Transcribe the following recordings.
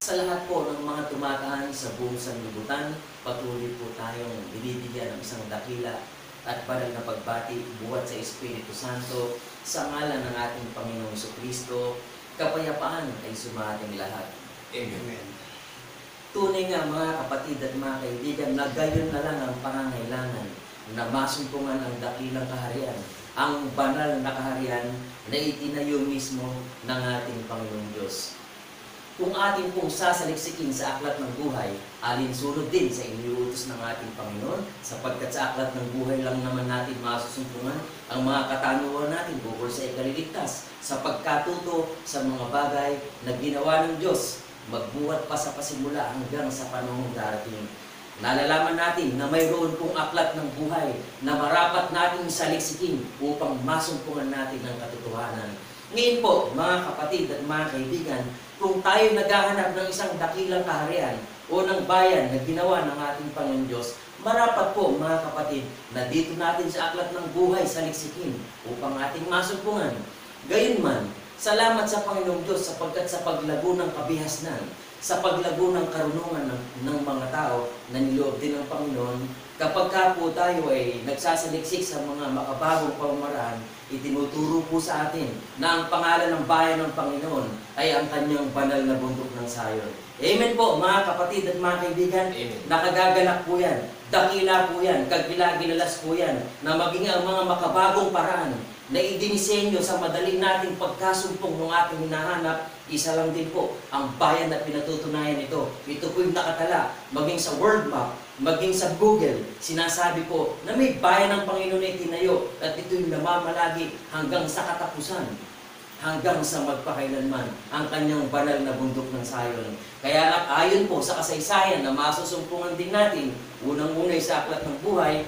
Sa lahat po ng mga tumataan sa buong sanlibutan, patuloy po tayong binibigyan ng isang dakila at banal na pagbati buhat sa Espiritu Santo sa ngalan ng ating Panginoong Jesucristo. Kapayapaan ay sumating lahat. Amen. Tunay nga mga kapatid at mga kaibigan na gayon na lang ang pangangailangan na masumpungan ang dakilang kaharian, ang banal na kaharian na itinayo mismo ng ating Panginoong Diyos. Kung ating pong sasaliksikin sa aklat ng buhay, alinsunod din sa iniuutos ng ating Panginoon, sapagkat sa aklat ng buhay lang naman natin masusumpungan ang mga katanungan natin bukol sa ikaliligtas, sa pagkatuto sa mga bagay na ginawa ng Diyos, magbuhat pa sa pasimula hanggang sa panahong darating. Nalalaman natin na mayroon pong aklat ng buhay na marapat nating saliksikin upang masumpungan natin ang katotohanan. Ngayon po, mga kapatid at mga kaibigan, kung tayo naghahanap ng isang dakilang kaharian o ng bayan na ginawa ng ating Panginoon Diyos, marapat po mga kapatid na dito natin sa aklat ng buhay saliksikin upang ating masumpungan. Gayunman, salamat sa Panginoong Diyos sapagkat sa paglago ng kabihasnan, sa paglago ng karunungan ng mga tao na niloob din ng Panginoon, kapag ka po tayo ay nagsasaliksik sa mga makabagong pamamaraan, itinuturo po sa atin na ang pangalan ng bayan ng Panginoon ay ang kanyang banal na bundok ng Sayon. Amen po mga kapatid at mga kaibigan. Amen. Nakagaganap po yan, dakila po yan, kagila-gilalas po yan, na maging ang mga makabagong paraan na idinisenyo sa madaling nating pagkasumpong ng ating hinahanap. Isa lang din po ang bayan na pinatutunayan ito. Ito po yung nakatala, maging sa world map, maging sa Google, sinasabi po na may bayan ng Panginoon na itinayo at ito yung namamalagi hanggang sa katapusan, hanggang sa magpakailanman ang kanyang banal na bundok ng Sayon. Kaya ayon po sa kasaysayan na masusumpungan din natin, unang-unay sa aklat ng buhay,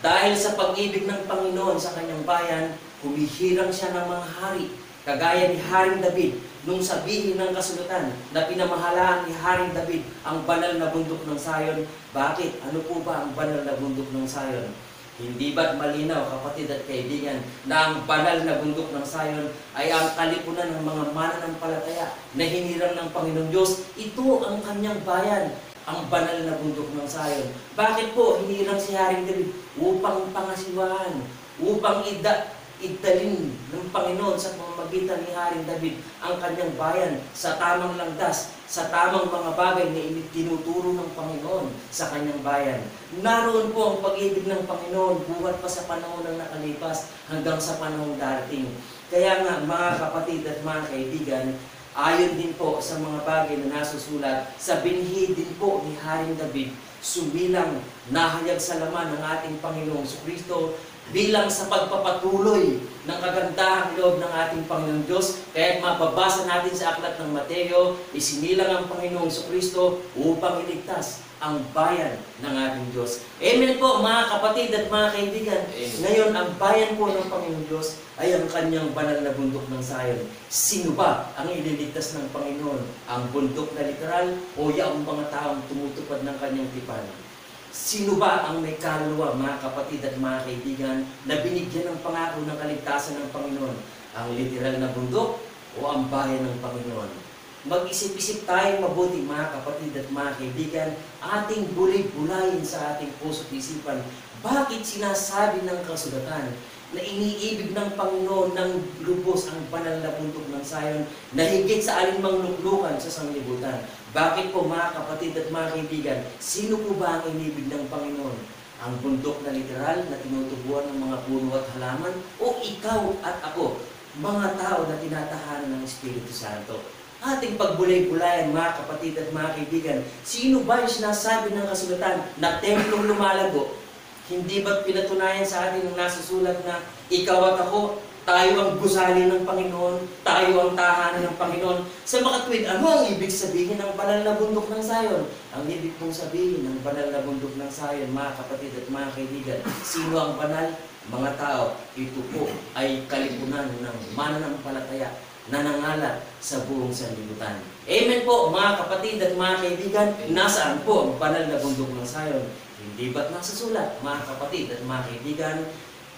dahil sa pag-ibig ng Panginoon sa kanyang bayan, humihirang siya ng mga hari, kagaya ni Haring David, nung sabihin ng kasulatan na pinamahalaan ni Haring David ang banal na bundok ng Sayon. Bakit? Ano po ba ang banal na bundok ng Sayon? Hindi ba't malinaw, kapatid at kaibigan, na ang banal na bundok ng Sayon ay ang kalipunan ng mga mananampalataya na hinirang ng Panginoong Diyos? Ito ang kanyang bayan, ang banal na bundok ng Sayon. Bakit po hinirang si Haring David? Upang pangasiwaan, upang idalin ng Panginoon sa pamamagitan ni Haring David ang kanyang bayan sa tamang landas, sa tamang mga bagay na tinuturo ng Panginoon sa kanyang bayan. Naroon po ang pag-ibig ng Panginoon buhat pa sa panahon ng nakalipas hanggang sa panahong darating. Kaya nga mga kapatid at mga kaibigan, ayon din po sa mga bagay na nasusulat, sa binhi din po ni Haring David, sumilang nahayag sa laman ng ating Panginoong Jesucristo bilang sa pagpapatuloy ng kagandahang loob ng ating Panginoong Diyos. Kaya mababasa natin sa aklat ng Mateo, isinilang ang Panginoong Jesucristo upang iligtas ang bayan ng ating Diyos. Amen po mga kapatid at mga kaibigan. Ngayon, ang bayan po ng Panginoong Diyos ay ang kanyang banal na bundok ng Sayon. Sino ba ang ililigtas ng Panginoon? Ang bundok na literal o yaong mga taong tumutupad ng kanyang tipan? Sino ba ang may kaluluwa, mga kapatid at mga kaibigan, na binigyan ng pangako ng kaligtasan ng Panginoon? Ang literal na bundok o ang bayan ng Panginoon? Mag-isip-isip tayo mabuti mga kapatid at mga kaibigan, ating bulay-bulayin sa ating puso at isipan. Bakit sinasabi ng kasulatan na iniibig ng Panginoon ng lubos ang banal na bundok ng Sayon na higit sa alinmang luklukan sa sanglibutan? Bakit po mga kapatid at mga kaibigan, sino po ba ang inibig ng Panginoon? Ang bundok na literal na tinutubuan ng mga puno at halaman? O ikaw at ako, mga tao na tinatahanan ng Espiritu Santo? Ating pagbulay-bulayan mga kapatid at mga kaibigan, sino ba yung sinasabi ng kasulatan na templong lumalago? Hindi ba't pinatunayan sa atin ng nasusulat na ikaw at ako, tayo ang gusali ng Panginoon, tayo ang tahanan ng Panginoon? Sa makatwid, ano ang ibig sabihin ng banal na bundok ng Sayon? Ang ibig pong sabihin ng banal na bundok ng Sayon, mga kapatid at mga kaibigan, sino ang banal? Mga tao. Ito po ay kalipunan ng mananampalataya na nangalat sa buong sanlibutan. Amen po mga kapatid at mga kaibigan. Nasaan po ang banal na bundok ng Sayon? Hindi ba't nasusulat, mga kapatid at mga kaibigan,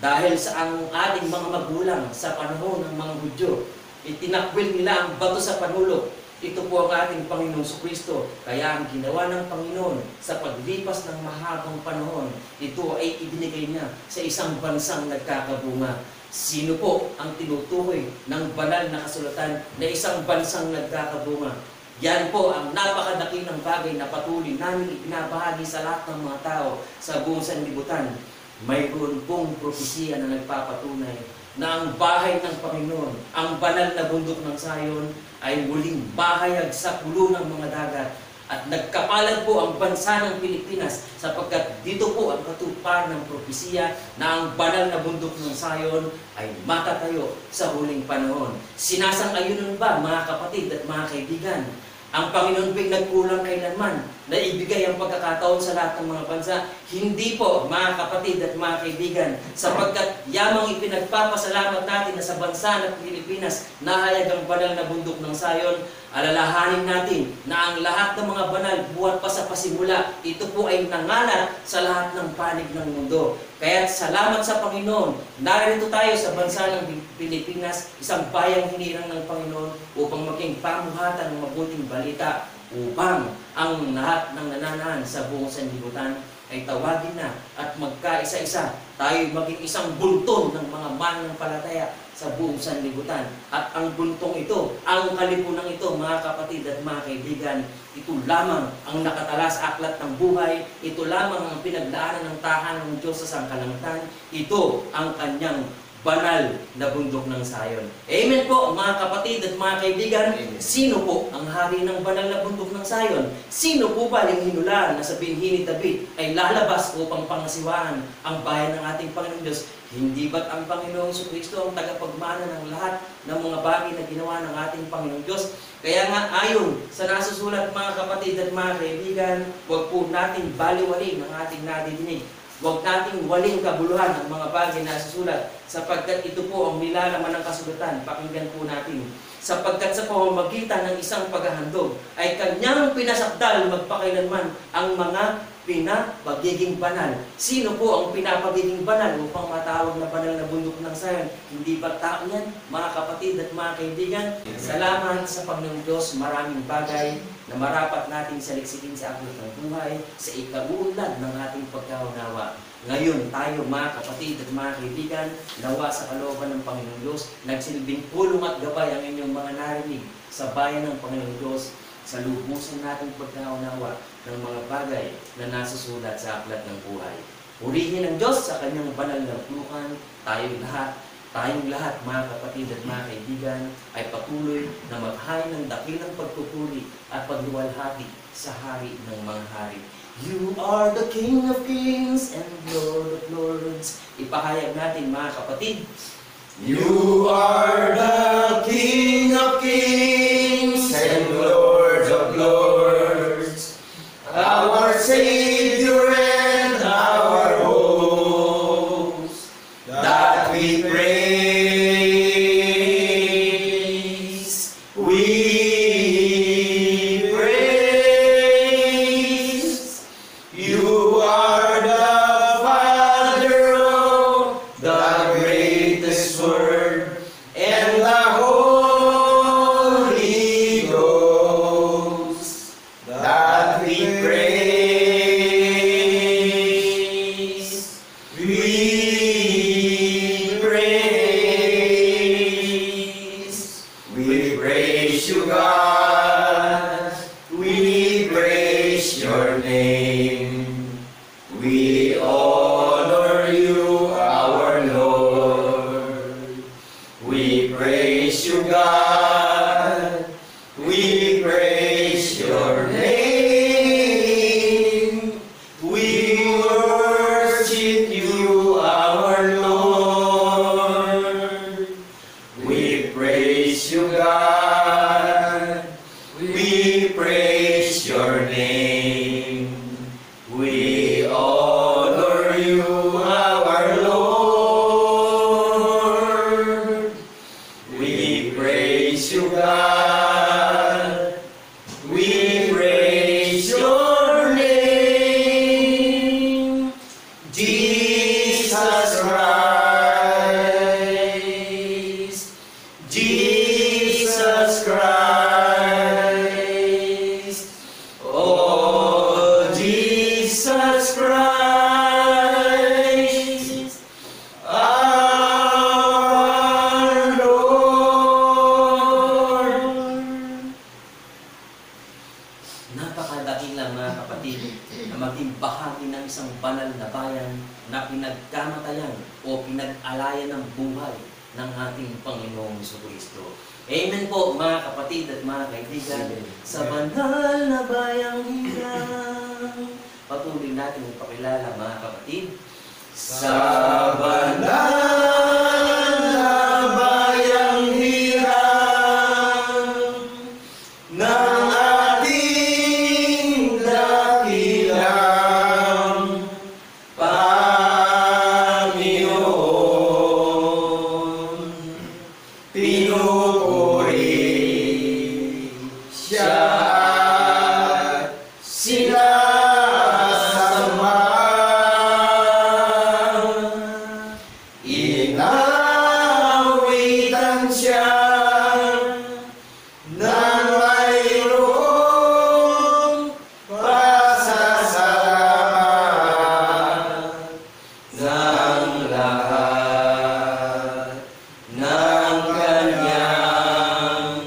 dahil sa ang ating mga magulang sa panahon ng mga Hudyo, itinakwil nila ang bato sa panulok Ito po ang ating Panginoong Kristo. Kaya ang ginawa ng Panginoon sa paglipas ng mahabang panahon, ito ay ibinigay niya sa isang bansang nagkakabunga. Sino po ang tinutukoy ng banal na kasulatan na isang bansang nagkakabunga? Yan po ang napakadakilang bagay na patuloy namin ibinabahagi sa lahat ng mga tao sa buong sanlibutan. Mayroon pong propesiya na nagpapatunay na ang bahay ng Panginoon, ang banal na bundok ng Zion, ay muling bahayag sa pulo ng mga dagat. At nagkapalan po ang bansa ng Pilipinas sapagkat dito po ang katuparan ng propesiya na ang banal na bundok ng Zion ay matatayo sa huling panahon. Sinasang-ayunan ba, mga kapatid at mga kaibigan, ang Panginoon po'y nagkulang kailanman na ibigay ang pagkakataon sa lahat ng mga bansa? Hindi po, mga kapatid at mga kaibigan, sapagkat yamang ipinagpapasalamat natin na sa bansa ng Pilipinas nahayag ang banal na bundok ng Zion, alalahanin natin na ang lahat ng mga banal buhat pa sa pasimula, ito po ay nangalat sa lahat ng panig ng mundo. Kaya salamat sa Panginoon, narito tayo sa bansa ng Pilipinas, isang bayang hinirang ng Panginoon upang maging pamuhatan ng mabuting balita, upang ang lahat ng nananahan sa buong sanlibutan ay tawagin na at magkaisa-isa. Tayo maging isang buntong ng mga mananampalataya sa buong sanlibutan. At ang buntong ito, ang kalipunang ito, mga kapatid at mga kaibigan, ito lamang ang nakatala sa aklat ng buhay, ito lamang ang pinaglaanan ng tahanan ng Diyos sa sangkalangitan, ito ang kanyang banal na bundok ng Zion. Amen po, mga kapatid at mga kaibigan. Sino po ang hari ng banal na bundok ng Zion? Sino po ba yung hinulaan na sa binhi ni David ay lalabas upang pangasiwaan ang bayan ng ating Panginoong Diyos? Hindi ba't ang Panginoong Kristo ang tagapagmana ng lahat ng mga bagay na ginawa ng ating Panginoong Diyos? Kaya nga ayon sa nasusulat, mga kapatid at mga kaibigan, huwag po natin baliwalin ang ating nadidinig. Huwag nating waling kabuluhan ang mga bagay na nasusulat, sapagkat ito po ang nilalaman ng kasulatan. Pakinggan po natin. Sapagkat sa pamamagitan ng isang paghahandog ay kanyang pinasakdal magpakailanman ang mga pinapagiging banal. Sino po ang pinapagiging banal upang matawag na banal na bundok ng Zion? Hindi ba tao yan, mga kapatid at mga kaibigan? Salamat sa Panginoong Diyos, maraming bagay na marapat natin saliksikin sa aklat ng buhay, sa ikabuunlad ng ating pagkaunawa. Ngayon tayo, mga kapatid at mga kaibigan, nawa sa kalooban ng Panginoong Diyos, nagsilbing pulong at gabay ang inyong mga narinig sa bayan ng Panginoong Diyos, sa lubusan nating pagkaunawa ng mga bagay na nasusulat sa aklat ng buhay. Purihin ang Diyos sa kanyang banal na tulukan, tayong lahat, mga kapatid at mga kaibigan, ay patuloy na maghain ng dakilang pagpupuri at pagluwalhati sa hari ng mga hari. You are the King of Kings and Lord of Lords. Ipahayag natin, mga kapatid. You are the King of Kings and Lord of Lords, our Savior and our host, that we praise, You are the Father of the greatest word, and the Holy Ghost, that we praise. We praise you, God. We praise your name. We honor you, our Lord. We praise you, God. We praise your name. We worship you, our Lord. We praise you, God. We praise your name. We honor you, our Lord. We praise you, God. We praise your name. Jesus Christ. Jesus Christ. isang banal na bayan na pinagkamatayan o pinag-alayan ng buhay ng ating Panginoong Jesucristo. Amen po mga kapatid at mga kaibigan. Sa banal na bayang hirang, patuloy natin ipakilala mga kapatid. Sa banal na bayang hirang ng ating dakilang Panginoon, pinupuri siya at sinasamba. Inawitan siya ng mayroong pasasalamat ng lahat ng kanyang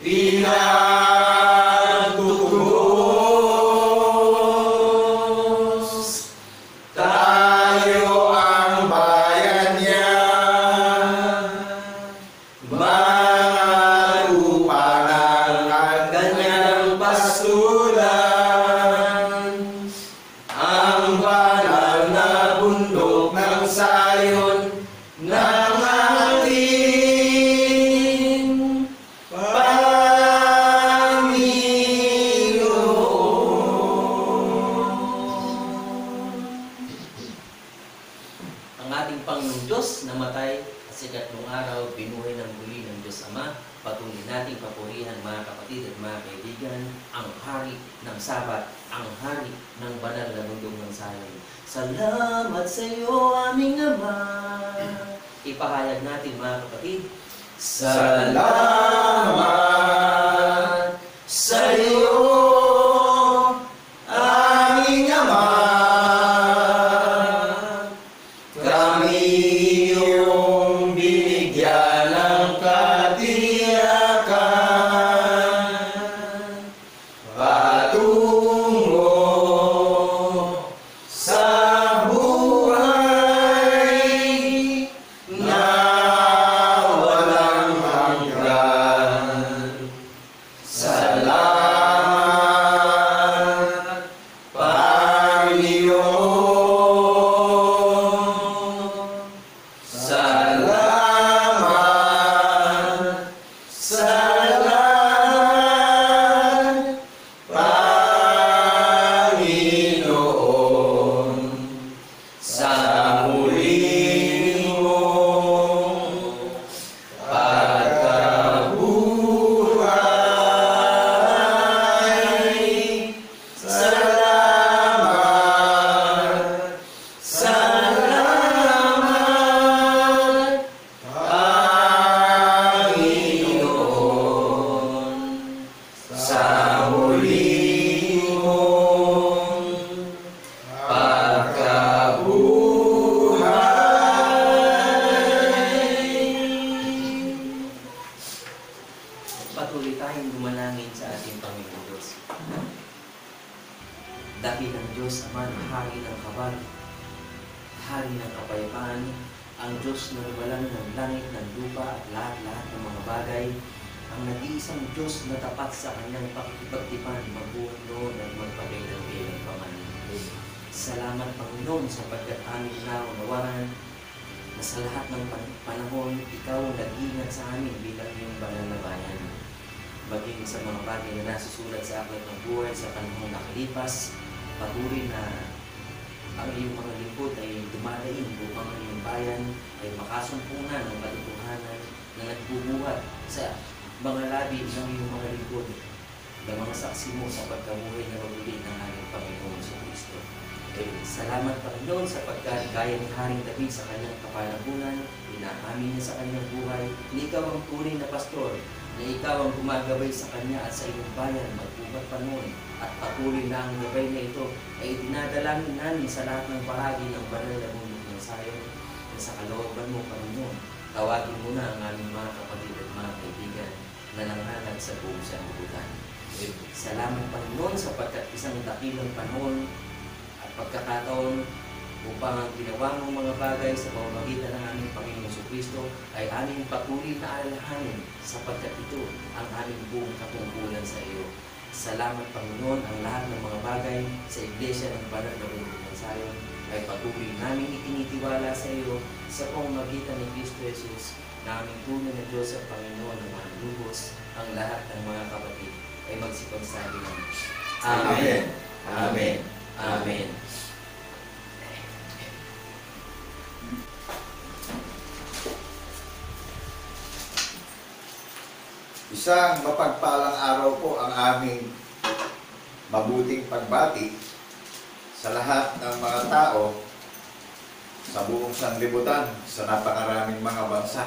pinagtutubos. Tayo ang bayan niya, mga lupa ng kanyang pastulan, ang banal na bundok ng Sayon ng ating Ang ating Panginoong Diyos namatay at sa ikatlong araw binuhay ng muli ng Diyos Ama. Patuloy nating papurihan mga kapatid at mga kaibigan ang hari ng Sabat, ang hari ng banal na bundok ng Sayon. Salamat sa iyo aming Ama. Ipahayag natin mga kapatid. Salamat sa iyo, aming Ama. Kami iyong binigyan ng katiyakan patungo sa buhay na walang hanggan. Salamat, Panginoon. Salamat, salamat, Panginoon, sa muling mong pagkabuhay. Salamat, salamat, Panginoon, sa muling mong pagkabuhay. Patuloy tayong gumanangin sa ating Panginoong Diyos. Dahil ang Diyos Ama na hari ng kabal, hari ng kapayapaan, ang Diyos na walang ng langit, ng lupa at lahat-lahat ng mga bagay, ang nag-iisang Diyos na tapat sa kanyang pakikipagtipan, magbuhat noon at magpagkailang-kailang paman. Salamat Panginoon sapagkat aming naunawaran na sa lahat ng panahon, ikaw ang nag-iingat sa amin bilang iyong banal na bayan. Maging sa mga bagay na nasusulat sa aklat ng buhay sa panahon nakalipas, patuloy na ang iyong mga lingkod ay dumadaing upang ang iyong bayan ay makasumpungan ng katotohanan na nagbubuhat sa mga labi ng iyong mga lingkod na mga saksi mo sa pagkabuhay na mabuli ng aming Panginoon sa Kristo. Salamat Panginoon sapagkat gaya ni Haring David sa kanyang kapanahunan, inaamin niya sa kanyang buhay na ikaw ang tunay na pastor, na ikaw ang gumagabay sa kanya at sa iyong bayan magbubat pa noon, at patuloy na ang gabay na ito ay dinadalangin namin sa lahat ng bahagi ng banal na bundok ng Sayon na sa kalooban mo Panginoon. Tawagin mo na ang aming mga kapatid at mga kaibigan na nangalag sa buong sanlibutan. Salamat Panginoon sapagkat isang dakilang panahon at pagkakataon upang ang ginawa mong mga bagay sa pamamagitan ng aming Panginoong Jesucristo ay aming patuloy na alalahanin sapagkat ito ang aming buong katungkulan sa iyo. Salamat, Panginoon, ang lahat ng mga bagay sa Iglesia ng Banal na Bundok ng Zion ay patuloy namin itinitiwala sa iyo sa pamamagitan ni Kristo Jesus na aming tunay na Diyos at Panginoon ng mga lubos. Ang lahat ng mga kapatid ay magsipagsabi ng Amen. Amen. Amen. Isang mapagpalang araw po ang aming mabuting pagbati sa lahat ng mga tao sa buong sanlibutan, sa napakaraming mga bansa.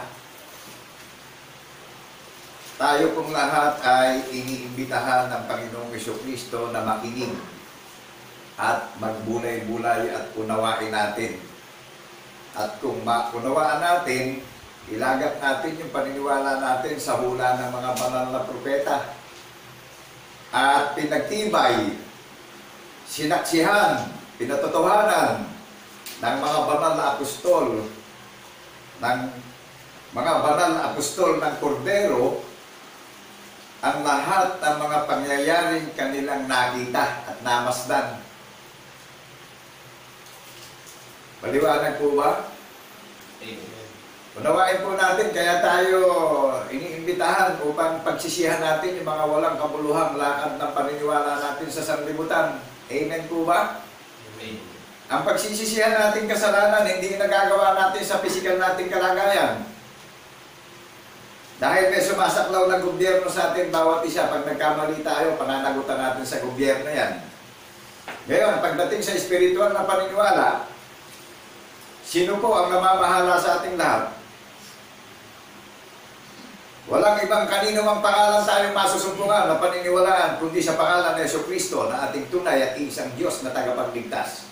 Tayo pong lahat ay iniimbitahan ng Panginoong Jesucristo na makinig at magbulay-bulay at unawain natin. At kung maunawaan natin, ilagak natin yung paniniwala natin sa hula ng mga banal na propeta at pinagtibay, sinaksihan, pinatotohanan ng mga banal na apostol, ng mga banal na apostol ng Kordero ang lahat ng mga pangyayaring kanilang nakita at namasdan. Maliwanag po ba? Amen. Unawain po natin, kaya tayo iniimbitahan upang pagsisihan natin yung mga walang kabuluhang lakad ng paniniwala natin sa sanlibutan. Amen po ba? Amen. Ang pagsisisihan natin kasalanan, hindi nagagawa natin sa pisikal nating kalagayan. Dahil may sumasaklaw na gobyerno sa atin, bawat isa, pag nagkamali tayo, pananagutan natin sa gobyerno yan. Ngayon, pagdating sa espiritual na paniniwala, sino po ang namamahala sa ating lahat? Walang ibang kanino mang pangalan tayo masusumpungan na paniniwalaan kundi sa pangalan ni Jesucristo na ating tunay at isang Diyos na tagapagligtas.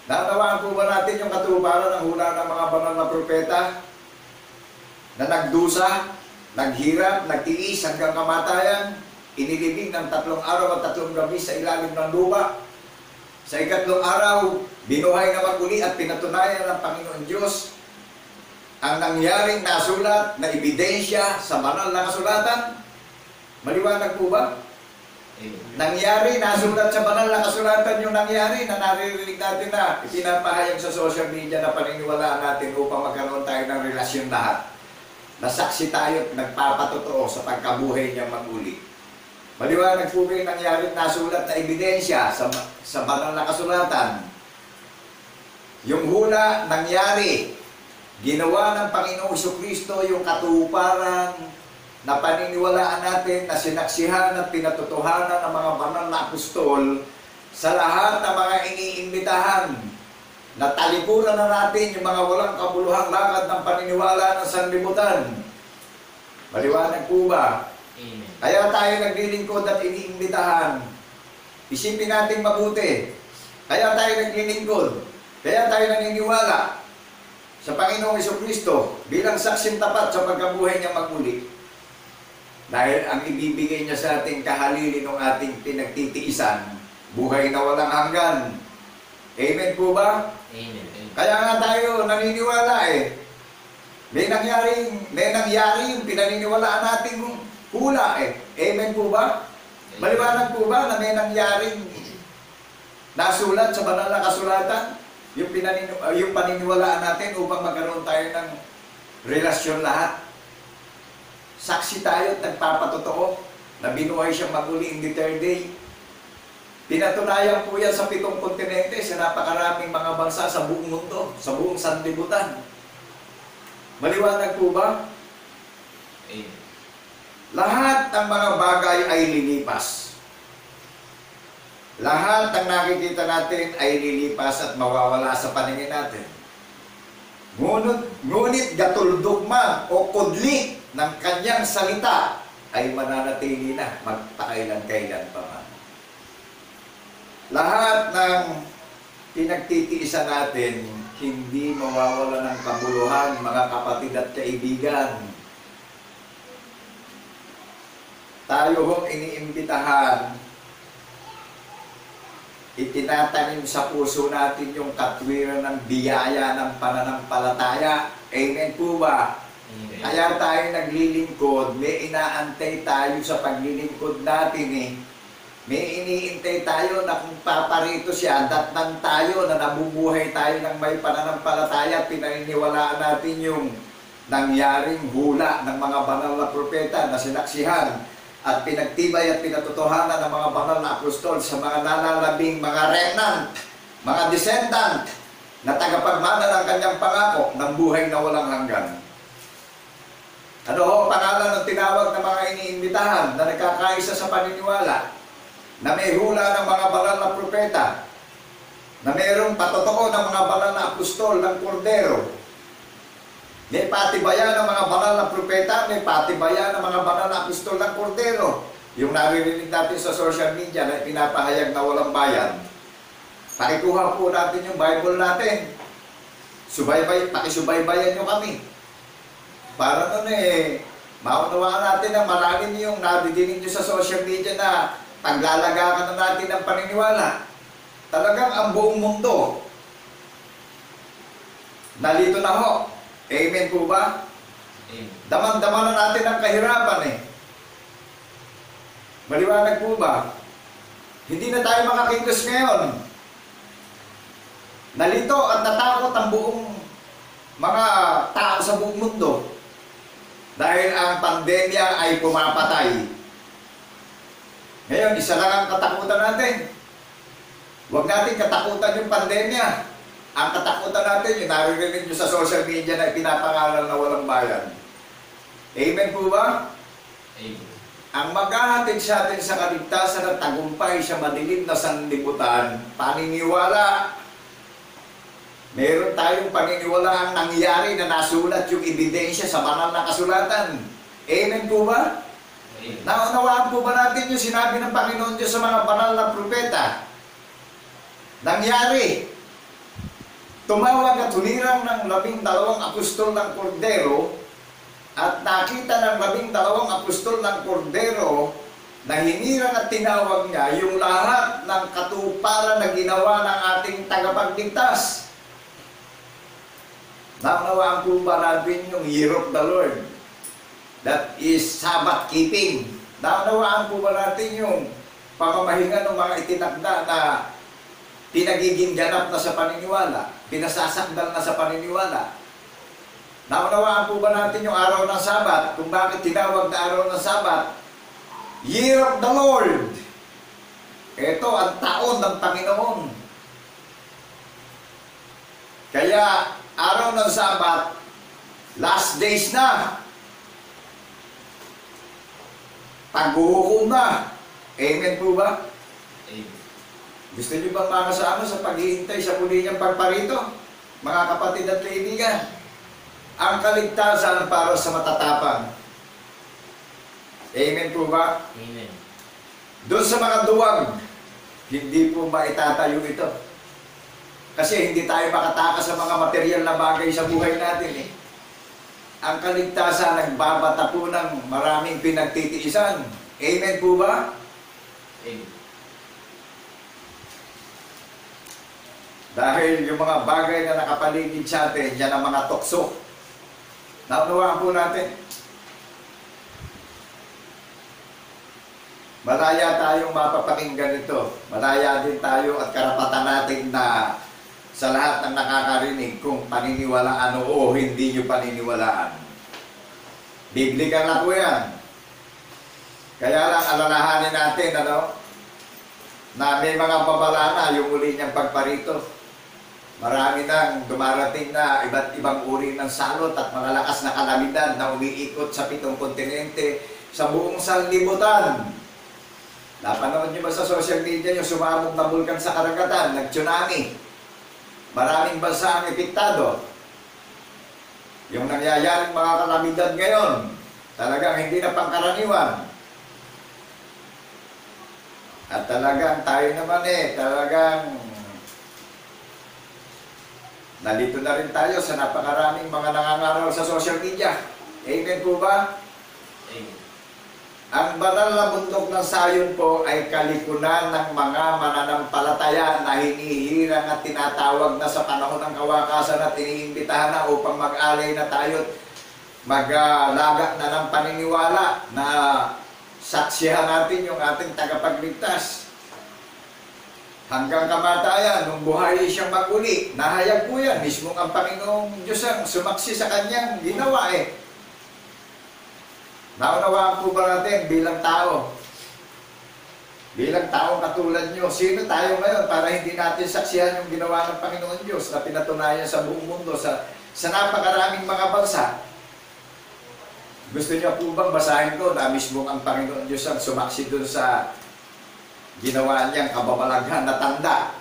Naunawaan po ba natin yung katuparan ng hula ng mga banal na propeta na nagdusa, naghirap, nagtiis hanggang kamatayan, inilibing ng 3 araw at 3 gabi sa ilalim ng lupa. Sa ikatlong araw, binuhay naman uli at pinatunayan ng Panginoon Diyos ang nangyaring nasulat na ebidensya sa banal na kasulatan. Maliwanag po ba? Nangyari, nasulat sa banal na kasulatan yung nangyari na naririnig natin na ipinapahayag sa social media na paniniwalaan natin upang magkaroon tayo ng relasyon lahat. Nasaksi tayo at nagpapatotoo sa pagkabuhay niya maguli. Maliwanag po ba yung nangyaring nasulat na ebidensya sa banal na kasulatan? Yung hula, nangyari. Ginawa ng Panginoong Jesucristo yung katuparan na paniniwalaan natin na sinaksihan at pinatotohanan ng mga banal na apostol sa lahat ng mga iniimbitahan na talikuran na natin yung mga walang kabuluhang lakad ng paniniwala ng sanlibutan. Maliwanag po ba? Amen. Kaya tayo naglilingkod at iniimbitahan. Isipin natin mabuti. Kaya tayo naglilingkod. Kaya tayo naniniwala sa Panginoong Jesucristo bilang saksing tapat sa pagkabuhay niya magmuli. Dahil ang ibibigay niya sa ating kahalili ng ating pinagtitiisan, buhay na walang hanggan. Amen po ba? Amen. Kaya nga tayo naniniwala May nangyari yung pinaniniwalaan natin hula Amen po ba? Maliwanag po ba na may nangyaring nasulat sa banal na kasulatan? Yung paniniwalaan natin upang magkaroon tayo ng relasyon lahat. Saksi tayo at nagpapatotoo na binuhay siyang maguli in the 3rd day. Pinatunayan po yan sa 7 kontinente, sa napakaraming mga bansa sa buong mundo, sa buong sanlibutan. Maliwanag po ba? Amen. Lahat ng mga bagay ay lilipas. Lahat ng nakikita natin ay lilipas at mawawala sa paningin natin. Ngunit gatuldok man o kudli ng kanyang salita ay mananatili na magpakailan-kailan pa man. Lahat ng pinagtitiisan natin, hindi mawawala ng kabuluhan, mga kapatid at kaibigan. Tayo hong iniimbitahan itinatanim sa puso natin yung katwiran ng biyaya ng pananampalataya. Amen po ba? Amen. Kaya tayo naglilingkod, may inaantay tayo sa paglilingkod natin eh. May iniintay tayo na kung paparito siya, datnan tayo na nabubuhay tayo ng may pananampalataya, pinaniniwalaan natin yung nangyaring hula ng mga banal na propeta na sinaksihan at pinagtibay at pinatotohanan ng mga banal na apostol sa mga nalalabing mga remnant, mga descendant na tagapagmana ng kanyang pangako ng buhay na walang hanggan. Ano ho, pangalan ng tinawag ng mga iniimbitahan na nagkakaisa sa paniniwala, na may hula ng mga banal na propeta, na mayroong patotoo ng mga banal na apostol ng Kordero, may patibayan ng mga banal na propeta, may patibayan ng mga banal na apostol ng Kordero. Yung naririnig natin sa social media na pinapahayag na walang bayan, pakikuha po natin yung Bible natin. Pakisubaybayan nyo kami. Para nun maunawaan natin na malalim yung nadidinig nyo sa social media na paglalagakan na natin ng paniniwala. Talagang ang buong mundo nalito na ho. Amen po ba? Amen. Daman-daman na natin ang kahirapan eh. Maliwanag po ba? Hindi na tayo makakilos ngayon. Nalito at natakot ang buong mga tao sa buong mundo dahil ang pandemya ay pumapatay. Ngayon, isa lang ang katakutan natin. Huwag natin katakutan yung pandemya. Ang katakutan natin, yung naririnig nyo sa social media na pinapangalan na walang bayan. Amen po ba? Amen. Ang maghahatid sa atin sa kaligtasan at tagumpay sa madilim na sanlibutan, paniniwala. Meron tayong paniniwala ang nangyari na nasulat yung ebidensya sa banal na kasulatan. Amen po ba? Naunawaan po ba natin yung sinabi ng Panginoon Diyos sa mga banal na propeta? Nangyari. Tumawag at hulirang ng 12 apostol ng Kordero at nakita ng 12 apostol ng Kordero na hinirang at tinawag niya yung lahat ng katuparan na ginawa ng ating tagapagligtas. Naunawaan po ba natin yung year of the Lord? That is Sabbath keeping. Naunawaan po ba natin yung pamamahinga ng mga itinakda na pinagiging ganap na sa paniniwala, pinasasakdal na sa paniniwala? Naunawaan po ba natin yung araw ng Sabat? Kung bakit tinawag na araw ng Sabat? Year of the Lord. Ito ang taon ng Panginoon. Kaya araw ng Sabat, last days na. Paghuhukom na. Amen po ba? Amen. Gusto niyo bang makasama sa paghihintay sa muli niyang pagparito? Mga kapatid at kaibigan, ang kaligtasan para sa matatapang. Amen po ba? Amen. Doon sa mga duwag, hindi po maitatayo ito. Kasi hindi tayo makatakas sa mga material na bagay sa buhay natin eh. Ang kaligtasan nagbabata po ng maraming pinagtitiisan. Amen po ba? Amen. Dahil yung mga bagay na nakapaligid sa atin, yan ang mga tukso. Naunawaan po natin. Malaya tayong mapapakinggan ito. Malaya din tayo at karapatan natin na sa lahat ng nakakarinig kung paniniwalaan o hindi nyo paniniwalaan. Biblikal na po yan. Kaya lang alalahanin natin na may mga babala na yung uli niyang pagparito. Marami nang dumarating na iba't ibang uri ng salot at malalakas na kalamidad na umiikot sa 7 kontinente sa buong sanlibutan. Napanood niyo ba sa social media yung sumabog na bulkan sa karagatan, nag-tsunami? Maraming bansa ang epektado. Yung nangyayaring mga kalamidad ngayon, talagang hindi na pangkaraniwan. At talagang tayo naman talagang nalito na rin tayo sa napakaraming mga nangangaral sa social media. Amen po ba? Amen. Ang banal na bundok ng Sayon po ay kalipunan ng mga mananampalataya na hinihirang at tinatawag na sa panahon ng kawakasan at iniimbitahan na upang mag-alay na tayo at maglagak na ng paniniwala na saksihan natin yung ating tagapagligtas. Hanggang kamatayan, nung buhay siyang maguli, nahayag po yan. Mismo ang Panginoong Diyos ang sumaksi sa kanyang ginawa eh. Naunawaan po ba natin bilang tao? Bilang tao katulad nyo, sino tayo ngayon para hindi natin saksihan yung ginawa ng Panginoon Diyos na pinatunayan sa buong mundo, sa napakaraming mga bansa? Gusto niyo po bang basahin ko na mismo ang Panginoon Diyos ang sumaksi dun sa ginawa niyang kababalaghan na tanda?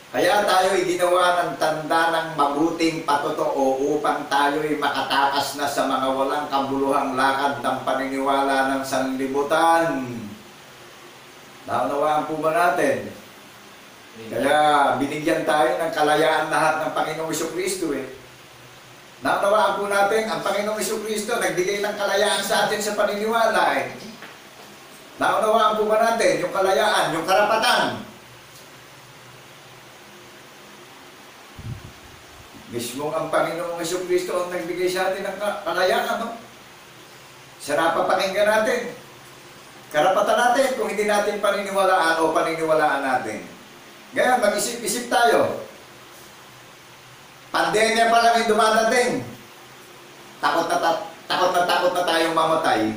Kaya tayo'y ginawa ng tanda ng mabuting patotoo upang tayo'y makatakas na sa mga walang kabuluhang lakad ng paniniwala ng sanlibutan. Naunawaan po ba natin? Kaya binigyan tayo ng kalayaan lahat ng Panginoong Jesucristo eh. Naunawaan po natin, ang Panginoong Jesucristo nagbigay ng kalayaan sa atin sa paniniwala eh. Naunawaan po ba natin yung kalayaan, yung karapatan? Mismo ang Panginoong Jesucristo ang nagbigay sa atin ng kalayaan, no? Sarap papakinggan natin. Karapatan natin kung hindi natin paniniwalaan o paniniwalaan natin. Ngayon, mag-isip-isip tayo. Pandemya pa lang yung dumadating. Takot na tayong mamatay.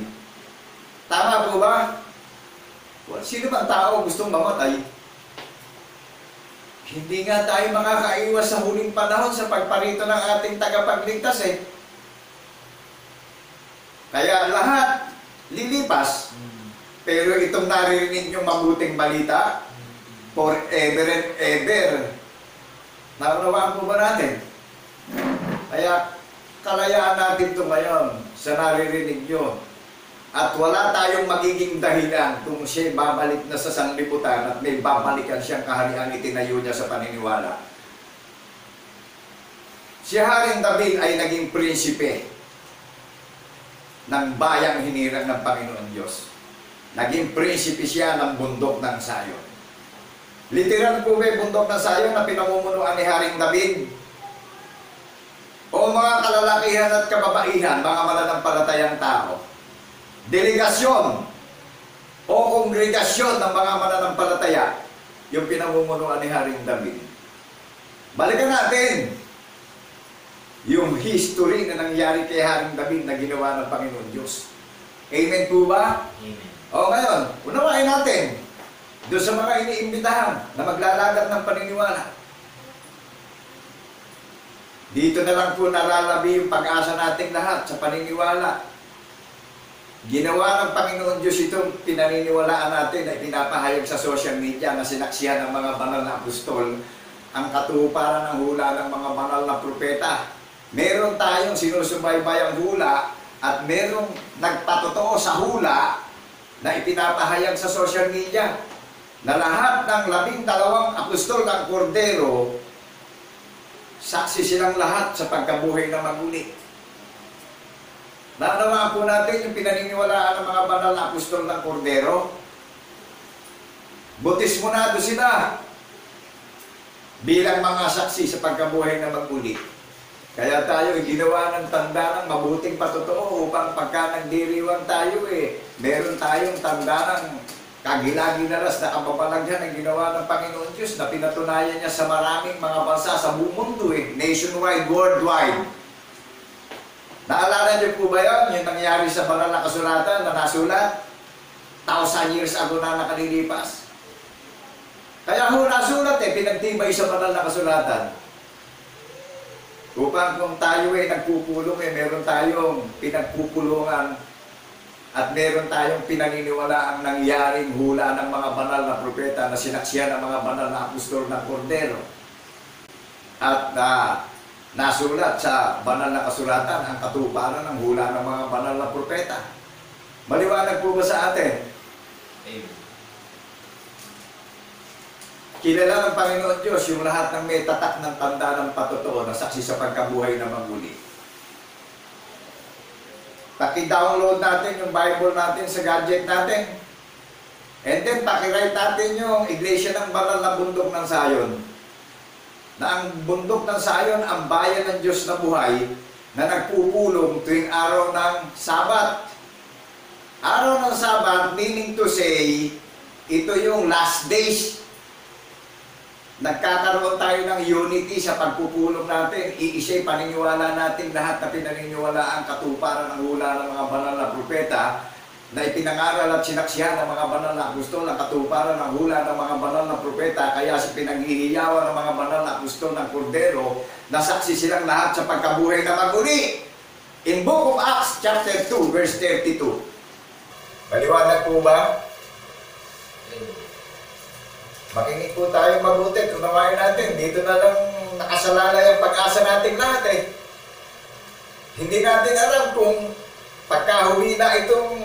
Tama po ba? Sino bang tao gustong mamatay? Hindi nga tayo makakaiwas sa huling panahon sa pagparito ng ating tagapagligtas eh. Kaya lahat lilipas. Pero itong naririnig nyo mabuting balita, forever and ever. Naunawaan po ba natin? Kaya kalayaan natin ito ngayon sa naririnig nyo. At wala tayong magiging dahilan kung siya babalik na sa sanlibutan at may babalikan siyang kaharian itinayo niya sa paniniwala. Si Haring David ay naging prinsipe ng bayang hinirang ng Panginoon Diyos. Naging prinsipe siya ng bundok ng Sayon. Literal po ba bundok ng Sayon na pinamumunuan ni Haring David? O mga kalalakihan at kababaihan, mga mananampalatayang tao? Delegasyon o kongregasyon ng mga mananampalataya yung pinamumunuan ni Haring David. Balikan natin yung history na nangyari kay Haring David na ginawa ng Panginoon Diyos. Amen po ba? Amen. O ngayon, unawain natin doon sa mga iniimbitahan na maglalagat ng paniniwala. Dito na lang po naralabi yung pag-asa nating lahat sa paniniwala. Ginawa ng Panginoon Diyos itong pinaniniwalaan natin ay pinapahayag sa social media na sinaksihan ng mga banal na apostol ang katuparan ng hula ng mga banal na propeta. Meron tayong sinusubaybay ang hula at merong nagpatotoo sa hula na ipinapahayag sa social media na lahat ng 12 apostol ng Kordero, saksi silang lahat sa pagkabuhay na maguli. Naunawaan po natin yung pinaniniwalaan ng mga banal na apostol ng Kordero. Bautismonado sila bilang mga saksi sa pagkabuhay na maguli. Kaya tayo ginawa ng tanda ng mabuting patotoo upang pagka nagdiriwang tayo meron tayong tanda ng kagilaginalas na kababalaghan ang ginawa ng Panginoon Diyos na pinatunayan niya sa maraming mga bansa sa buong mundo nationwide, worldwide. Naalala niyo po ba yun? Yung nangyari sa banal na kasulatan na nasulat 1,000 years ago na nakalilipas. Kaya ho nasulat pinagtibay sa banal na kasulatan. Upang kung tayo nagpupulong meron tayong pinagpupulungan at meron tayong pinaniniwala ang nangyaring hula ng mga banal na propeta na sinaksihan ng mga banal na apostol ng Kordero. At nasulat sa banal na kasulatan ang katuparan ng hula ng mga banal na propeta. Maliwanag po ba sa atin? Amen. Kilala ng Panginoon Diyos yung lahat ng may tatak ng tanda ng patotoo na saksi sa pagkabuhay na maguli. paki-download natin yung Bible natin sa gadget natin. And then, paki-write natin yung Iglesia ng Banal na Bundok ng Sayon. Na ang Bundok ng Sayon, ang bayan ng Diyos na buhay, na nagpupulong tuwing araw ng Sabat. Araw ng Sabat, meaning to say, ito yung last days. Nagkakaroon tayo ng unity sa pagpupulong natin. Iisa'y paniniwala natin lahat na pinaniniwala ang katuparan ng hula ng mga banal na propeta na ipinangaral at sinaksihan ng mga banal na apostol ng katuparan ng hula ng mga banal na propeta, kaya si pinaghihiyawan ng mga banal na apostol ng Kordero, nasaksi silang lahat sa pagkabuhay na maguli. In Book of Acts chapter 2 verse 32. Maliwanag po ba? Makinig po tayo mabuti, unawain natin. Dito na lang nakasalalay ang pag-asa natin lahat eh. Hindi natin alam kung pagkahuli na itong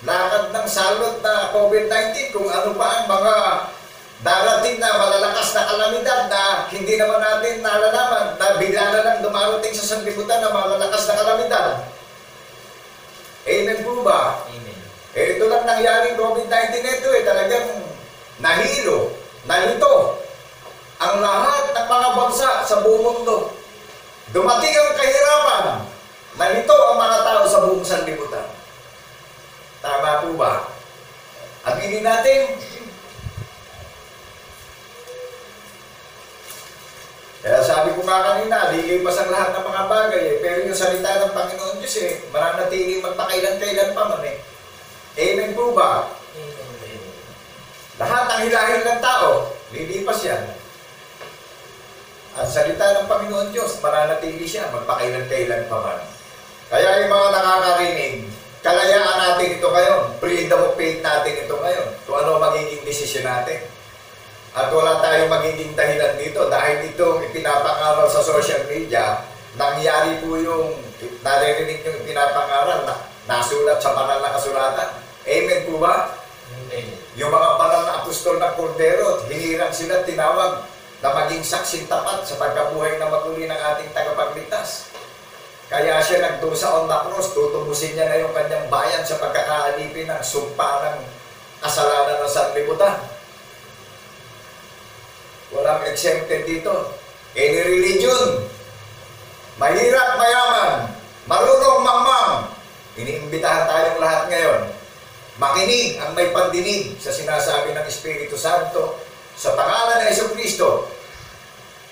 lakad ng salot na COVID-19, kung ano pa ang mga darating na malalakas na kalamidad na hindi naman natin nalalaman, na bigla na lang dumarating sa sanlibutan na malalakas na kalamidad. Amen po ba? Amen. Eh, ito lang nangyaring COVID-19 ito eh, talagang nahilo, nalito ang lahat ng mga bansa sa buong mundo. Dumating ang kahirapan, nalito ang mga tao sa buong sanlibutan. Tama po ba? Aminin natin. Kaya sabi ko nga kanina, lilipas ang lahat ng mga bagay eh. Pero yung salita ng Panginoon Diyos eh, mananatiling magpakailan-kailan pa man eh. Amen po ba? Lahat ng hilahin ng tao, lilipas yan. Ang salita ng Panginoon Diyos, mananatili siya, magpakailan-kailan pa man. Kaya yung mga nakakarinig, kalayaan natin ito ngayon. Freedom of faith natin ito ngayon. Kung ano magiging desisyon natin. At wala tayong magiging dahilan dito dahil itong ipinapangaral sa social media, nangyari po yung naririnig yung ipinapangaral na nasulat sa banal na kasulatan. Amen po ba? Amen. Yung mga banal na apostol ng Kordero, hinirang sila, tinawag na maging saksing tapat sa pagkabuhay na maguli ng ating tagapagligtas. Kaya siya nagdusa on the cross, tutubusin niya na yung kanyang bayan sa pagkakaalipin ng sumpa ng kasalanan ng sanlibutan. Walang exempted dito. Any religion, mahirap, mayaman, marunong, mangmang, iniimbitahan tayong lahat ngayon. Makinig ang may pandinig sa sinasabi ng Espiritu Santo sa pangalan ng Jesucristo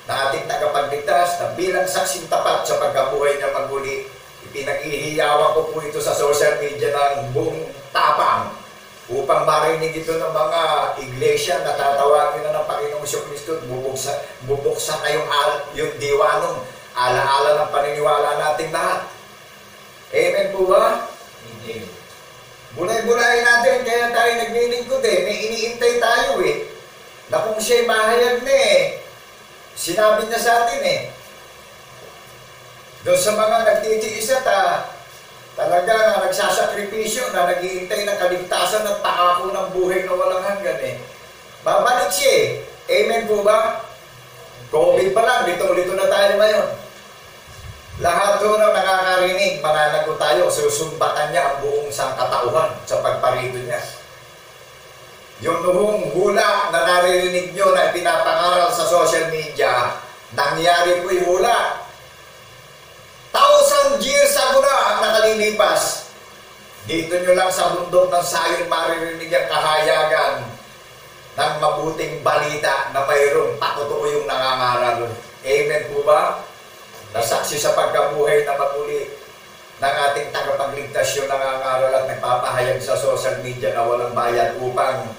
na ating tagapagligtas na bilang saksing tapat sa pagkabuhay niya maguli. Ipinag-ihiyawan ko po ito sa social media ng buong tapang upang marinig ito ng mga iglesia na tatawagin na ng Panginoong Jesucristo at bubuksan na yung diwanong alaala ng paniniwala natin lahat. Amen po ba? Amen. Bulay-bulayin natin, kaya tayo naglilingkod eh. May iniintay tayo eh. Na kung siya'y mahayag na eh, sinabi niya sa atin eh. Doon sa mga nagtitiis at talaga nagsasakripisyo na naghihintay ng kaligtasan at pangako ng buhay na walang hanggan eh. Babalik siya eh. Amen po ba? COVID pa lang, lito-lito na tayo ngayon. Lahat doon ang nakakarinig, mananagot tayo, susumbatan niya ang buong sangkatauhan sa pagparito niya. Yung noong hula na naririnig nyo na pinapangaral sa social media, nangyari po yung hula. 1,000 years ago na ang nakalilipas. Dito nyo lang sa bundok ng Sayon maririnig ang kahayagan ng mabuting balita na mayroong patotoo yung nangangaral. Amen po ba? Nasaksi sa pagkabuhay na maguli ng ating tagapagligtas yung nangangaral at nagpapahayag sa social media na walang bayad upang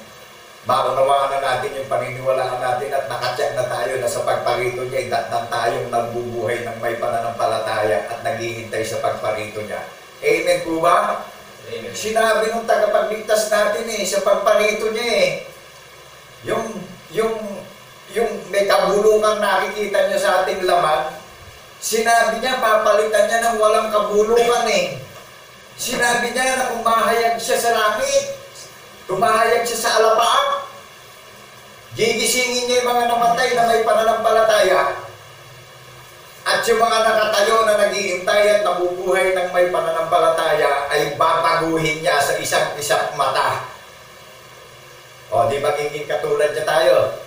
maunawaan na natin yung paniniwalaan natin at nakatyak na tayo na sa pagparito niya, idatnan tayong nagbubuhay ng may pananampalataya at naghihintay sa pagparito niya. Amen po ba? Amen. Sinabi ng tagapagligtas natin eh, sa pagparito niya eh, yung may kabulungang nakikita niya sa ating laman, sinabi niya, papalitan niya ng walang kabulungan eh. Sinabi niya na kumahayag siya sa langit, kumahayag siya sa alapaap, gigisingin niya yung mga namatay na may pananampalataya, at At yung mga nakatayo na nag-iintay at nabubuhay ng may pananampalataya ay babaguhin niya sa isang mata. O, di magiging katulad niya tayo.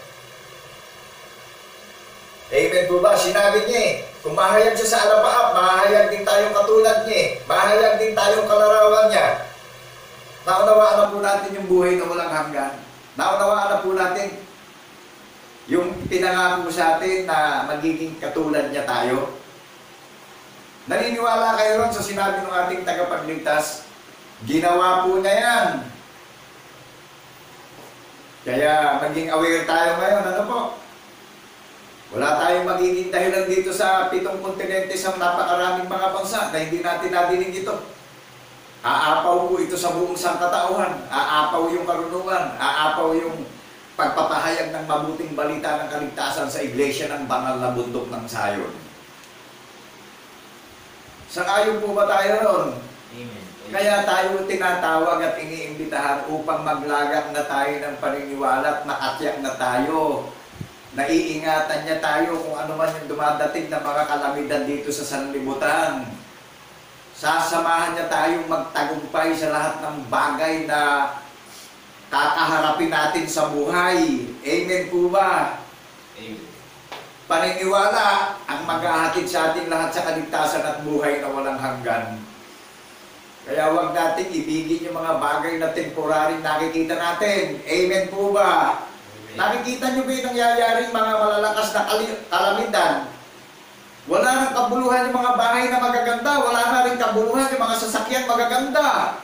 Amen po ba? Sinabi niya eh, kung mahayag siya sa alapaap, mahayag din tayong katulad niya eh. Mahayag din tayong kalarawan niya. Naunawaan na po natin yung buhay na walang hanggan. Naunawaan na po natin yung pinangako sa atin na magiging katulad niya tayo. Naniniwala kayo ron sa sinabi ng ating tagapagligtas, ginawa po niya yan. Kaya maging aware tayo ngayon, ano po? Wala tayong magiging dahilan dito sa 7 kontinente sa napakaraming mga bansa na hindi natin nadinig ito. Aapaw po ito sa buong sangkatauhan. Aapaw yung karunungan. Aapaw yung pagpapahayag ng mabuting balita ng kaligtasan sa iglesia ng banal na bundok ng Zion. Sang-ayon po ba tayo ron? Amen. Kaya tayo tinatawag at iniimbitahan upang maglagak na tayo ng paniniwala at makatyak na tayo. Naiingatan niya tayo kung ano man yung dumadating na mga kalamidad dito sa sanlibutan. Sasamahan niya tayong magtagumpay sa lahat ng bagay na kakaharapin natin sa buhay. Amen po ba? Amen. Paniniwala ang maghahatid sa ating lahat sa kaligtasan at buhay na walang hanggan. Kaya huwag nating ibigin yung mga bagay na temporary nakikita natin. Amen po ba? Nakikita nyo ba yung nangyayaring mga malalakas na kalamidad? Wala nang kabuluhan yung mga bahay na magaganda. Wala na rin kabuluhan yung mga sasakyan magaganda.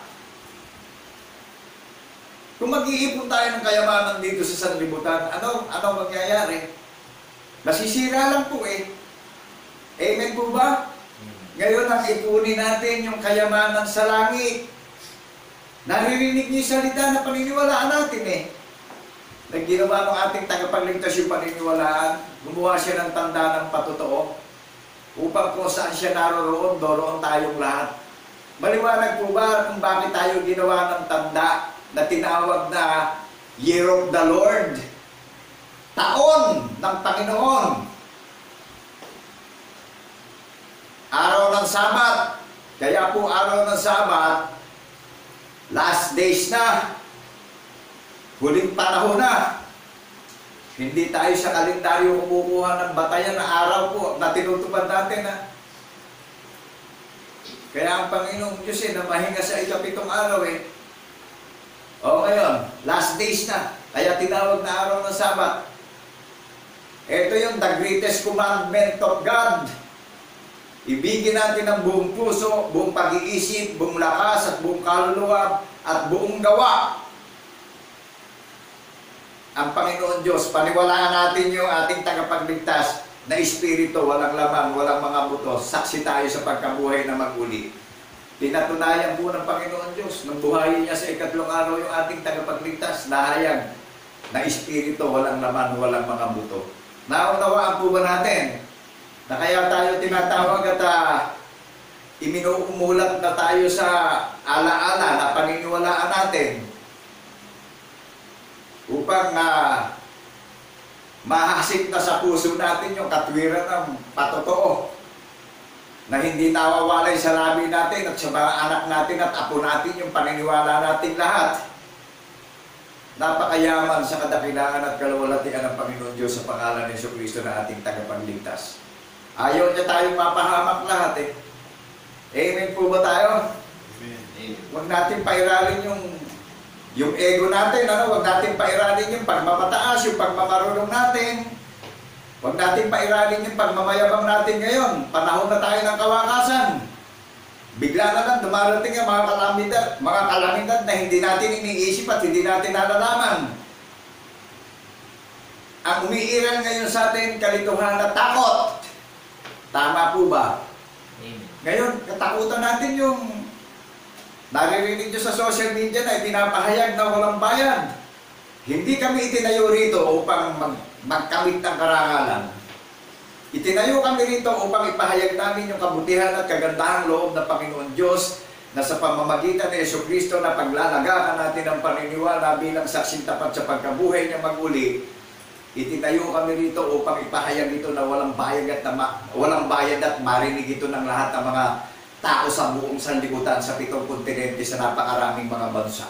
Kung mag-iipon tayo ng kayamanan dito sa sanlibutan, ano mangyayari? Nasisira lang po eh. Amen po ba? Ngayon ang ipunin natin yung kayamanan sa langit. Naririnig niyo yung salita na paniniwalaan natin eh. Nagginawa ng ating tagapagligtas yung paniniwalaan, gumawa siya ng tanda ng patotoo, upang kung saan siya naroroon, doroon tayong lahat. Maliwanag po ba kung bakit tayo ginawa ng tanda na tinawag na Year of the Lord? Taon ng Panginoon. Araw ng Sabat. Kaya po araw ng Sabat, last days na. Huling panahon na. Hindi tayo sa kalendaryo kumukuha ng batayan na araw po na tinutupad natin na. Kaya ang Panginoong Diyos na mahinga sa ikapitong araw eh. O ngayon, last days na. Kaya tinawag na araw ng Sabat. Ito yung the greatest commandment of God. Ibigin natin ang buong puso, buong pag-iisip, buong lakas at buong kaluluwa at buong gawa. Ang Panginoon Diyos, paniwalaan natin yung ating tagapagligtas na espiritu, walang laman, walang mga buto. Saksi tayo sa pagkabuhay na maguli. Pinatunayan po ng Panginoon Diyos, nang buhayin niya sa ikatlong araw yung ating tagapagligtas, nahayag na espiritu, walang laman, walang mga buto. Naunawaan po ba natin na kaya tayo tinatawag at iminuumulat na tayo sa alaala na paniniwalaan natin upang mahasik na sa puso natin yung katwiran ng patotoo na hindi nawawalay sa labi natin at sa mga anak natin at apo natin yung paniniwala natin lahat. Napakayaman sa kadakilaan at kaluwalhatian ng Panginoon Diyos sa pangalan ni Jesucristo na ating tagapagligtas. Ayaw niya tayong mapahamak lahat eh. Amen po ba tayo? Amen. Huwag natin pairalin yung ego natin, huwag natin pairalin yung pagmamataas, yung pagmamarunong natin. Huwag natin pairalin yung pagmamayabang natin ngayon. Panahon na tayo ng kawakasan. Bigla na lang dumarating ang mga kalamidad na hindi natin iniisip at hindi natin nalalaman. Ang umiiral ngayon sa atin, kalituhan na takot. Tama po ba? Amen. Ngayon, katakutan natin yung naririnig nyo sa social media na ipinapahayag na walang bayad. Hindi kami itinayo rito upang magkamit ng karangalan. Itinayo kami rito upang ipahayag namin yung kabutihan at kagandahang loob ng Panginoon Diyos na sa pamamagitan ni Jesucristo na paglalagaan natin ang paniniwala bilang saksing tapat sa pagkabuhay niya maguli, Itinayo kami rito upang ipahayag ito na walang bayad at marinig ito ng lahat ng mga tao sa buong sanlibutan sa 7 kontinente sa napakaraming mga bansa.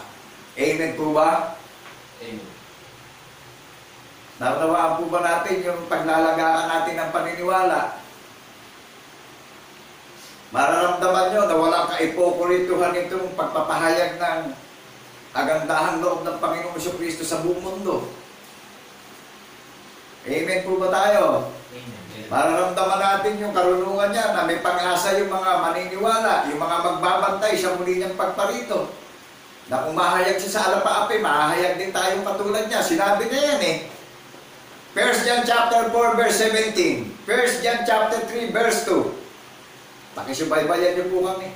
Amen po ba? Amen. Naunawaan po ba natin yung paglalagaan natin ng paniniwala? Mararamdaman nyo na walang kaipokurituhan itong pagpapahayag ng kagandahang loob ng Panginoong Jesucristo sa buong mundo. Amen po ba tayo? Amen. Mararamdaman natin yung karunungan niya na may pang-asa yung mga maniniwala, yung mga magbabantay sa muli niyang pagparito. Na kung mahayag siya sa alapaapi, mahayag din tayong katulad niya. Sinabi niya yan eh. 1 John chapter 4 verse 17. 1 John chapter 3 verse 2. Pakisubaybayan niyo po kami.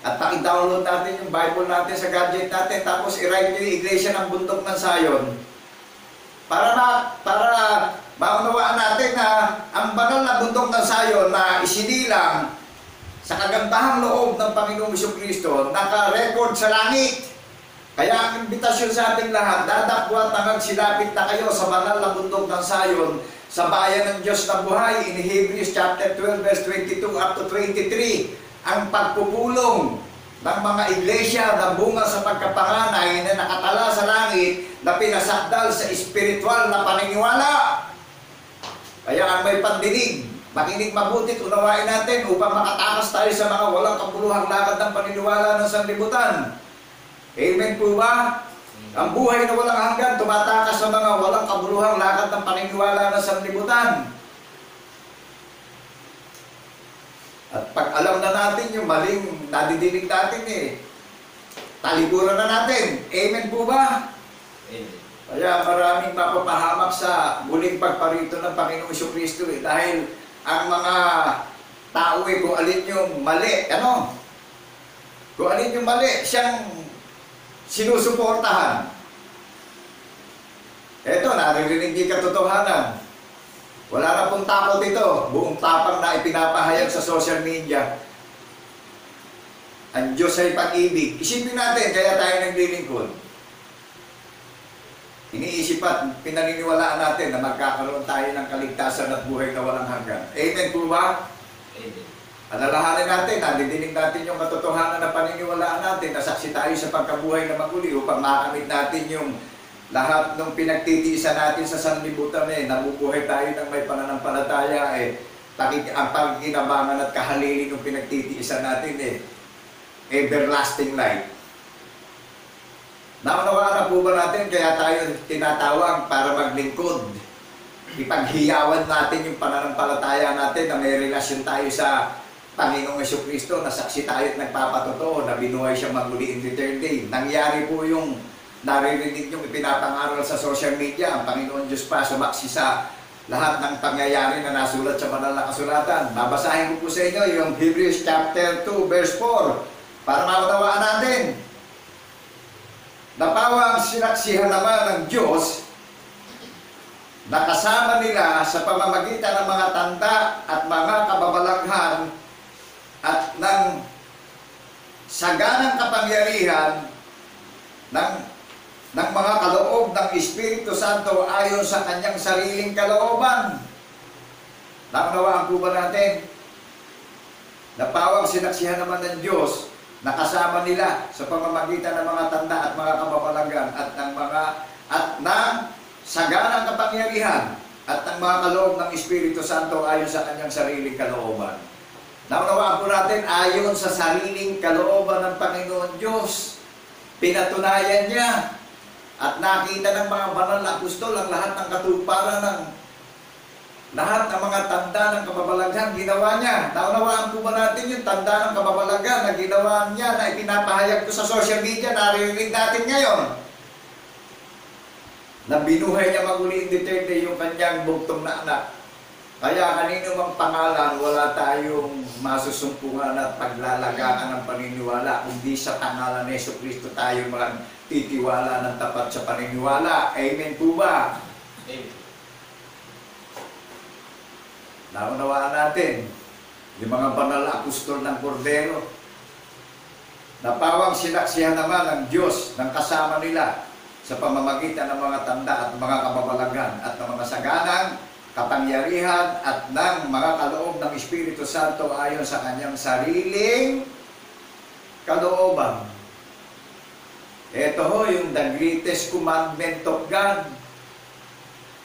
At paki-download natin yung Bible natin sa gadget natin. Tapos i-write niyo yung Iglesia ng Bundok ng Sayon. Para maunawaan natin na ang banal na bundok ng Sayon na isinilang sa kagandahang loob ng Panginoong Jesucristo, naka-record sa langit. Kaya ang imbitasyon sa ating lahat, dadakwat hanggang silapit na kayo sa banal na bundok ng Sayon, sa bayan ng Diyos na buhay, in Hebrews chapter 12 verse 22 up to 23, ang pagpupulong ng mga iglesia na bunga sa pagkapanganay na nakatala sa langit na pinasakdal sa espiritual na paniniwala. Kaya ang may pandinig, makinig mabuti at unawain natin upang makatakas tayo sa mga walang kabuluhang lakad ng paniniwala ng sanlibutan. Amen po ba? Ang buhay na walang hanggan tumatakas sa mga walang kabuluhang lakad ng paniniwala ng sanlibutan. At pag alam na natin yung maling nadidinig natin talikuran na natin. Amen po ba? Amen. Kaya maraming mapapahamak sa muling pagparito ng Panginoong Jesucristo dahil ang mga tao kung alin yung mali, kung alin yung mali, siyang sinusuportahan. Eto, naririnig yung katotohanan. Wala na pong takot ito. Buong tapang na ipinapahayag sa social media. Ang Diyos ay pag-ibig. Isipin natin, kaya tayo naglilingkod. Iniisip at pinaniniwalaan natin na magkakaroon tayo ng kaligtasan at buhay na walang hanggan. Amen po ba? Amen. Alalahanin natin, nadidinig natin yung katotohanan na paniniwalaan natin, nasaksi tayo sa pagkabuhay na maguli upang makamit natin yung lahat ng pinagtitiisan natin sa sanlibutan nabubuhay tayo ng may pananampalataya ang pagkinabangan at kahalili ng pinagtitiisan natin everlasting life. Naunawaan na po ba natin kaya tayo tinatawag para maglingkod? Ipaghiyawan natin yung pananampalataya natin na may relasyon tayo sa Panginoong Jesucristo, na saksi tayo at nagpapatotoo na binuhay siya maguli in the third day. Nangyari po yung naririnig yung ipinapangaral sa social media. Ang Panginoon Diyos pa sumaksi sa lahat ng pangyayari na nasulat sa banal na kasulatan. Babasahin ko po sa inyo yung Hebrews chapter 2 verse 4 para maunawaan natin. Napawang sinaksihan naman ng Diyos na kasama nila sa pamamagitan ng mga tanda at mga kababalaghan at ng saganang kapangyarihan ng mga kaloob ng Espiritu Santo ayon sa kanyang sariling kalooban. Naunawaan po ba natin? Napawang sinaksihan naman ng Diyos na kasama nila sa pamamagitan ng mga tanda at mga kababalaghan at ng saganang kapangyarihan at ng mga kaloob ng Espiritu Santo ayon sa kanyang sariling kalooban. Naunawaan po natin, ayon sa sariling kalooban ng Panginoon Diyos, pinatunayan niya at nakita ng mga banal na apostol ang lahat ng katuparan ng lahat ng mga tanda ng kababalaghan ginawa niya. Naunawaan po ba natin yung tanda ng kababalaghan na ginawa niya na ipinapahayag ko sa social media, naririnig natin ngayon? Na binuhay niya maguli in the third day yung kanyang bugtong na anak. Kaya kanino mang pangalan, wala tayong masusumpungan at paglalagaan ng paniniwala, kundi sa pangalan ni Jesucristo tayo magtitiwala ng tapat sa paniniwala. Amen po ba? Amen. Naunawaan natin yung mga banal na apostol ng Kordero. Napawang sinaksihan naman ng Diyos ng kasama nila sa pamamagitan ng mga tanda at mga kababalaghan at ng mga saganang kapangyarihan at ng mga kaloob ng Espiritu Santo ayon sa kanyang sariling kalooban. Ito ho yung the greatest commandment of God,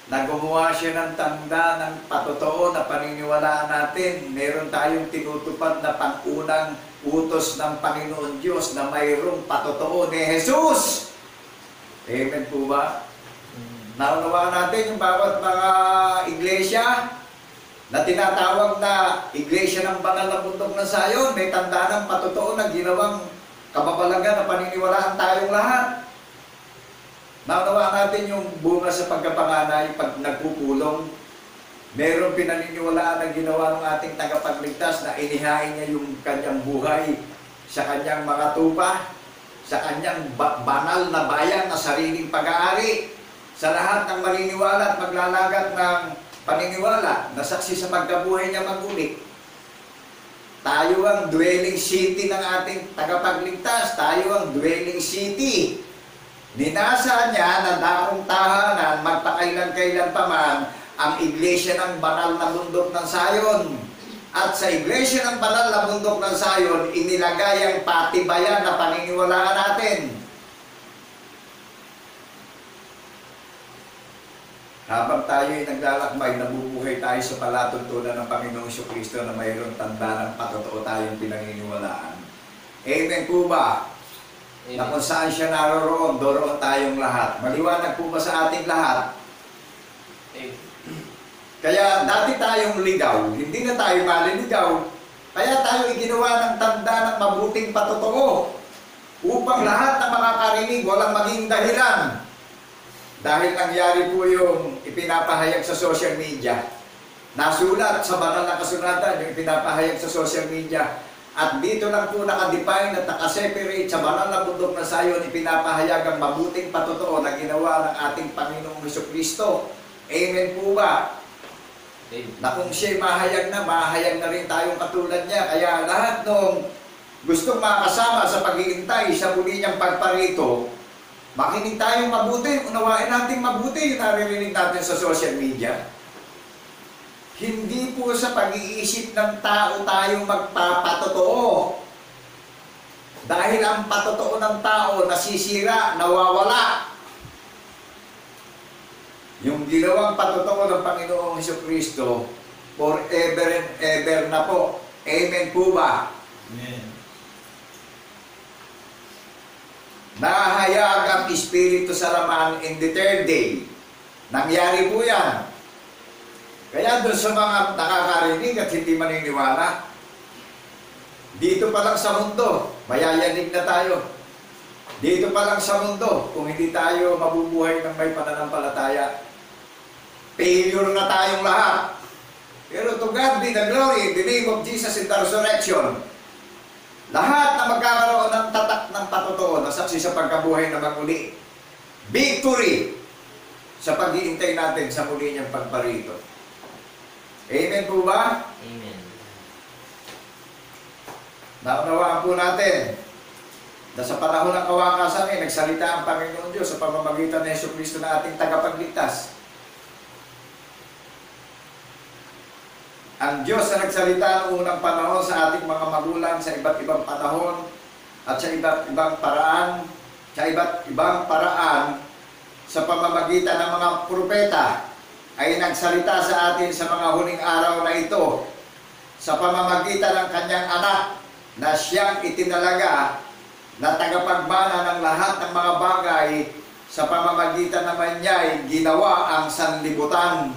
na gumawa siya ng tanda ng patotoo na paniniwalaan natin. Meron tayong tinutupad na pangunang utos ng Panginoon Diyos na mayroong patotoo ni Jesus. Amen po ba? Naunawaan natin yung bawat mga iglesia na tinatawag na iglesia ng banal na bundok ng Sayon, may tanda ng patotoo na ginawang kababalagan na paniniwalaan tayong lahat. Naunawaan natin yung bunga sa pagkapanganay pag nagpupulong. Meron pinaniniwalaan na ginawa ng ating tagapagligtas na inihain niya yung kanyang buhay sa kanyang mga tupa, sa kanyang banal na bayan na sariling pag-aari. Sa lahat ng maniniwala at maglalagat ng paniniwala na saksi sa pagkabuhay niya maguli. Tayo ang dwelling city ng ating tagapagligtas. Tayo ang dwelling city. Ninasa niya na dakong tahanan magpakailan-kailan pa man ang iglesia ng banal na bundok ng Sayon. At sa iglesia ng banal na bundok ng Sayon, inilagay ang patibayan na paniniwalaan natin. Habang tayo ay naglalakbay, nabubuhay tayo sa palatuntunan ng Panginoong Jesucristo na mayroong tanda ng patotoo tayong pinaniniwalaan. Amen po ba? Na kung saan siya naroroon, doroon tayong lahat. Maliwanag po ba sa ating lahat? Kaya dati tayong ligaw, hindi na tayo maliligaw. Kaya tayo iginawa ng tanda ng mabuting patotoo upang lahat ng makakarinig walang maging dahilan. Dahil nangyari po yung ipinapahayag sa social media. Nasulat sa banal na kasulatan yung ipinapahayag sa social media. At dito lang po nakadefine at nakaseparate sa banal na bundok ng Sayon, ipinapahayag ang mabuting patotoo na ginawa ng ating Panginoong Jesucristo. Amen po ba? Na kung siya'y mahayag na rin tayong katulad niya. Kaya lahat nung gustong makasama sa paghihintay sa muli niyang pagparito, makinig tayong mabuti, unawain natin mabuti yung naririnig natin sa social media. Hindi po sa pag-iisip ng tao tayo magpapatotoo. Dahil ang patotoo ng tao nasisira, nawawala. Yung ginawang patotoo ng Panginoong Jesucristo, forever and ever na po. Amen po ba? Amen. Nahayag ang Espiritu sa laman in the third day. Nangyari po yan. Kaya doon sa mga nakakarinig at hindi maniniwala, dito pa lang sa mundo, mayayanig na tayo. Dito pa lang sa mundo, kung hindi tayo mabubuhay ng may pananampalataya, failure na tayong lahat. Pero to God be the glory in the name of Jesus in the resurrection. Lahat na magkakaroon ng tatak ng patotoo na saksi sa pagkabuhay na maguli. Victory sa pag-iintay natin sa muli niyang pagparito. Amen po ba? Amen. Naunawaan po natin na sa panahon ng kawakasan ay nagsalita ang Panginoon Diyos sa pamamagitan ng Jesucristo na ating tagapagligtas. Ang Diyos na nagsalita noong unang panahon sa ating mga magulang sa iba't ibang panahon at sa iba't ibang paraan, sa pamamagitan ng mga propeta ay nagsalita sa atin sa mga huling araw na ito sa pamamagitan ng kanyang anak na siyang itinalaga na tagapagmana ng lahat ng mga bagay, sa pamamagitan naman niya ay ginawa ang sanlibutan.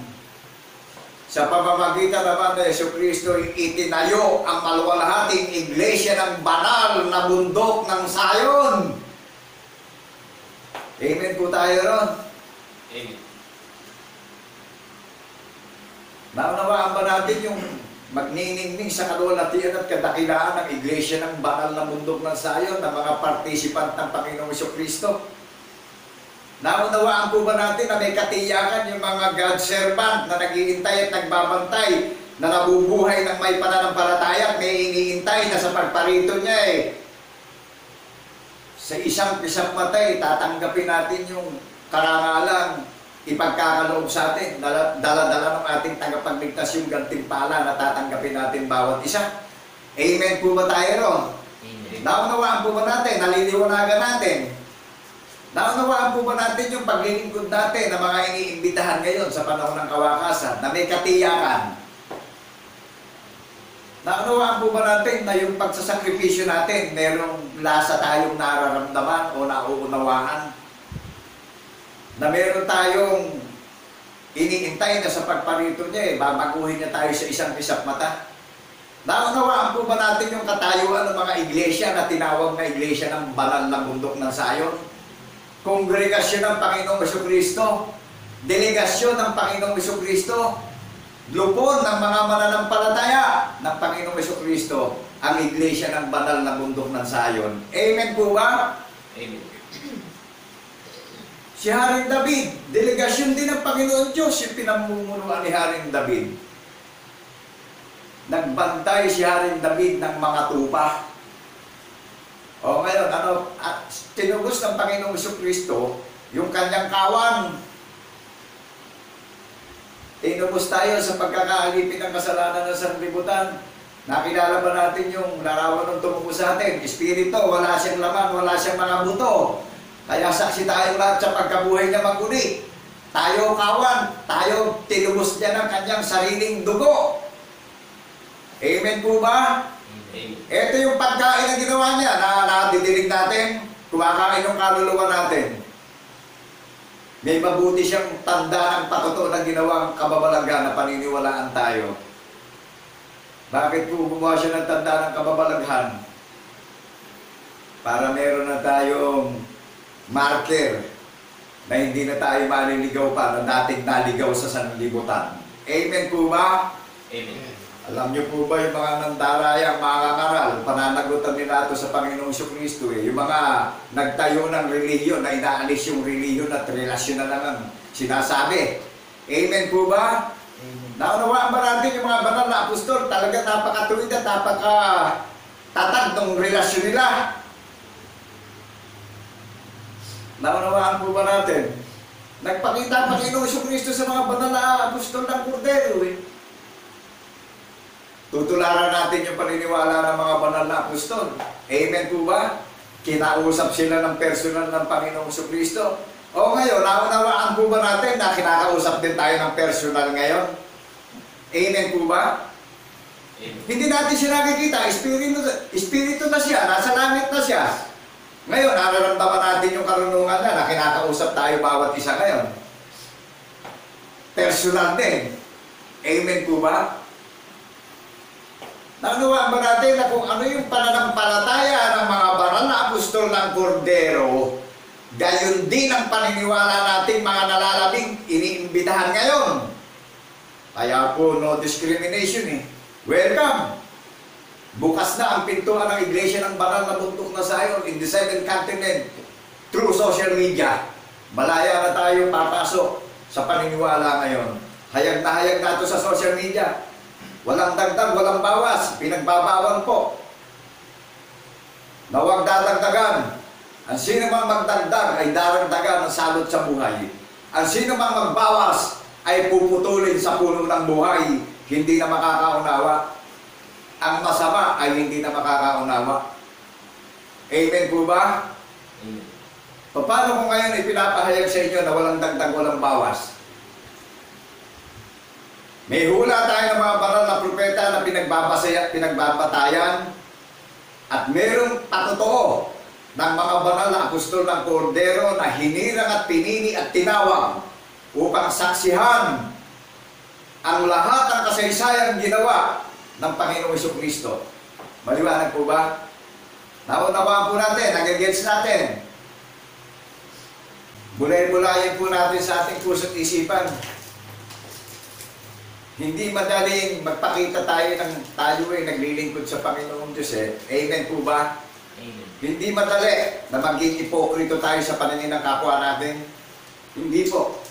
Sa pamamagitan naman ng Jesucristo ay itinayo ang maluwalhating iglesia ng banal na bundok ng Sayon. Amen po tayo ron. Amen. Naunawaan ba natin yung magniningning sa kaluwalhatian at kadakilaan ng iglesia ng banal na bundok ng Sayon na mga participant ng Panginoong Jesucristo? Naunawaan po ba natin na may katiyakan yung mga God servant na naghihintay at nagbabantay na nabubuhay ng may pananampalataya at may iniintay na sa pagparito niya sa isang pisang matay, tatanggapin natin yung karangalan, ipagkakaloob sa atin, dala-dala ng ating tagapagligtas yung gantimpala na tatanggapin natin bawat isa. Amen po ba tayo ron? Amen. Naunawaan po ba natin? Naliliwanagan natin? Naunawaan po ba natin yung paglilingkod natin na mga iniimbitahan ngayon sa panahon ng kawakasan na may katiyakan? Naunawaan po ba natin na yung pagsasakripisyo natin, merong lasa tayong nararamdaman o nauunawaan? Na meron tayong iniintay na sa pagparito niya, babaguhin niya tayo sa isang pisap mata? Naunawaan po ba natin yung katayuan ng mga iglesia na tinawag na iglesia ng banal na bundok ng Sayon? Kongregasyon ng Panginoong Jesucristo, delegasyon ng Panginoong Jesucristo, lupon ng mga mananampalataya ng Panginoong Jesucristo, ang iglesia ng banal na bundok ng Sayon. Amen po ba? Amen. Si Haring David, delegasyon din ng Panginoon Diyos, yung pinamumunuan ni Haring David. Nagbantay si Haring David ng mga tupa. O ngayon, tinugos ng Panginoong Jesucristo yung kanyang kawan. Tinubos tayo sa pagkakaalipin ng kasalanan ng sanlibutan. Nakilala ba natin yung larawan ng tumuko sa atin? Espiritu, wala siyang laman, wala siyang mga buto. Kaya saksi tayo lahat sa pagkabuhay na maguli. Tayo kawan, tayo tinubos niya ng kanyang sariling dugo. Amen po ba? Amen. Ito yung pagkain na ginawa niya na nadidinig natin, kumakain ng kaluluwa natin. May mabuti siyang tanda ng patuto na ginawang kababalaghan na paniniwalaan tayo. Bakit po gumawa siya ng tanda ng kababalaghan? Para meron na tayong marker na hindi na tayo maliligaw pa na dating naligaw sa sanlibutan. Amen po ba? Amen. Alam niyo po ba yung mga nandarayang mga ngaral, pananagutan nila ito sa Panginoong Jesucristo Yung mga nagtayo ng relihiyon na inaalis yung relihiyon at relasyon na lang ang sinasabi. Amen po ba? Naunawaan ba natin yung mga banal na apostol? Talaga napakatuwid at napakatatag ng relasyon nila. Naunawaan po ba natin? Nagpakita ang Panginoong Jesucristo sa mga banal na apostol ng Kordero Tutularan natin yung paniniwala ng mga banal na apostol. Amen po ba? Kinausap sila ng personal ng Panginoong Jesucristo. O ngayon, naunawaan po ba natin na kinakausap din tayo ng personal ngayon? Amen po ba? Amen. Hindi natin siya nakikita. Espiritu na siya. Nasa langit na siya. Ngayon, nararamdaman natin yung karunungan na kinakausap tayo bawat isa ngayon. Personal din. Amen po ba? Naunawaan ba natin na kung ano yung pananampalataya ng mga banal na apostol ng Kordero, gayon din ang paniniwala natin mga nalalabing iniimbitahan ngayon. Kaya po, no discrimination Welcome! Bukas na ang pintuan ng iglesia ng banal na bundok na Sayon in the seventh continent through social media. Malaya na tayo papasok sa paniniwala ngayon. Hayag na ito sa social media. Walang dagdag, walang bawas. Pinagbabawal po. Na huwag dadagdagan. Ang sino mang magdagdag ay daragdagan ng salot sa buhay. Ang sino mang magbawas ay puputulin sa puno ng buhay. Hindi na makakaunawa. Ang masama ay hindi na makakaunawa. Amen po ba? Amen. Paano kung ngayon ipinapahayag sa inyo na walang dagdag, walang bawas? May hula tayo ng mga banal na propeta na pinagbabatayan at merong patotoo ng mga banal na apostol ng Kordero na hinirang at pinili at tinawag upang saksihan ang lahat ng kasaysayang ginawa ng Panginoong Jesucristo. Maliwanag po ba? Naunawaan po natin, nagagets natin. Bulay-bulayin po natin sa ating puso't isipan. Hindi madaling magpakita tayo ng tayo naglilingkod sa Panginoong Diyos Amen po ba? Amen. Hindi madali na maging ipokrito tayo sa paningin ng kapwa natin. Hindi po.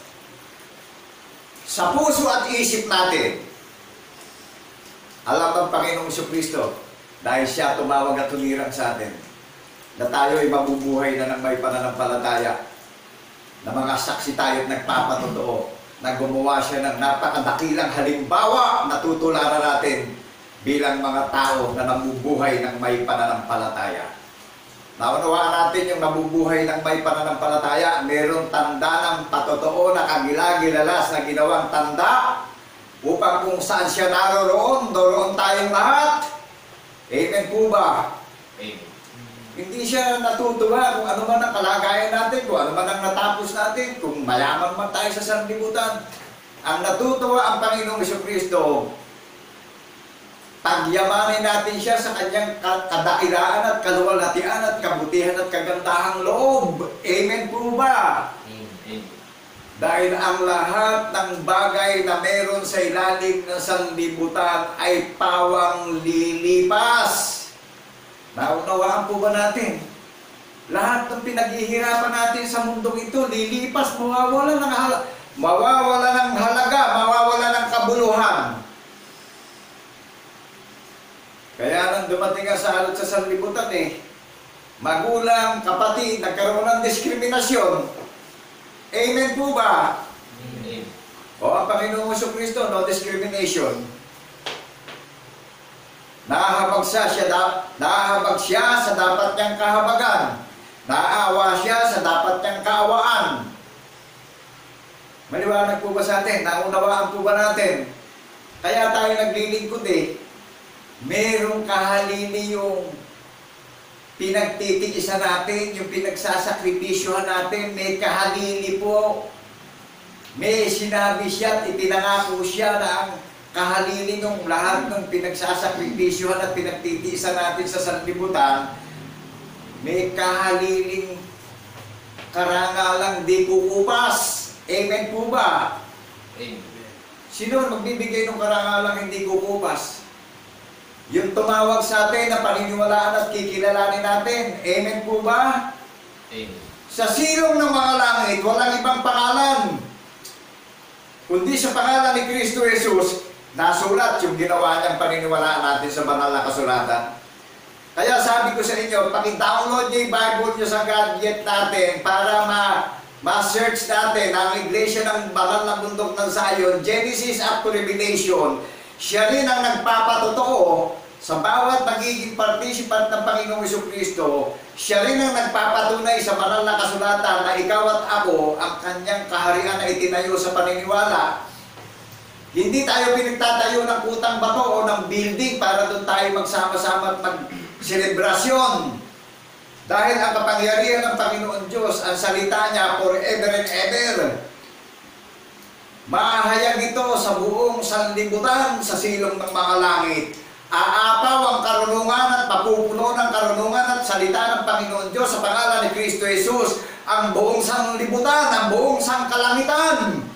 Sa puso at isip natin, alam ng Panginoong Jesucristo dahil siya tumawag at tulirang sa atin. na tayo ay mabubuhay na ng may pananampalataya, na mga saksi tayo at nagpapatotoo, na gumawa siya ng napakadakilang halimbawa na tutularan natin bilang mga tao na nabubuhay ng may pananampalataya. Naunawaan natin yung nabubuhay ng may pananampalataya, mayroong tanda ng patotoo na kagilagilalas na ginawang tanda upang kung saan siya naroroon, doroon tayong lahat. Amen po ba? Amen. Hindi siya natutuwa kung ano man ang kalagayan natin, kung ano man ang natapos natin, kung mayaman man tayo sa sanlibutan. Ang natutuwa ang Panginoong Jesucristo, pagyamanin natin siya sa kanyang kadairaan at kaluwalhatian at kabutihan at kagandahang loob. Amen po ba? Amen. Dahil ang lahat ng bagay na meron sa ilalim ng sanlibutan ay pawang lilipas. Naunawaan po ba natin? Lahat ng pinaghihirapan natin sa mundong ito, lilipas, mawawala ng halaga, mawawala ng kabuluhan. Kaya nang dumating nga sa halot sa sanlibutan magulang, kapatid, nagkaroon ng diskriminasyon. Amen po ba? Amen. O ang Panginoong Jesucristo, no discrimination. Nahahabag siya sa dapat niyang kahabagan. Naawa siya sa dapat niyang kaawaan. Maliwanag po ba sa atin? Naunawaan po ba natin? Kaya tayo naglilingkod merong kahalili yung pinagtitiisan natin, yung pinagsasakripisyohan natin, may kahalili po. May sinabi siya at ipinangako siya na ang kahalili ng lahat ng pinagsasakripisyohan at pinagtitiisan natin sa sanlibutan, may kahaliling karangalang di kukupas. Amen po ba? Amen. Sino magbibigay ng karangalang hindi kukupas? Yung tumawag sa atin na paniniwalaan at kikilalanin natin. Amen po ba? Amen. Sa silong ng mga langit, walang ibang pangalan kundi sa pangalan ni Kristo Jesus, nasulat yung ginawa niyang paniniwalaan natin sa banal na kasulatan. Kaya sabi ko sa inyo, paki-download niyo yung Bible niyo sa gadget natin para ma-search natin ang iglesia ng banal na bundok ng Zion, Genesis up to Revelation. Siya rin ang nagpapatotoo sa bawat magiging participant ng Panginoong Jesucristo. Siya rin ang nagpapatunay sa banal na kasulatan na ikaw at ako ang kanyang kaharian na itinayo sa paniniwala. Hindi tayo pinagtatayo ng kutang bato o ng building para doon tayo magsama-sama at mag-selebrasyon. Dahil ang kapangyarihan ng Panginoon Diyos, ang salita niya forever and ever. Mahayag ito sa buong sanlibutan sa silong ng mga langit. Aapaw ang karunungan at mapupuno ng karunungan at salita ng Panginoon Diyos sa pangalan ni Kristo Jesus ang buong sanlibutan, ang buong sangkalangitan.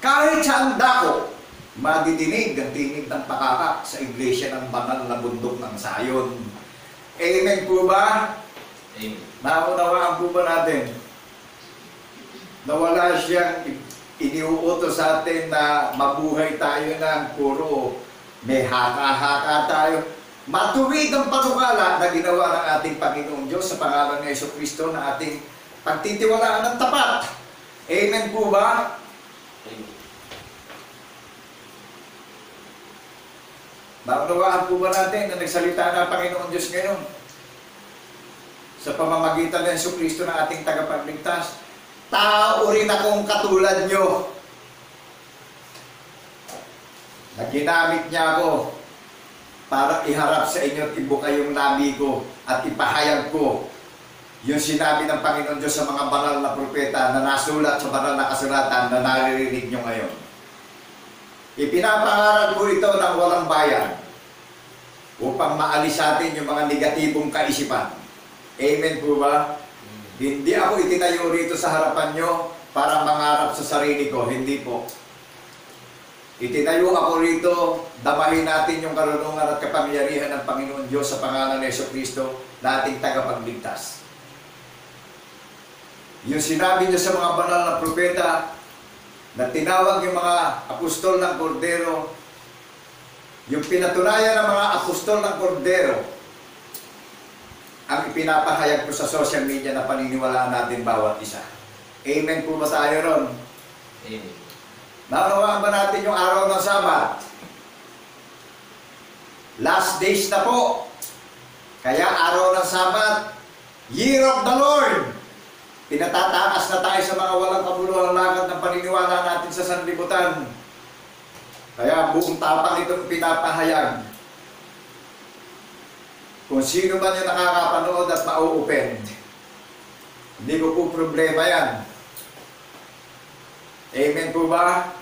Kahit sa ang dako, madidinig ang tinig ng pakaka sa iglesia ng banal na bundok ng Zion. Amen po ba? Amen. Naunawaan po ba natin? Na wala siyang iniuutos sa atin na mabuhay tayo ng puro may haka-haka tayo. Matuwid ang panukala na ginawa ng ating Panginoong Diyos sa pangalan ni Jesucristo na ating pagtitiwalaan ng tapat. Amen po ba? Amen. Naunawaan po ba natin na nagsalita na ang Panginoong Diyos ngayon sa pamamagitan ng Jesucristo na ating tagapagligtas? Tao rin akong katulad nyo. Na ginamit niya ako para iharap sa inyo at ibuka yung labi ko at ipahayag ko yung sinabi ng Panginoon Diyos sa mga banal na propeta na nasulat sa banal na kasulatan na naririnig nyo ngayon. Ipinapangaral ko ito ng walang bayan upang maalis sa atin yung mga negatibong kaisipan. Amen po ba? Hindi ako itinayo rito sa harapan nyo para mangarap sa sarili ko. Hindi po. Itinayo ako rito, damahin natin yung karunungan at kapangyarihan ng Panginoon Diyos sa pangalan ni Jesucristo na ating tagapagligtas. Yung sinabi niya sa mga banal na propeta na tinawag yung mga apostol ng Kordero, yung pinatunayan ng mga apostol ng Kordero ang ipinapahayag ko sa social media na paniniwalaan natin bawat isa. Amen po ba tayo ron? Amen. Naunawaan ba natin yung araw ng Sabat? Last days na po. Kaya araw ng Sabat, Year of the Lord. Pinatatakas na tayo sa mga walang kabuluhang lakad ng paniniwala natin sa sanlibutan. Kaya buong tapang itong pinapahayag. Kung sino man yung nakakapanood at mau-open, hindi ko po problema yan. Amen po ba?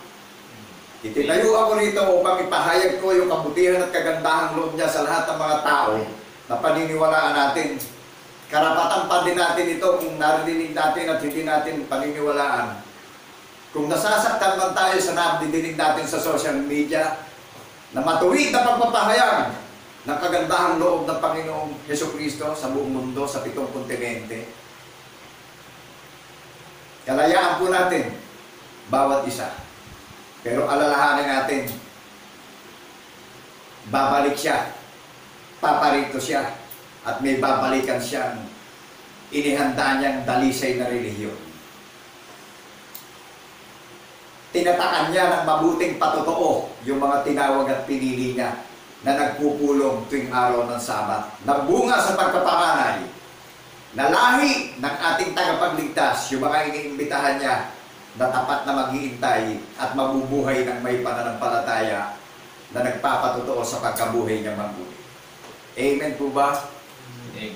Itinayo ako rito upang ipahayag ko yung kabutihan at kagandahang loob niya sa lahat ng mga tao na paniniwalaan natin. Karapatan pa din natin ito kung narinig natin at hindi natin paniniwalaan. Kung nasasaktan man tayo sa nadidinig natin sa social media, na matuwid na pagpapahayag ng kagandahang loob ng Panginoong Jesucristo sa buong mundo, sa 7 kontinente. Kalayaan po natin, bawat isa. Pero alalahanin natin, babalik siya, paparito siya, at may babalikan siyang inihanda niyang dalisay na relihiyon. Tinatakan niya ng mabuting patotoo yung mga tinawag at pinili niya na nagpupulong tuwing araw ng Sabat, nagbunga sa pagpapanganay, na lahi ng ating tagapagligtas, yung mga iniimbitahan niya na tapat na maghihintay at mabubuhay ng may pananampalataya na nagpapatotoo sa pagkabuhay niya mabuti. Amen po ba? Amen.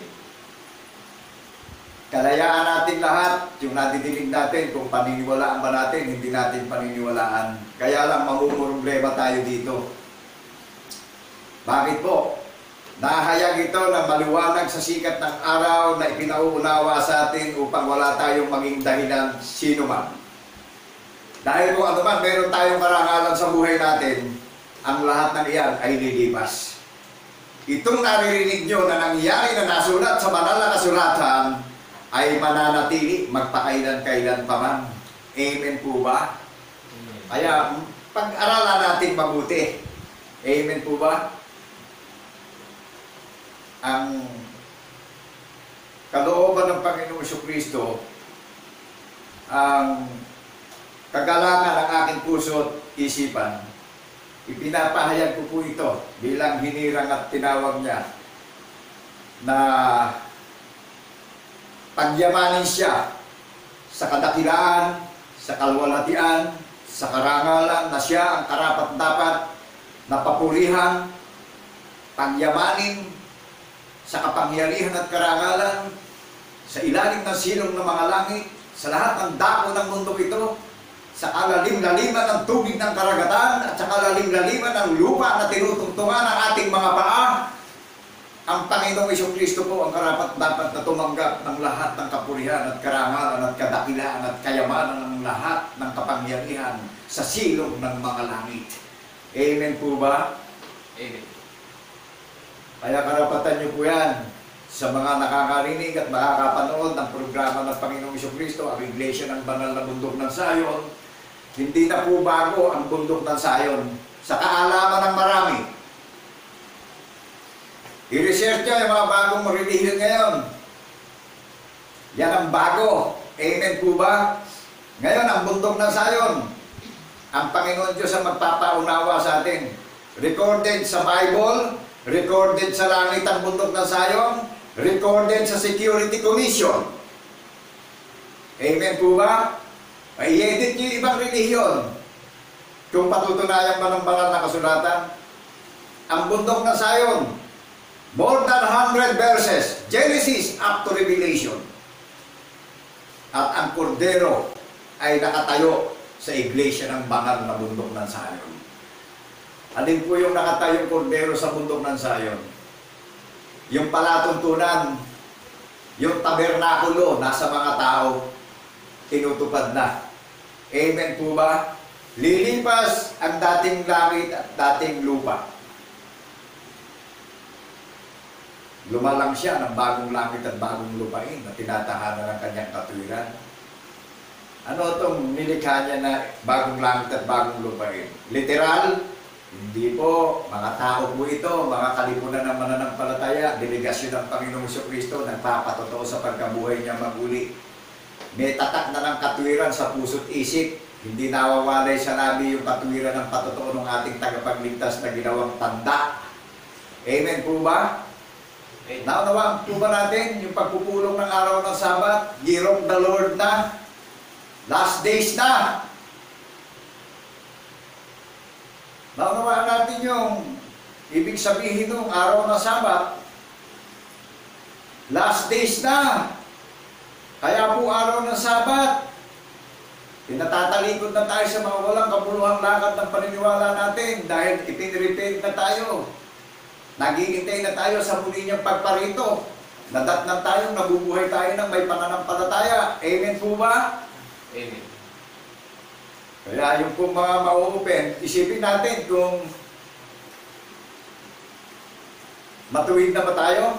Kalayaan natin lahat, yung nadidinig natin, kung paniniwalaan ba natin, hindi natin paniniwalaan. Kaya lang mamumroblema tayo dito. Bakit po? Nahayag ito na maliwanag sa sikat ng araw na ipinauunawa sa atin upang wala tayong maging dahilan sino man. Dahil kung ano man meron tayong karangalan sa buhay natin, ang lahat ng iyan ay lilipas. Itong naririnig nyo na nangyari na nasulat sa banal na kasulatan ay mananatili magpakailan-kailan pa man. Amen po ba? Kaya pag-aralan natin mabuti. Amen po ba? Ang kalooban ng Panginoong Jesucristo, ang kagalangan ng aking puso at isipan, ipinapahayag ko po ito bilang hinirang at tinawag niya na pagyamanin siya sa kadakilaan, sa kalwalhatian, sa karangalan na siya ang karapat-dapat na papurihan, pagyamanin sa kapangyarihan at karangalan, sa ilalim ng silong ng mga langit, sa lahat ng dako ng mundo ito, sa kalalim-laliman ng tubig ng karagatan, at sa kalalim-laliman ng lupa na tinutungtungan ng ating mga paa, ang Panginoong Jesucristo po ang karapat-dapat na tumanggap ng lahat ng kapurihan at karangalan at kadakilaan at kayamanan ng lahat ng kapangyarihan sa silong ng mga langit. Amen po ba? Amen. Kaya karapatan niyo po yan sa mga nakakarinig at makakapanood ng programa ng Panginoong Jesucristo, ang Iglesia ng Banal na Bundok ng Sayon. Hindi na po bago ang Bundok ng Sayon sa kaalaman ng marami. I-research nyo yung mga bagong relihiyon ngayon. Yan ang bago. Amen po ba? Ngayon, ang Bundok ng Sayon, ang Panginoon Diyos ang magpapaunawa sa atin. Recorded sa Bible, recorded sa langit ang Bundok ng Sayon, recorded sa Security Commission. Amen po ba? I-edit nyo yung ibang relihiyon. Kung patutunayan ba ng banal na kasulatan, ang Bundok ng Sayon, more than 100 verses, Genesis up to Revelation. At ang Kordero ay nakatayo sa Iglesia ng Banal na Bundok ng Sayon. Alin po yung nakatayong Kordero sa Bundok ng Sayon? Yung palatuntunan, yung tabernakulo, nasa mga tao, tinutupad na. Amen po ba? Lilipas ang dating langit at dating lupa. Lumalang siya ng bagong langit at bagong lupain na tinatahanan ng kanyang katwiran. Ano itong nilikha niya na bagong langit at bagong lupain? Literal Hindi po, mga tao po ito, mga kalipunan ng mananampalataya, delegasyon ng Panginoong Jesucristo, nagpapatotoo sa pagkabuhay niya maguli. May tatak na ng katwiran sa puso't isip, hindi nawawalay sa labi yung katwiran ng patotoo ng ating tagapagligtas na ginawang tanda. Amen po ba? Amen. Naunawaan po ba natin yung pagpupulong ng araw ng Sabat? Year of the Lord na, last days na. Naunawaan natin yung ibig sabihin ng araw ng Sabat, last days na. Kaya po araw ng Sabat, pinatatalikod na tayo sa mga walang kabuluhang lakad ng paniniwala natin dahil ipinirepent na tayo. Naghihintay na tayo sa muli niyang pagparito. Nadatnan tayong nabubuhay tayo ng may pananampalataya. Amen po ba? Amen. Kaya yung pong mga ma-open, isipin natin kung matuwid na ba tayo?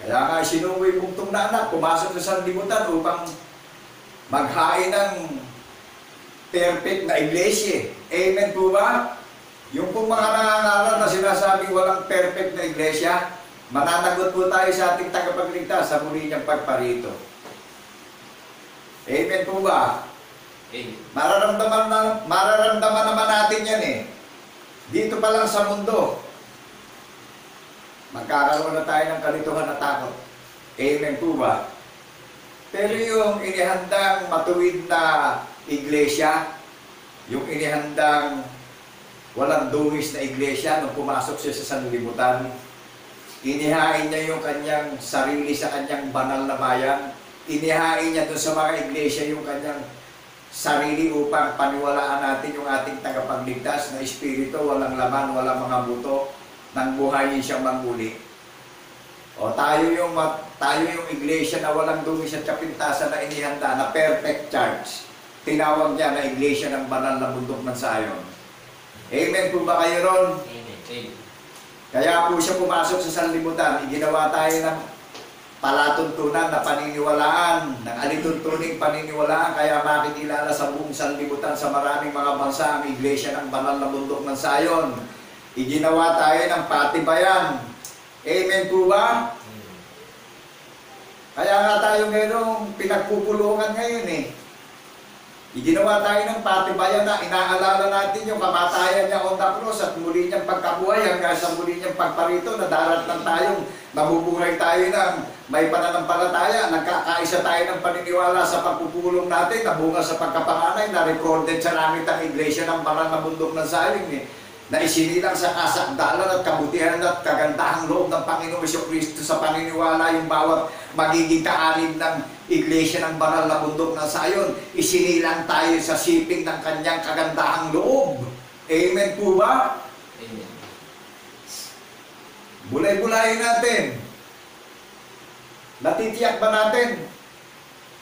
Kaya nga sinuwi mong itong na anak, pumasok sa sanlibutan upang maghain ng perfect na iglesia. Amen po ba? Yung pong mga nangangaral na sinasabing walang perfect na iglesia, mananagot po tayo sa ating tagapagligtas sa muli niyang pagparito. Amen po ba? Amen. Mararamdaman naman natin yan eh. Dito pa lang sa mundo, magkakaroon na tayo ng kalituhan at takot. Amen po ba? Pero yung inihandang matuwid na iglesia, yung inihandang walang dungis na iglesia nung pumasok siya sa sanlibutan, inihain niya yung kanyang sarili sa kanyang banal na bayan, inihain niya doon sa mga iglesia yung kanyang sarili upang paniwalaan natin yung ating tagapagligtas na espiritu, walang laman, walang mga buto, nang buhayin siyang mangguli. O tayo yung iglesia na walang dungis at kapintasan na inihanda na perfect church. Tinawag niya na iglesia ng banal na bundok ng Sayon. Amen po ba kayo ron? Amen. Amen. Kaya po siya pumasok sa sanlibutan, iginawa tayo ng palatuntunan na paniniwalaan, ng alituntuning paniniwalaan, kaya makikilala sa buong sanlibutan sa maraming mga bansa ang iglesia ng banal na bundok ng Sayon. Iginawa tayo ng patibayan. Amen po ba? Kaya nga tayo ngayong pinagpupulungan ngayon eh. Iginawa tayo ng patibayan na inaalala natin yung kamatayan niya on the cross at muli niyang pagkabuhay hanggang sa muli niyang pagparito na daratan tayong nabubuhay tayo ng may pananampalataya, nagkakaisa tayo ng paniniwala sa pagpupulong natin, nabunga sa pagkapanganay, na-recorded sa langit ang iglesia ng banal na bundok ng Sayon eh, na isinilang sa kasakdalan at kabutihan at kagandahang loob ng Panginoong Jesucristo sa paniniwala yung bawat magiging kaalib ng iglesia ng banal na bundok ng Sayon. Isinilang tayo sa siping ng kanyang kagandahang loob. Amen po ba? Amen. Bulay-bulayin natin. Natitiyak ba natin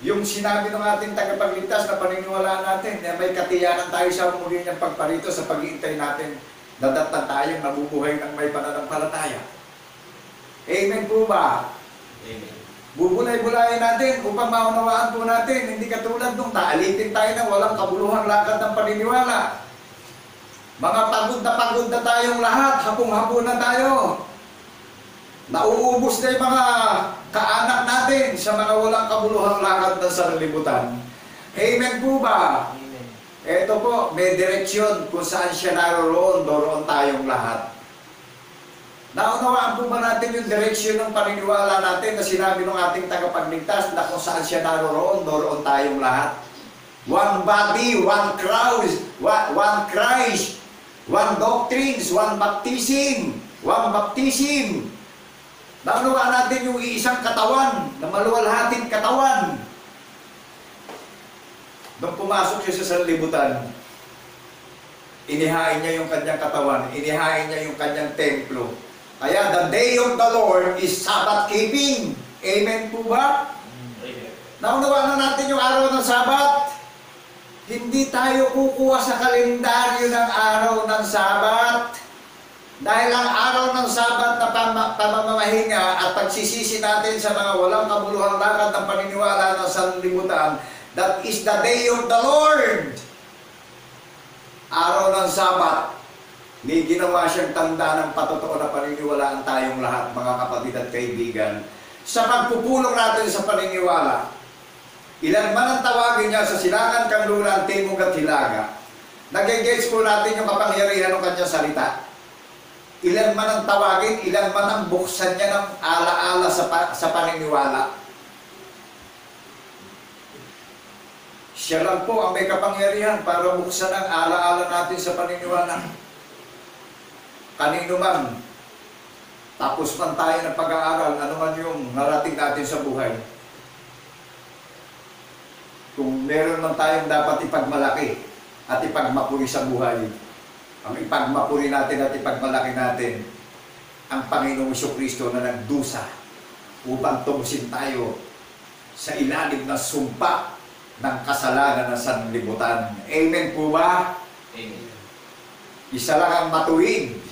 yung sinabi ng ating tagapagligtas na paniniwalaan natin na may katiyakan tayo sa muli niyang pagparito sa pag-iintay natin, dadatnan tayong nabubuhay ng may pananampalataya. Amen po ba? Amen. Bubulay-bulayin natin upang maunawaan po natin, hindi katulad nung taalipin tayo ng walang kabuluhang lakad ng paniniwala. Mga pagod na tayong lahat, hapong-hapon na tayo. Nauubos na yung mga kaanak natin sa mga walang kabuluhang lakad ng sanlibutan. Amen po ba? Amen. Ito po, may direksyon kung saan siya naroon, doon tayong lahat. Naunawaan po ba natin yung direksyon ng paniniwala natin na sinabi ng ating tagapagligtas na kung saan siya naroon, doon tayong lahat? One body, one Christ, one doctrines, one baptism, one baptism. Naunawaan natin yung iisang katawan, na maluwalhating katawan. Nung pumasok siya sa sanlibutan, inihain niya yung kanyang katawan, inihain niya yung kanyang templo. Kaya the day of the Lord is Sabbath keeping. Amen po ba? Amen. Naunawaan na natin yung araw ng Sabat. Hindi tayo kukuha sa kalendaryo ng araw ng Sabat. Dahil ang araw ng Sabat na pamamahinga at pagsisisi natin sa mga walang kabuluhang lakad ng paniniwala ng sanlibutan, that is the day of the Lord. araw ng Sabat, may ginawa siyang tanda ng patotoo na paniniwalaan tayong lahat, mga kapatid at kaibigan. Sa pagpupulong natin sa paniniwala, ilan man ang tawagin niya sa silangan, kanluran, timog at hilaga, nag-engage po natin yung kapangyarihan ng kanyang salita. Ilan man ang tawagin, ilan man ang buksan niya ng alaala sa paniniwala. Siya lang po ang may kapangyarihan para buksan ang alaala natin sa paniniwala. Kanino man, tapos man tayo ng pag-aaral, ano man yung narating natin sa buhay. Kung meron man tayong dapat ipagmalaki at ipagmapuri sa buhay, ang ipagmapuri natin at ipagmalaki natin ang Panginoong Jesucristo na nagdusa upang tumusin tayo sa ilalim ng sumpa ng kasalanan ng sanlibutan. Amen po ba? Amen. Isa lang ang matuwid.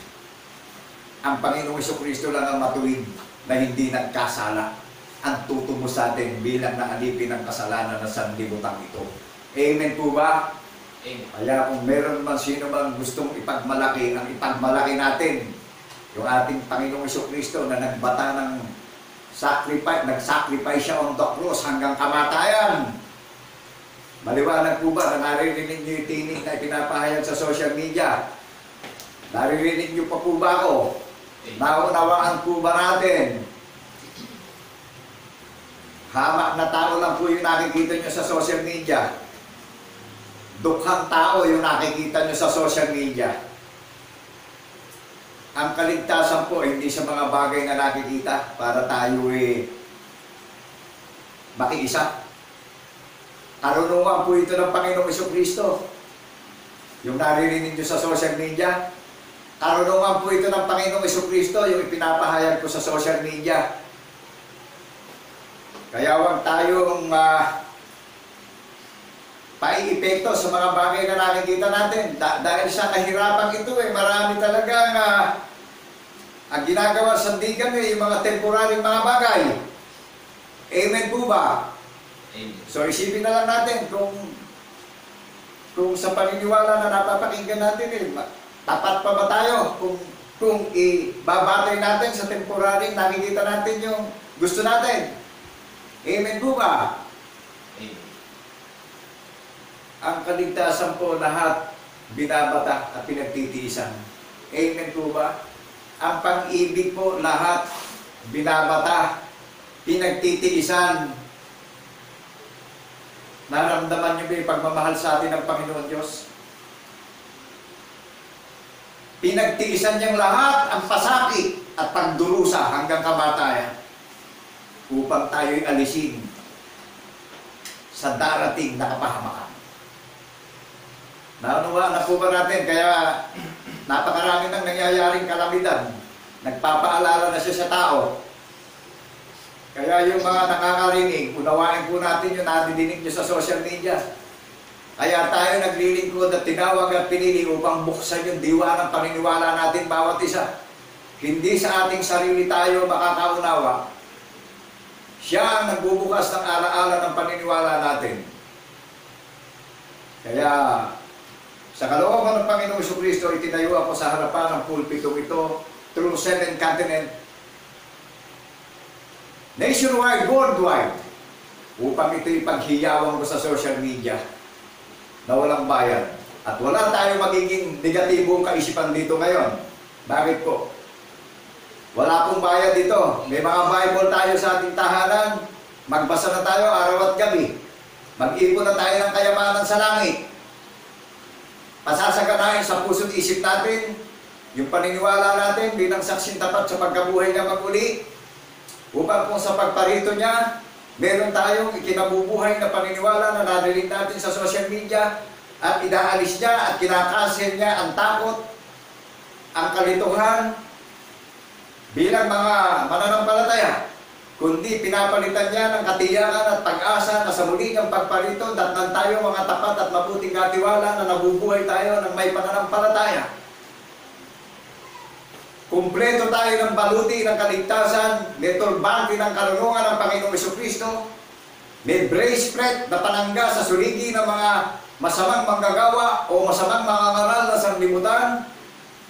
Ang Panginoong Jesucristo lang ang matuwid na hindi nagkasala. Ang tutumo sa atin bilang naalipin ng kasalanan ng sanlibutan ito. Amen po ba? Amen. Kaya kung meron man sino man gustong ipagmalaki, ang ipagmalaki natin yung ating Panginoong Jesucristo na nagbata ng sacrifice, nag-sacrifice siya on the cross hanggang kamatayan. Maliwanag po ba na naririnig niyo yung tinig na ipinapahayag sa social media? Naririnig niyo pa po ba ako? Naunawaan po ba natin? Hamak na tao lang po yung nakikita nyo sa social media. Dukhang tao yung nakikita nyo sa social media. Ang kaligtasan po, hindi sa mga bagay na nakikita para tayo makiisa. Karunungan po ito ng Panginoong Jesucristo. Yung naririnig nyo sa social media, karunungan po ito ng Panginoong Jesucristo, yung ipinapahayag ko sa social media. Kaya huwag tayong paiepekto sa mga bagay na nakikita natin. Dahil sa kahirapan ito, marami talagang ang ginagawa sa sandigan, yung mga temporary mga bagay. Amen po ba? Amen. So isipin na lang natin kung sa paniniwala na napapakinggan natin, tapat pa ba tayo kung ibabatay natin sa temporary, nakikita natin yung gusto natin. Amen po ba? Amen. Ang kaligtasan po lahat binabata at pinagtitiisan. Amen po ba? Ang pag-ibig po lahat binabata, pinagtitiisan. Naramdaman niyo ba yung pagmamahal sa atin ng Panginoon Diyos? Pinagtiisan niyang lahat ang pasakit at pagdurusa hanggang kamatayan upang tayo'y alisin sa darating na kapahamakan. Naunawaan na po ba natin? Kaya napakarami nang nangyayaring kalamidad. Nagpapaalala na siya sa tao. Kaya yung mga nakakarinig, unawain po natin yung nadidinig nyo sa social media. Kaya tayo naglilingkod at tinawag at pinili upang buksan yung diwa ng paniniwala natin bawat isa. Hindi sa ating sarili tayo makakaunawa. Siya ang nagbubukas ng alaala ng paniniwala natin. Kaya sa kalooban ng Panginoong Jesucristo, itinayo ako sa harapan ng pulpito ito through 7 continent, nationwide, worldwide, upang ito'y paghiyawan ko sa social media na walang bayan. At wala tayong magiging negatibong kaisipan dito ngayon. Bakit po? Wala pong bayad dito. May mga Bible tayo sa ating tahanan. Magbasa na tayo araw at gabi. Mag-ipon na tayo ng kayamanan sa langit. Pasasaganahin sa puso't isip natin yung paniniwala natin bilang saksing tapat sa pagkabuhay niya maguli. Upang kung sa pagparito niya, meron tayong ikinabubuhay na paniniwala na narinig natin sa social media at inaalis niya at kinakansel niya ang takot, ang kalituhan bilang mga mananampalataya. Kundi pinapalitan niya ng katiyakan at pag-asa na sa muli ng pagparito, datnan tayo mga tapat at mabuting katiwala na nabubuhay tayo ng may pananampalataya. Kumpleto tayo ng baluti ng kaligtasan, may turbante ng karunungan ng Panginoong Jesucristo, may bracelet na panangga sa suligi ng mga masamang manggagawa o masamang mangangaral na sanlibutan,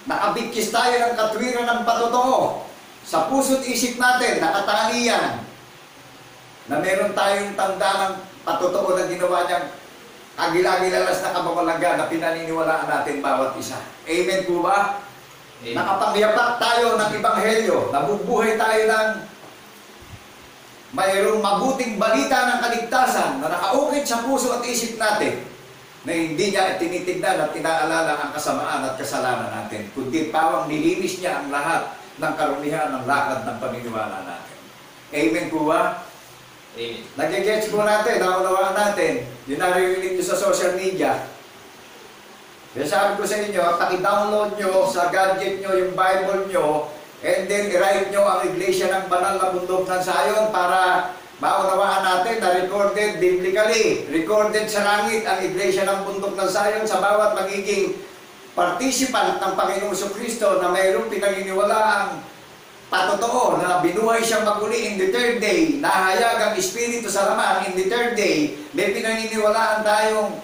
nakabigkis tayo ng katwiran ng patotoo. Sa puso't isip natin, nakatali yan, na meron tayong tanda ng patotoo na ginawa niyang kagilagilalas na kababalaga na pinaniniwalaan natin bawat isa. Amen po ba? Amen. Nakapangyapak tayo ng Ebanghelyo, nabubuhay tayo ng mayroong mabuting balita ng kaligtasan na nakaukit sa puso at isip natin, na hindi niya tinitignan at inaalala ang kasamaan at kasalanan natin, kundi pawang nilinis niya ang lahat ng karumihan ng lakad ng paniniwala natin. Amen po ba? Amen. Nag-gets po natin, naunawaan natin, yung naririnig nyo sa social media. Kaya sabi ko sa inyo, paki-download nyo sa gadget nyo yung Bible nyo, and then i-write nyo ang Iglesia ng Banal na Bundok ng Sayon para maunawaan natin na recorded biblically, recorded sa langit ang Iglesia ng Bundok ng Sayon sa bawat magiging participant ng Panginoong Kristo na mayroong pinaniniwalaang patotoo na binuhay siyang maguli in the third day, nahayag ang Espiritu sa laman in the third day. May pinaniniwalaan tayong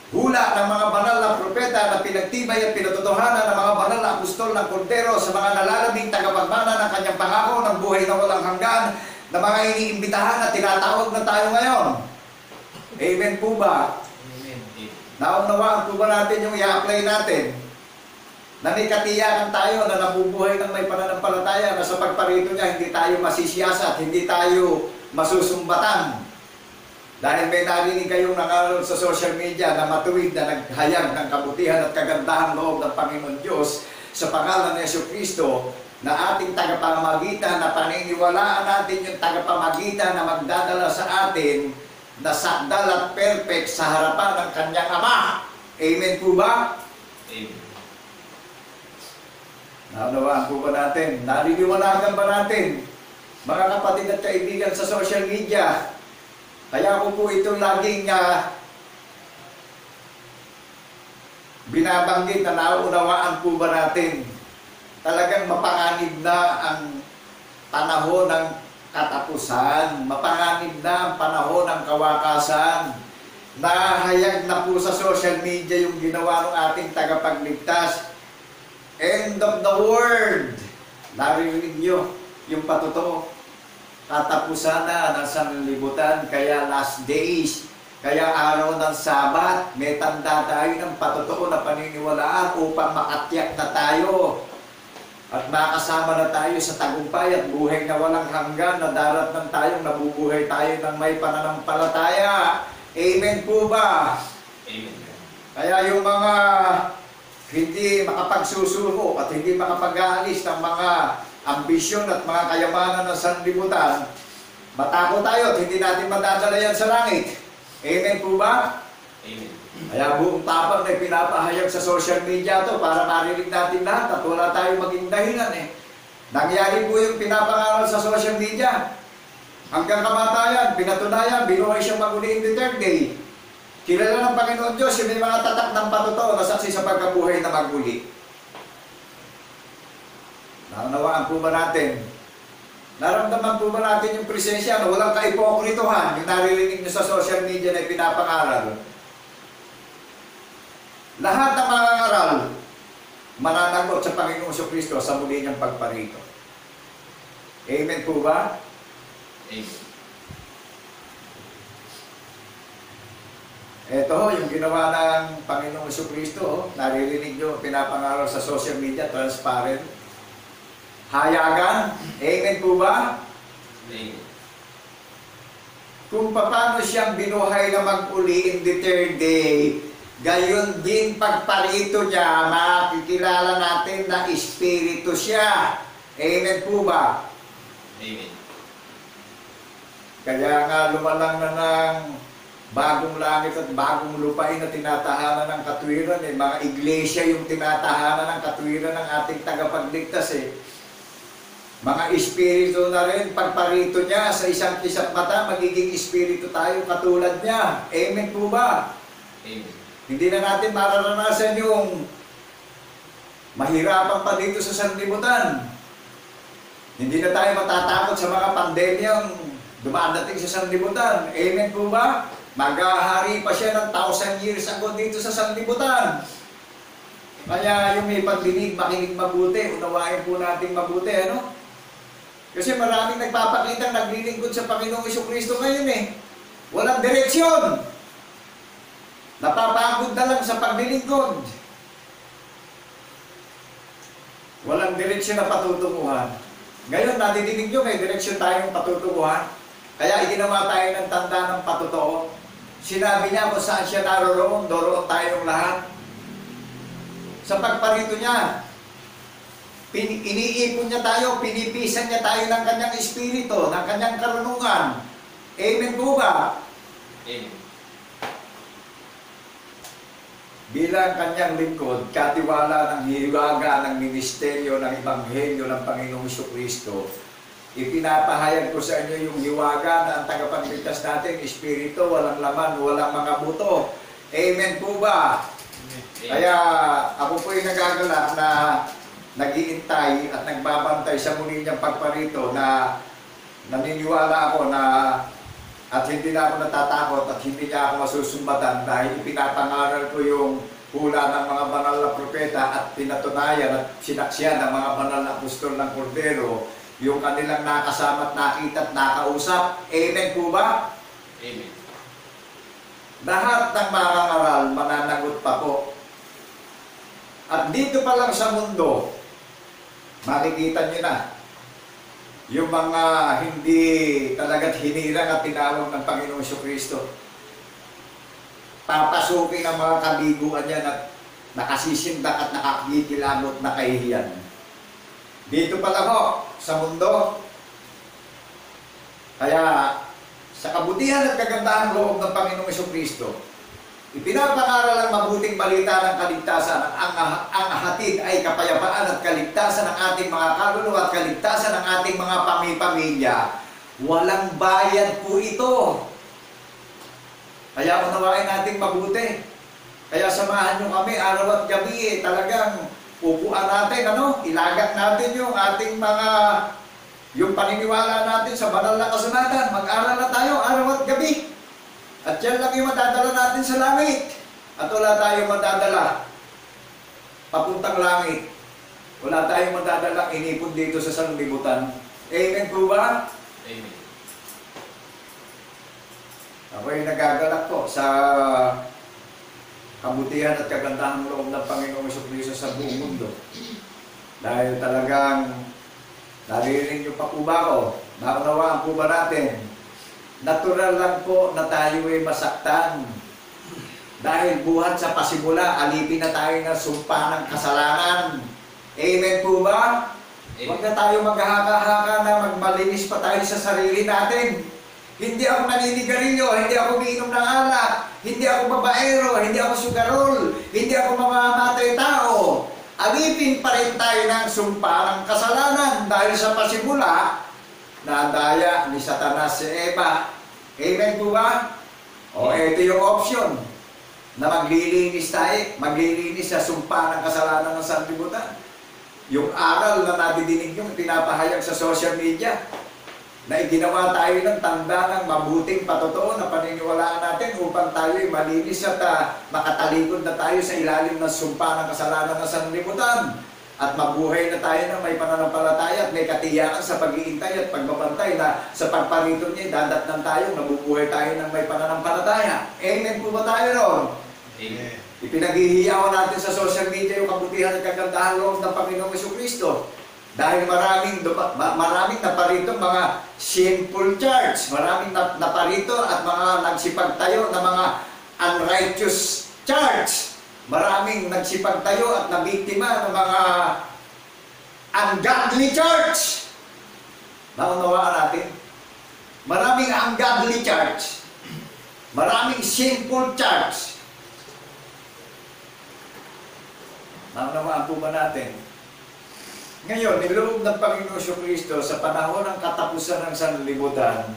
hula ng mga banal na propeta na pinagtibay at pinatutuhanan ng mga banal na apostol ng Kordero sa mga nalalabing tagapagmana ng kanyang pangako ng buhay na walang hanggan, na mga iniimbitahan at tinatawag na tayo ngayon. Amen po ba? Amen. Naunawaan po ba natin yung i-apply natin? Na may katiyakan tayo na nabubuhay ng may pananampalataya na sa pagparito niya hindi tayo masisiyasat, hindi tayo masusumbatan. Dahil may narinig kayong nangaral sa social media na matuwid na naghayag ng kabutihan at kagandahan loob ng Panginoon Diyos sa pangalan ni Jesucristo, na ating tagapamagitan, na paniniwalaan natin yung tagapamagitan na magdadala sa atin na sakdal at perfect sa harapan ng kanyang Ama. Amen po ba? Amen. Naunawaan po ba natin? Nariniwalagan ba natin? Mga kapatid at kaibigan sa social media, kaya ko po ito laging binabanggit na naunawaan po ba natin? Talagang mapanganib na ang panahon ng katapusan, mapanganib na ang panahon ng kawakasan. Nahayag na po sa social media yung ginawa ng ating tagapagligtas. End of the world. Narinig nyo yung patotoo. Katapusan na ng sanlibutan, kaya last days, kaya araw ng Sabat, may tanda tayo ng patotoo na paniniwalaan upang makatyak na tayo. At makasama na tayo sa tagumpay at buhay na walang hanggan, na darat ng tayong nabubuhay tayo ng may pananampalataya. Amen po ba? Amen. Kaya yung mga hindi makapagsusuko at hindi makapag-aalis ng mga ambisyon at mga kayamanan ng sanlibutan, matakot tayo at hindi natin madadala yan sa langit. Amen po ba? Amen. Kaya buong tapang na pinapahayag sa social media to para marinig natin lahat at wala tayong maging dahilan Nangyari po yung pinapangaral sa social media. Hanggang kamatayan, pinatunayan, binuhay siyang maguli in the third day. Kilala ng Panginoon Diyos yung may mga tatak ng patotoo na saksi sa pagkabuhay na maguli. Naunawaan po ba natin? Naramdaman po ba natin yung presensya na walang kaipokritohan yung naririnig nyo sa social media na pinapangaral? Lahat ng mga ngaral mananagot sa Panginoong Kristo sa muli niyang pagparito. Amen po ba? Amen. Ito yung ginawa ng Panginoong Kristo. Naririnig nyo, pinapangaral sa social media, transparent. Hayagan. Amen po ba? Amen. Kung paano siyang binuhay na mag-uli in the third day, gayon din pagparito niya, makikilala natin na Espiritu siya. Amen po ba? Amen. Kaya nga lumalang na ng bagong langit at bagong lupain na tinatahanan ng katwiran. Mga iglesia yung tinatahanan ng katwiran ng ating tagapagligtas Mga espiritu na rin, pagparito niya sa isang kisap mata, magiging espiritu tayo katulad niya. Amen po ba? Amen. Hindi na natin mararanasan yung mahirapan pa dito sa sanlibutan. Hindi na tayo matatakot sa mga pandemyang dumadating sa sanlibutan. Amen po ba? Maghahari pa siya ng 1,000 years ago dito sa sanlibutan. Kaya yung may pagdinig, makinig mabuti, unawain po natin mabuti, ano? Kasi maraming nagpapakita naglilingkod sa Panginoong Jesucristo ngayon eh. Walang direksyon. Napapagod na lang sa paglilingkod. Walang direksyon na patutunguhan. Ngayon, nadidinig nyo, may direksyon tayong patutunguhan. Kaya iginawa tayo ng tanda ng patotoo. Sinabi niya kung saan siya naroroon, doroon tayong lahat. Sa pagparito niya, iniipon niya tayo, pinipisan niya tayo ng kanyang espiritu, ng kanyang karunungan. Amen po ba? Amen. Bilang kanyang lingkod, katiwala ng hiwaga ng ministeryo ng Ebanghelyo ng Panginoong Jesucristo, ipinapahayag ko sa inyo yung hiwaga na ang tagapagligtas natin, espiritu, walang laman, walang mga buto. Amen po ba? Amen. Kaya ako po'y nagagalak na nag-iintay at nagbabantay sa muli niyang pagparito na naniniwala ako na at hindi na ako natatakot at hindi niya ako masusumbatan dahil ipinapangaral ko yung hula ng mga banal na propeta at pinatunayan at sinaksiyan ng mga banal na apostol ng Kordero yung kanilang nakasama at nakita at nakausap. Amen po ba? Amen. Lahat ng mga aral mananagot pa po. At dito pa lang sa mundo, makikita niyo na yung mga hindi talaga't hinirang at tinawag ng Panginoong Jesucristo. Papasukin ang mga kabiguan niya at nakasisindak at nakakikilabot na kahihiyan. Dito pa lang ho, sa mundo. Kaya sa kabutihan at kagandahan loob ng Panginoong Jesucristo, ipinapangaral ang mabuting balita ng kaligtasan. Ang hatid ay kapayapaan at kaligtasan ng ating mga kaluluwa at kaligtasan ng ating mga pamilya. Walang bayad po ito. Kaya unawain natin mabuti. Kaya samahan nyo kami araw at gabi talagang upuan natin, ilagat natin yung ating mga, yung paniniwala natin sa banal na kasulatan. Mag-aral na tayo araw at gabi. At yan lang yung madadala natin sa langit. At wala tayong madadala papuntang langit. Wala tayong madadala inipon dito sa sanlibutan. Amen po ba? Amen. Ako'y nagagalak po sa kabutihan at kagandahan loob ng Panginoong Jesucristo sa buong mundo. Dahil talagang naririnig niyo pa po ba ako? Naunawaan po ba natin? Natural lang po na tayo ay masaktan. Dahil buhat sa pasimula, alipin na tayo ng sumpa ng kasalanan. Amen po ba? Huwag na tayo maghahaka-haka na magmalinis pa tayo sa sarili natin. Hindi ako naninigarilyo, hindi ako umiinom ng alak, hindi ako babaero, hindi ako sugarol, hindi ako mamamatay tao. Alipin pa rin tayo ng sumpa ng kasalanan dahil sa pasimula, nadaya ni Satanas si Eva. Amen po ba? O ito yung option na maglilinis tayo, maglilinis sa sumpa ng kasalanan ng sanlibutan. Yung aral na nadidinig yung pinapahayag sa social media na iginawa tayo ng tanda ng mabuting patotoo na paniniwalaan natin upang tayo ay malinis at makatalikod na tayo sa ilalim ng sumpa ng kasalanan ng sanlibutan. At mabuhay na tayo ng may pananampalataya at may katiyakan sa pag-iintay at pagbabantay na sa pagparito niya, dadatnan tayo, nabubuhay tayo ng may pananampalataya. Amen po ba tayo ron? Amen. Ipinaghihiyawan natin sa social media yung kabutihan at kagandahan loob ng Panginoong Jesucristo. Dahil maraming naparito mga sinful church, maraming naparito at mga nagsipagtayo na mga unrighteous church. Maraming nagsipagtayo at nabiktima ng mga ungodly church. Naunawaan natin? Maraming ungodly church. Maraming sinful church. Naunawaan po ba natin? Ngayon, niloob ng Panginoon Jesucristo sa panahon ng katapusan ng sanlibutan,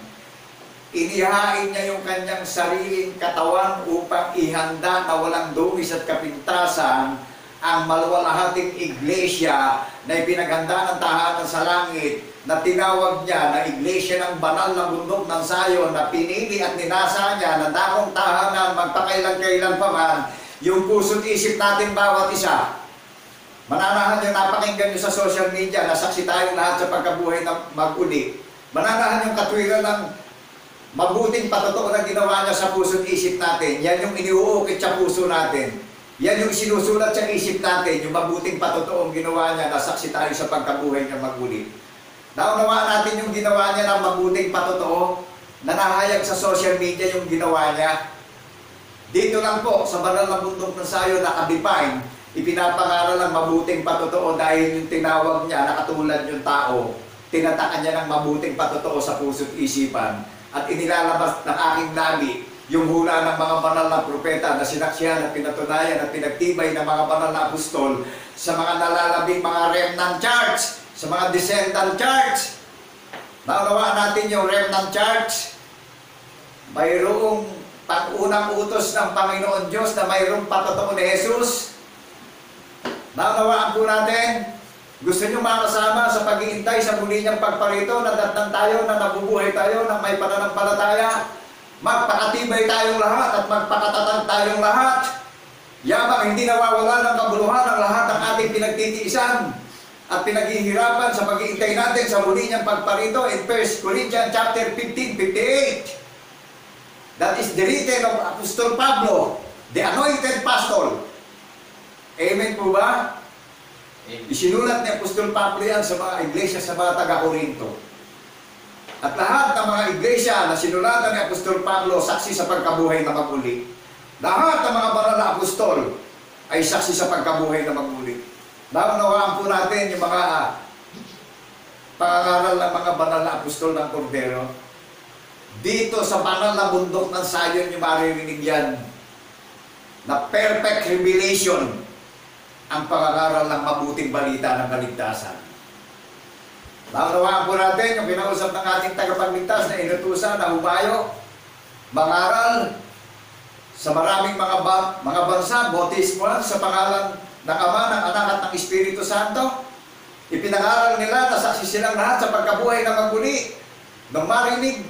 inihain niya yung kanyang sariling katawan upang ihanda na walang dungis at kapintasan ang maluwalhating iglesia na ipinaghanda ng tahanan sa langit na tinawag niya na iglesia ng banal na bundok ng Sayon, na pinili at ninasa niya na dakong tahanan magpakailan-kailan pa man, yung puso't isip natin bawat isa. Mananahan yung napakinggan nyo sa social media, nasaksi tayong lahat sa pagkabuhay ng mag-uli. Mananahan yung katwiran ng mabuting patotoo na ginawa niya sa puso't isip natin. Yan yung iniuukit sa puso natin. Yan yung sinusulat sa isip natin, yung mabuting patotoong ginawa niya, nasaksi tayo sa pagkabuhay niya mag-uli. Naunawaan natin yung ginawa niya ng mabuting patotoo, na nahayag sa social media yung ginawa niya. Dito lang po, sa banal na bundok ng Sayon, nakadefine, ipinapangaral ng mabuting patotoo dahil yung tinawag niya, nakatulad yung tao, tinatakan niya ng mabuting patotoo sa puso't isipan, at inilalabas ng aking labi yung hula ng mga banal na propeta na sinaksihan at pinatunayan at pinagtibay ng mga banal na apostol sa mga nalalabing mga remnant church, sa mga descendant church. Naunawaan natin yung remnant church. Mayroong pag-unang utos ng Panginoon Diyos na mayroong patotoo ni Jesus. Naunawaan po natin. Gusto nyo makasama sa pag-iintay sa muli niyang pagparito, na datnan tayo, na nabubuhay tayo, na may pananampalataya. Magpakatibay tayong lahat at magpakatatag tayong lahat. Yamang hindi nawawala ng kabuluhan ang lahat ng ating pinagtitiisan at pinaghihirapan sa pag-iintay natin sa muli niyang pagparito in 1 Corinthians chapter 15:58. That is the written of Apostle Pablo, the anointed pastor. Amen po ba? Amen. Isinulat ni Apostol Pablo yan sa mga iglesia sa mga taga-Korinto. At lahat ng mga iglesia na sinulatan ni Apostol Pablo, saksi sa pagkabuhay na mag-uli. Lahat ng mga banal na apostol ay saksi sa pagkabuhay na mag-uli. Naunawaan po natin yung mga pangangaral ng mga banal na apostol ng Cordero. Dito sa banal na bundok ng Sayon yung maririnig yan, na perfect revelation ang pangangaral ng mabuting balita ng kaligtasan. Naunawaan po natin yung kinausap ng ating tagapagligtas na inutusan na humayo, mangaral sa maraming mga bansa, bautismuhan sa pangalan ng Ama, ng Anak at ng Espiritu Santo. Ipinangaral nila na saksi silang lahat sa pagkabuhay na mag-uli. Nung marinig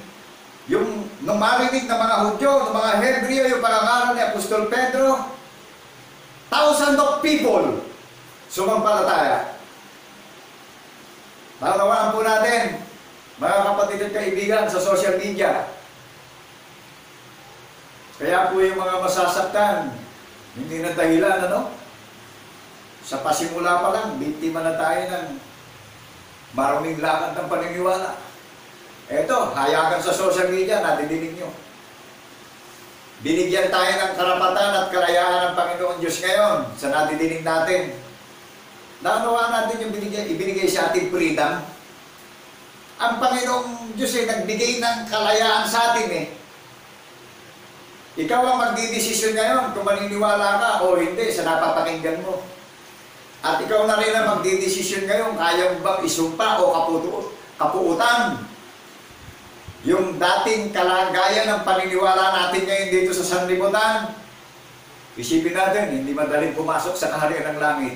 ng mga Hudyo, ng mga Hebreo, yung pangangaral ni Apostol Pedro, thousands of people sumampalataya. Naunawaan po natin, mga kapatid at kaibigan sa social media. Kaya po yung mga masasaktan, hindi na dahilan, ano? Sa pasimula pa lang, biktima na tayo ng maraming lakad ng paniniwala. Eto, hayagan sa social media, nadidinig nyo. Binigyan tayo ng karapatan at kalayaan ng Panginoon Diyos ngayon sa nadidinig natin. Naunawaan natin yung ibinigay sa ating freedom. Ang Panginoong Diyos ay nagbigay ng kalayaan sa atin eh. Ikaw ang magdidesisyon ngayon kung maniniwala ka o hindi sa napapakinggan mo. At ikaw na rin ang magdidesisyon ngayon, kaya mo bang isumpa o kapuutan yung dating kalagayan ng paniniwala natin ngayon dito sa sanlibutan. Isipin natin, hindi madaling pumasok sa kaharian ng langit.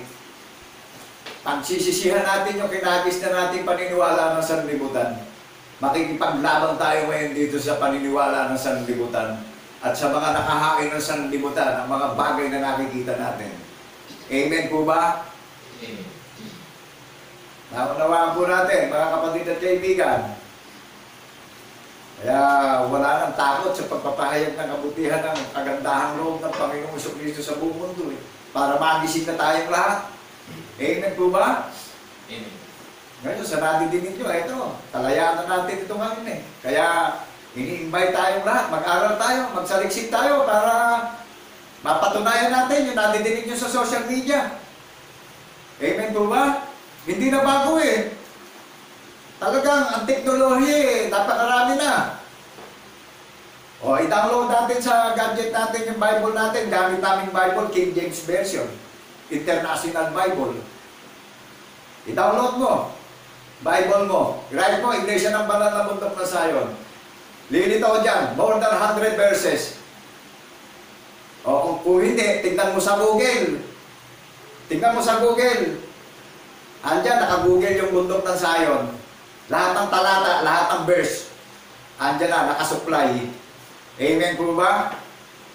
Pagsisisihan natin yung kinagis na nating paniniwala ng sanlibutan. Makikipaglabang tayo ngayon dito sa paniniwala ng sanlibutan at sa mga nakahain ng sanlibutan, ang mga bagay na nakikita natin. Amen po ba? Amen. Naunawaan po natin, mga kapatid at kaibigan. Kaya wala nang takot sa pagpapahayag ng kabutihan ng kagandahang loob ng Panginoong Jesucristo sa buong mundo para magising na tayong lahat. Amen po ba? Amen. Ngayon, sa nadidinig nyo, ito, kalayaan na natin ito ngayon eh. Kaya, ini-invite tayong lahat, mag-aral tayo, magsaliksik tayo para mapatunayan natin yung nadidinig nyo sa social media. Amen po ba? Hindi na bago eh. Talagang ang teknolohiya eh, napakarami na. O, i-download natin sa gadget natin yung Bible natin. Gamit namin Bible, King James Version. International Bible. I-download mo. Bible mo. I-write mo, Iglesia ng Banal na Bundok ng Sayon. Lilitaw dyan, more than 100 verses. O kung hindi, tingnan mo sa Google. Tingnan mo sa Google. Andyan, naka-Google yung Bundok ng Sayon. Lahat ng talata, lahat ng verse, andyan na, nakasupply. Amen po ba?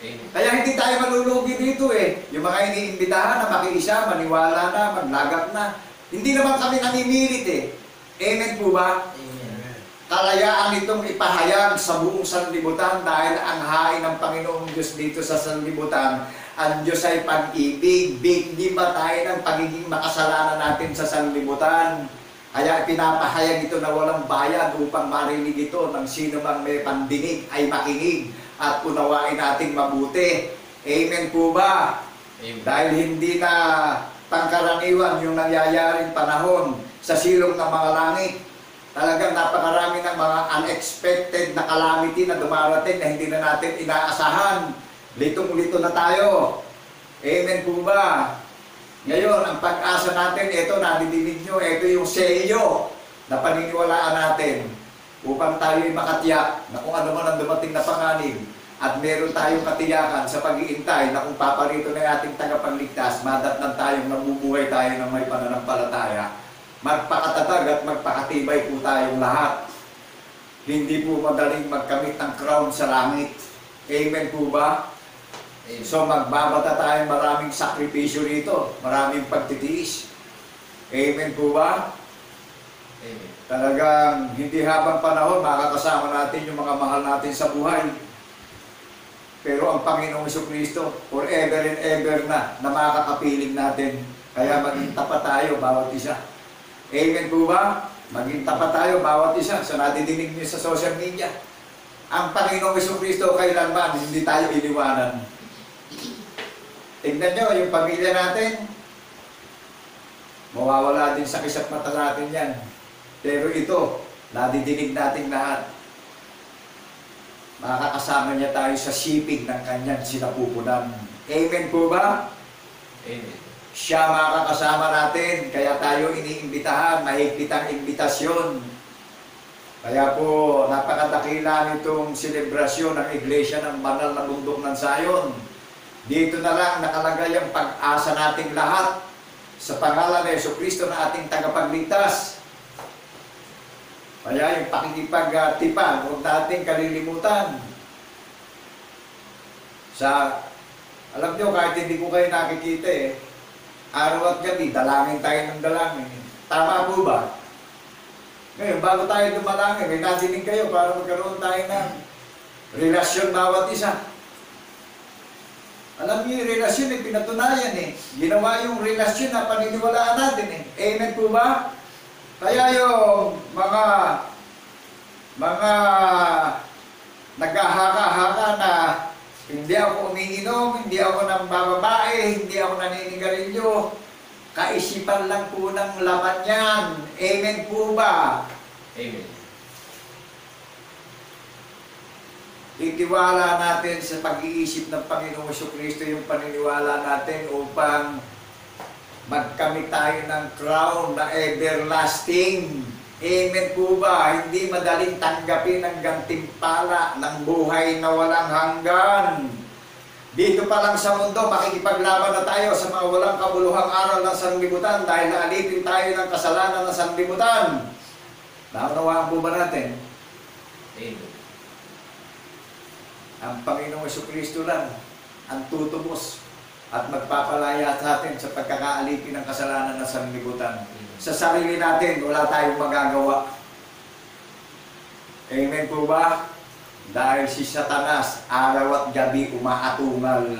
Amen. Kaya hindi tayo malulugi dito eh. Yung mga iniimbitahan na makiisa, maniwala na, maglagap na. Hindi naman kami namimilit eh. Amen po ba? Amen. Kalayaan itong ipahayag sa buong sanlibutan dahil ang hain ng Panginoong Diyos dito sa sanlibutan, ang Diyos ay pag-ibig. Bigdi ba tayo ng pagiging makasalanan natin sa sanlibutan? Kaya pinapahayag ito na walang bayad upang marinig ito ng sino mang may pandinig ay makinig at unawain nating mabuti. Amen po ba? Amen. Dahil hindi na pangkaraniwan yung nangyayaring panahon sa silong ng mga langit. Talagang napakarami ng mga unexpected na calamity na dumarating na hindi na natin inaasahan. Litong-lito na tayo. Amen po ba? Ngayon, ang pag-asa natin, ito, nadidinig nyo, ito yung selyo na paniniwalaan natin upang tayo'y makatiyak na kung ano man ang dumating na panganib at meron tayong katiyakan sa pag-iintay na kung paparito ng ating tagapagligtas, madatnan tayong nabubuhay tayo ng may pananampalataya. Magpakatatag at magpakatibay po tayong lahat. Hindi po madaling magkamit ng crown sa langit. Amen po ba? So magbabata tayo maraming sakripisyo rito, maraming pagtitiis. Amen po ba? Amen. Talagang hindi habang panahon makakasama natin yung mga mahal natin sa buhay. Pero ang Panginoong Jesucristo, forever and ever na makakapiling natin. Kaya maging tapat tayo bawat isa. Amen po ba? Maging tapat tayo bawat isa. So nadidinig niyo sa social media. Ang Panginoong Jesucristo kailanman hindi tayo iniwanan. Tignan nyo, yung pamilya natin, mawawala din sa kisat mata natin yan. Pero ito, nadidinig natin lahat. Makakasama niya tayo sa sipig ng kanyang sinapupunan. Amen po ba? Amen. Siya makakasama natin, kaya tayo iniimbitahan, mahigpit ang imbitasyon. Kaya po, napakadakila nitong selebrasyon ng Iglesia ng Banal na Bundok ng Zion. Dito na lang nakalagay ang pag-asa nating lahat sa pangalan ni Jesucristo na ating tagapagligtas. Kaya yung pakikipagtipan, huwag nating kalilimutan. Alam nyo, kahit hindi ko kayo nakikita araw at gabi, dalangin tayo ng dalangin. Tama po ba? Ngayon, bago tayo dumalangin, may nadinig kayo para magkaroon tayo ng relasyon bawat isa. Alam niyo yung relasyon pinatunayan Ginawa yung relasyon na paniniwalaan natin Amen po ba? Kaya yung mga naghahaka-haka na hindi ako umiinom, hindi ako nang bababae, hindi ako naninigarilyo, kaisipan lang po ng laman yan. Amen po ba? Amen. Itiwala natin sa pag-iisip ng Panginoong Jesucristo yung paniniwala natin upang magkamit tayo ng crown na everlasting. Amen po ba? Hindi madaling tanggapin ang gantimpala ng buhay na walang hanggan. Dito pa lang sa mundo, makikipaglaban na tayo sa mga walang kabuluhang aral ng sanlibutan dahil naalipin tayo ng kasalanan ng sanlibutan. Naunawaan po ba natin? Amen. Ang Panginoong Jesucristo lang ang tutubos at magpapalaya sa atin sa pagkakaalipin ng kasalanan ng sanlibutan. Sa sarili natin, wala tayong magagawa. Amen po ba? Dahil si Satanas, araw at gabi umaatungal.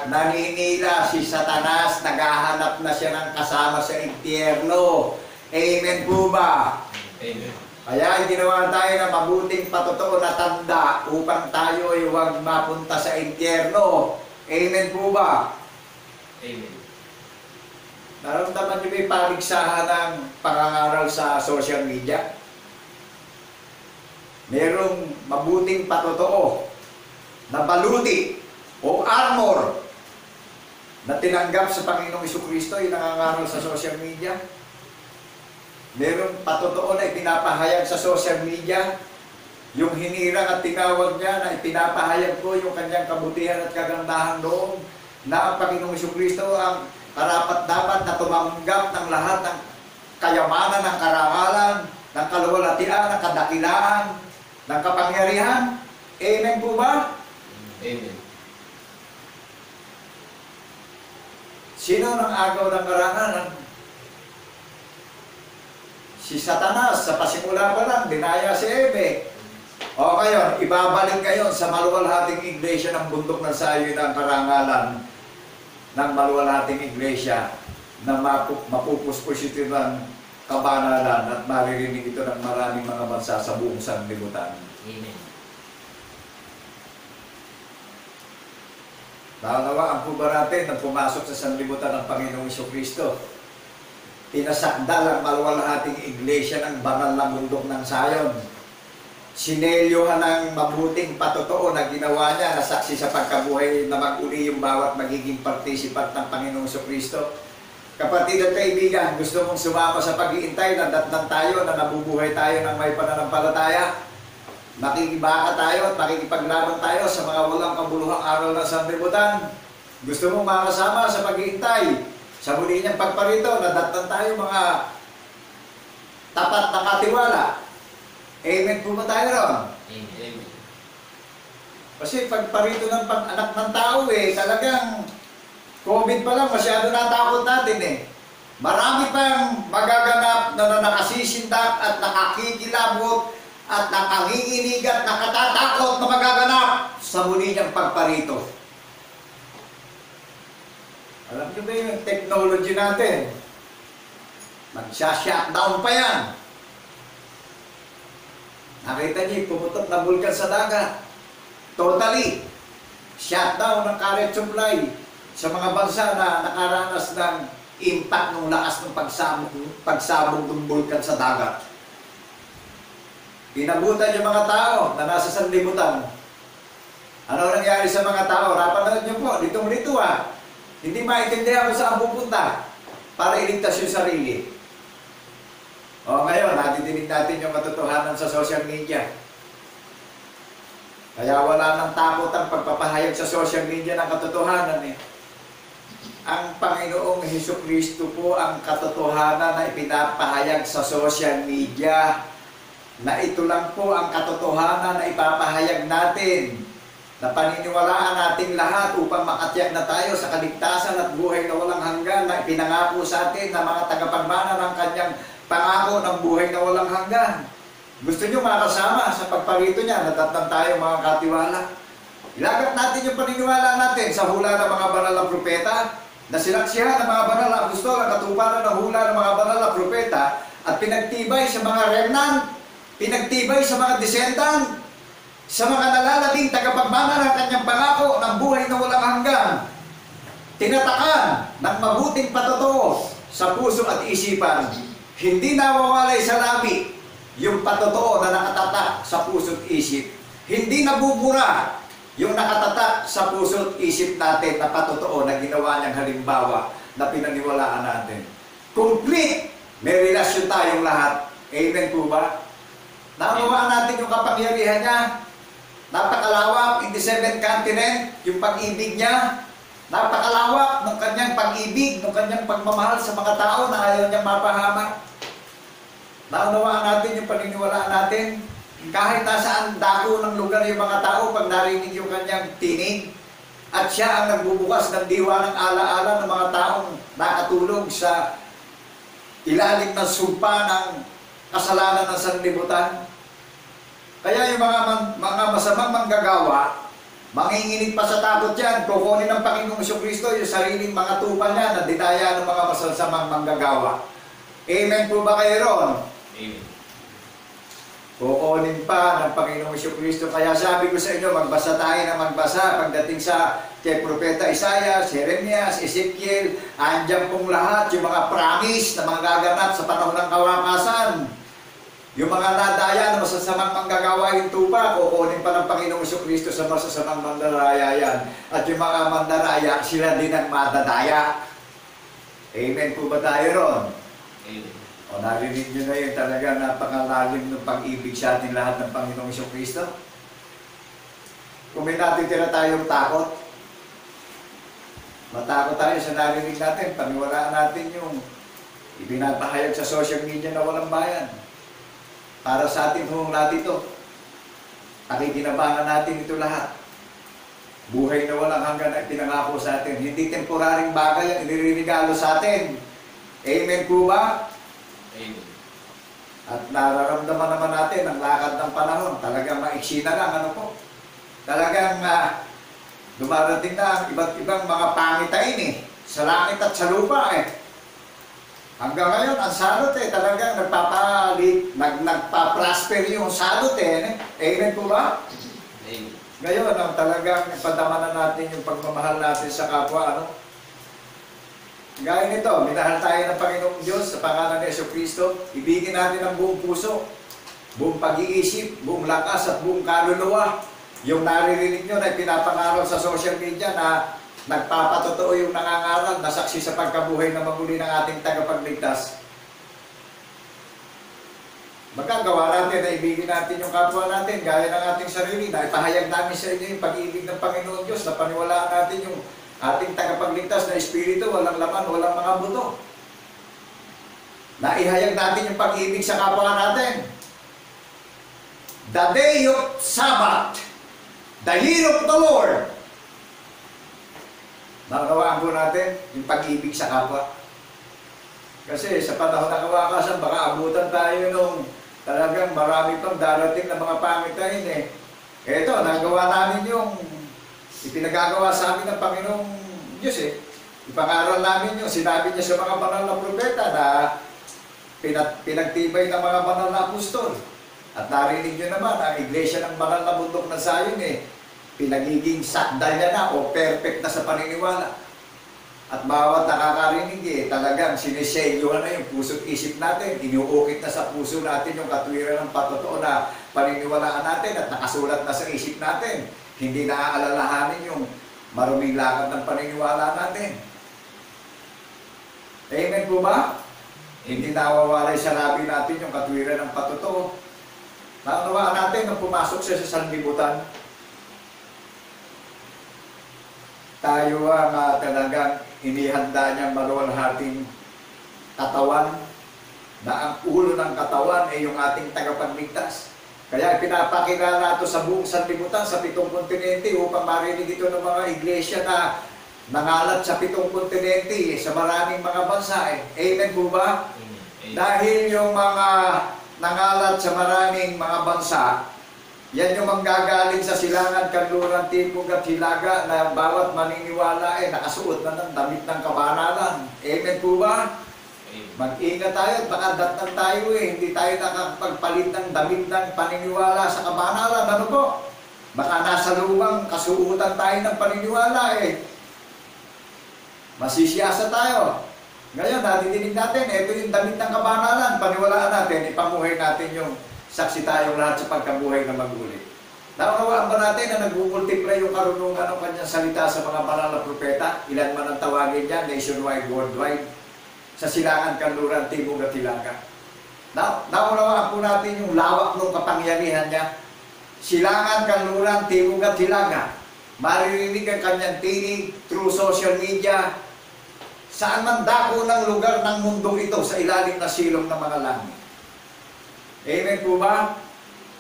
Naninila si Satanas, naghahanap na siya ng kasama sa impyerno. Amen po ba? Amen. Kaya ginawa tayo na mabuting patotoo na tanda upang tayo ay huwag mapunta sa impyerno. Amen po ba? Amen. Naramdaman niyo may paligsahan ng pangangaral sa social media? Merong mabuting patotoo na baluti o armor na tinanggap sa Panginoong Jesucristo yung nangangaral sa social media? Merong patotoo na ipinapahayag sa social media, yung hinirang at tinawag niya na ipinapahayag ko yung kanyang kabutihan at kagandahan loob na ang Panginoong Jesucristo ang karapat-dapat na tumanggap ng lahat ng kayamanan ng karangalan, ng kaluwalhatian, ng kadakilaan, ng kapangyarihan. Amen po ba? Amen. Sino nang agaw ng karangalan? Si Satanas, sa pasimula pa lang, dinaya si Eve. O ngayon, ibabalik ngayon sa maluwalhating iglesia ng bundok ng sayo ng karangalan ng maluwalhating iglesia na mapupuspos ito ng kabanalan at maririnig ito ng maraming mga bansa sa buong sanlibutan. Amen. Naunawaan po ba natin na pumasok sa sanlibutan ng Panginoong Jesucristo? Pinasakdal ang maluwalhating iglesia ng banal na bundok ng Sayon. Sinelyohan ng mabuting patotoo na ginawa niya na saksi sa pagkabuhay na mag-uli yung bawat magiging participant ng Panginoong Jesucristo. Kapatid at kaibigan, gusto mong sumama sa pag-iintay na datnan tayo na nabubuhay tayo ng may pananampalataya? Makikibaka tayo at makikipaglaban tayo sa mga walang kabuluhang aral ng sanlibutan? Gusto mong makasama sa pag-iintay sa muli niyang pagparito na datnan tayo mga tapat na katiwala? Amen po ba tayo ron? Amen. Kasi pagparito ng pag-anak ng tao talagang COVID pa lang, masyado natakot natin Marami pang magaganap na nakasisindak at nakakikilabot at nakanginginig at nakatatakot na magaganap sa muli niyang pagparito. Alam niyo ba yung technology natin? Magsha-shutdown pa yan. Nakita niyo, pumutok na bulkan sa dagat. Totally. Shutdown ng current supply sa mga bansa na nakaranas ng impact ng lakas ng pagsabog ng bulkan sa dagat. Pinabutan yung mga tao na nasa sanlibutan. Ano nangyari sa mga tao? Rapanood niyo po, ditong rito Hindi maintindihan kung saan pupunta para iligtas yung sarili. O ngayon, natidinig natin yung katotohanan sa social media. Kaya wala nang takot ang pagpapahayag sa social media ng katotohanan Ang Panginoong Jesucristo po ang katotohanan na ipinapahayag sa social media. Na ito lang po ang katotohanan na ipapahayag natin. Na paniniwalaan natin lahat upang makatiyak na tayo sa kaligtasan at buhay na walang hanggan na ipinangako sa atin na mga tagapagmana ng kanyang pangako ng buhay na walang hanggan. Gusto nyo makasama sa pagparito niya, natatang tayo mga katiwala. Ilagat natin yung paniniwala natin sa hula ng mga banal na propeta, na sinaksihan ng mga banal na apostol ang katuparan ng hula ng mga banal na propeta at pinagtibay sa mga remnant, pinagtibay sa mga descendant, sa mga nalalabing tagapagmana ng kanyang pangako ng buhay na walang hanggan. Tinatakan ng mabuting patotoo sa puso at isipan. Hindi nawawalay sa labi yung patotoo na nakatatak sa puso at isip. Hindi nabubura yung nakatatak sa puso at isip natin na patotoo na ginawa niyang halimbawa na pinaniwalaan natin. Complete! May relasyon tayong lahat. Amen po ba? Naunawaan natin yung kapangyarihan niya. Napakalawak in the 7th continent, yung pag-ibig niya. Napakalawak ng kanyang pag-ibig, ng kanyang pagmamahal sa mga tao na ayaw niyang mapahamak. Naunawaan natin yung paniniwalaan natin. Kahit nasaan dako ng lugar yung mga tao pag narinig yung kanyang tinig. At siya ang nagbubukas ng diwa ng alaala ng mga taong nakatulog sa ilalim ng sumpa ng kasalanan ng sanlibutan. Kaya yung mga masamang manggagawa, manginginig pa sa takot yan, kukunin ng Panginoong Jesucristo yung sariling mga tupa niya na dinaya ng mga masasamang manggagawa. Amen po ba kayo ron? Amen. Kukunin pa ng Panginoong Jesucristo. Kaya sabi ko sa inyo, magbasa tayo na magbasa pagdating sa kay Propeta Isaiah, Jeremias, Ezekiel, andyan pong lahat yung mga promise na mga gaganap sa panahon ng kawakasan. Yung mga nadaya na masasamang manggagawa yung tupa, kukunin pa ng Panginoong Jesucristo sa masasamang mandaraya yan. At yung mga mandaraya, sila din ang madadaya. Amen po ba tayo ron? Amen. O narinig nyo na yun, talaga napakalalim ng pag-ibig sa ating lahat ng Panginoong Jesucristo. Kung may natitira tayong takot, matakot tayo sa narinig natin, paniwalaan natin yung ibinapahayag sa social media na walang bayan. para sa ating hong lahat ito. Pakikinabangan natin ito lahat. Buhay na walang hanggan ay pinangako sa atin. Hindi temporaring bagay ang iniregalo sa atin. Amen po ba? Amen. At nararamdaman naman natin ang lakad ng panahon. Talagang maiksi na lang. Ano po? Talagang dumarating na ang iba't ibang mga pangitain sa langit at sa lupa Hanggang ngayon, ang salot talagang nagpa-prosper yung salot Amen po ba? Amen. Ngayon, ang talagang padamanan natin yung pagmamahal natin sa kapwa, Gaya nito, minahal tayo ng Panginoong Diyos sa pangalan ni Jesucristo. Ibigin natin ang buong puso, buong pag-iisip, buong lakas at buong kaluluwa. Yung naririnig nyo na pinapangaral sa social media na nagpapatotoo yung nangangaral na saksi sa pagkabuhay na maguli ng ating tagapagligtas. Magagawa natin na ibigin natin yung kapwa natin gaya ng ating sarili na ipahayag namin sa inyo yung pag-ibig ng Panginoon Diyos na paniwalaan natin yung ating tagapagligtas na espiritu, walang laman, walang mga buto. Na ihayag natin yung pag-ibig sa kapwa natin. The day of Sabbath, the year of the Lord. Naunawaan po natin yung pag-ibig sa kapwa. Kasi sa panahon ng kawakasan, baka abutan tayo nung talagang marami pang darating na mga pangitain Eto, nagawa namin yung ipinagagawa sa amin ng Panginoong Diyos Ipangaral namin yung sinabi niya sa mga banal na propeta na pinagtibay ng mga banal na apostol. At narinig nyo naman, ang iglesia ng banal na bundok ng Zion pinagiging sakdal niya na o perfect na sa paniniwala. At bawat nakakarinig talagang siniselyuhan na yung puso't isip natin. Inuukit na sa puso natin yung katwiran ng patotoo na paniniwalaan natin at nakasulat na sa isip natin. Hindi naaalalahanin yung maruming lakad ng paniniwala natin. Amen po ba? Hindi nawawalay sa labi natin yung katwiran ng patotoo. Naunawaan natin nung pumasok siya sa sanlibutan, tayo ang talagang inihanda niyang maluwalhating katawan na ang ulo ng katawan ay yung ating tagapagligtas. Kaya pinapakilala ito sa buong sanlibutan, sa 7 kontinente upang marinig ito ng mga iglesia na nangalat sa 7 kontinente, sa maraming mga bansa. Amen po ba? Amen. Dahil yung mga nangalat sa maraming mga bansa, yan yung manggagaling sa silangan, kanluran, tipog at hilaga na bawat maniniwala nakasuot na ng damit ng kabanalan. Amen po ba? Mag-ingat tayo at baka datnan tayo hindi tayo nakapagpalit ng damit ng paniniwala sa kabanalan. Ano po? Baka nasa luwang kasuutan tayo ng paniniwala Masisiyasa tayo. Ngayon, nadidinig natin, ito yung damit ng kabanalan, paniwalaan natin, ipamuhay natin yung saksi tayong lahat sa pagkabuhay na magulit. Naunawaan ba natin na nag-multiply yung karunungan ng kanyang salita sa mga banal na propeta? Ilan man ang tawagin niya, nationwide, worldwide, sa silangan, kanluran, timog at hilaga. Naunawaan po natin yung lawak ng kapangyarihan niya. Silangan, kanluran, timog at hilaga. Maririnig ang kanyang tinig through social media, saan man dako ng lugar ng mundong ito sa ilalim na silong ng mga langit. Amen po ba?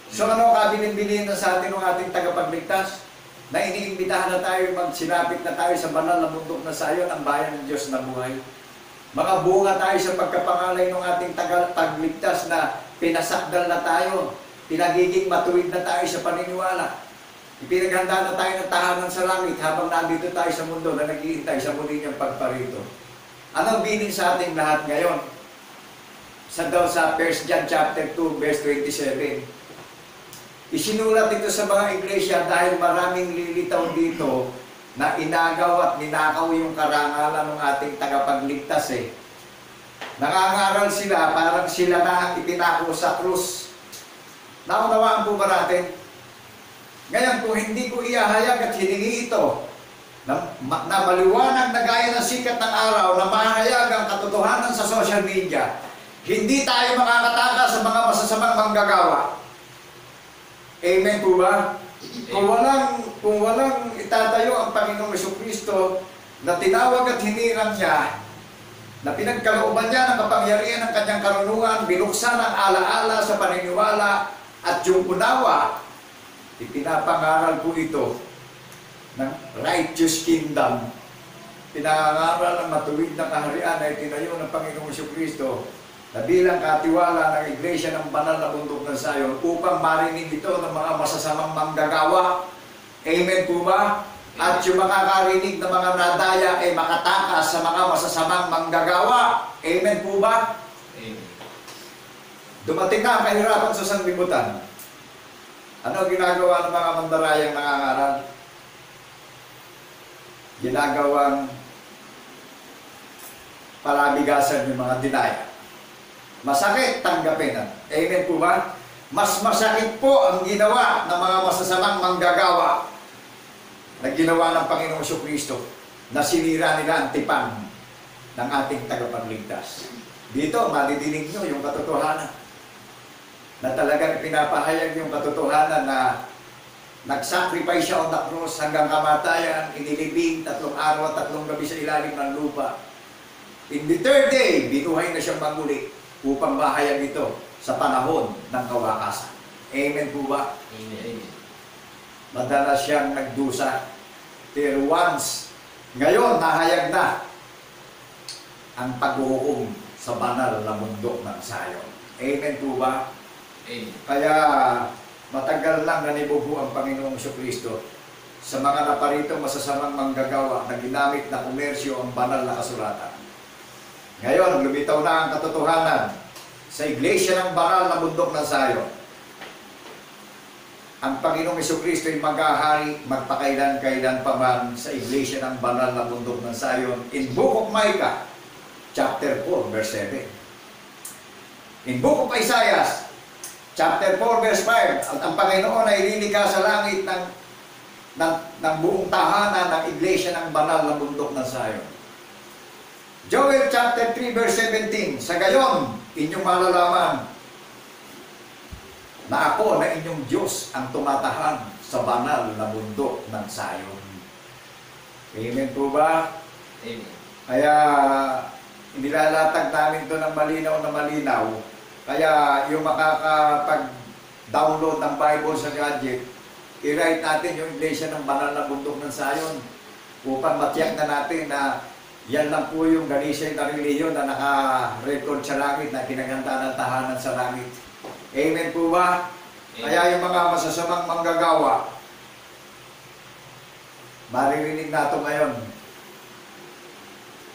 So ano kabilin-bilin na sa atin ng ating tagapagligtas? Na iniimbitahan na tayo, magsilapit na tayo sa banal na bundok na Zion, ang bayan ng Diyos na buhay. Mga bunga tayo sa pagkapangalay ng ating tagapagligtas na pinasakdal na tayo, pinagiging matuwid na tayo sa paniniwala. Ipinaghanda na tayo ng tahanan sa langit habang nandito tayo sa mundo na naghihintay sa muli niyang pagparito. Anong bilin sa ating lahat ngayon? Sa 1 John chapter 2 verse 27. Isinulat ito sa mga iglesia dahil maraming lilitaw dito na inagaw at ninakaw yung karangalan ng ating tagapagligtas Nangangaral sila, parang sila na ang ipinako sa krus. Naunawaan po ba natin? Ngayon, kung hindi ko iahayag at hiningi ito, na maliwanag na gaya ng sikat ng araw, na mahayag ang katotohanan sa social media, hindi tayo makakataka sa mga masasamang manggagawa. Amen po ba? Kung walang itatayo ang Panginoong Jesucristo na tinawag at hinirang niya, na pinagkalooban niya ng kapangyarihan ng kanyang karunungan, binuksan ang alaala sa paniniwala at yung unawa, ipinapangaral po ito ng righteous kingdom. Pinangaral ng matuwid na kaharian na itinayo ng Panginoong Jesucristo na bilang katiwala ng Iglesia ng Banal na Bundok ng Sion upang marinig ito ng mga masasamang manggagawa. Amen po ba? At yung makakarinig ng mga nadaya ay makatakas sa mga masasamang manggagawa. Amen po ba? Amen. Dumating na ang kahirapan sa sanlibutan. Ano ginagawa ng mga mandarayang nangangaral? Ginagawang palabigasan yung mga dinaya. Masakit, tanggapin. Amen po ba? Mas masakit po ang ginawa ng mga masasamang manggagawa na ginawa ng Panginoong Jesucristo na sinira nila ang tipan ng ating tagapagligtas. Dito, madidinig nyo yung katotohanan na talagang pinapahayag yung katotohanan na nag-sacrifice siya on the cross hanggang kamatayan, inilibing 3 araw at 3 gabi sa ilalim ng lupa. In the 3rd day, binuhay na siyang maguli upang mahayag ito sa panahon ng kawakasan. Amen po ba? Amen. Madalas siyang nagdusa. Pero once, ngayon, nahayag na ang paghuhukom sa banal na bundok ng Sion. Amen po ba? Amen. Kaya matagal lang nanibubo ang Panginoong Jesucristo sa mga naparito masasamang manggagawa na ginamit na komersyo ang banal na kasulatan. Ngayon, lumitaw na ang katotohanan sa Iglesia ng Banal na Bundok ng Sion. Ang Panginoong Jesucristo ay maghahari magpakailan-kailan pa man sa Iglesia ng Banal na Bundok ng Sion. In Book of Micah, chapter 4, verse 7. In Book of Isaiah, chapter 4, verse 5, at ang Panginoon ay lilikha sa langit ng buong tahanan ng Iglesia ng Banal na Bundok ng Sion. Joel chapter 3, verse 17, sa gayon, inyong malalaman na ako na inyong Diyos ang tumatahan sa banal na bundok ng Sion. Amen po ba? Amen. Kaya, inilalatag namin ito ng malinaw na malinaw. Kaya, yung makakapag-download ng Bible sa gadget, i-write natin yung Iglesia ng Banal na Bundok ng Sion upang matiyak na natin na yan lang po yungganisay na reliyon na naka-record sa langit na kinaganda ng tahanan sa langit. Amen po ba? Amen. Kaya yung mga masasamang manggagawa, maririnig nato ngayon.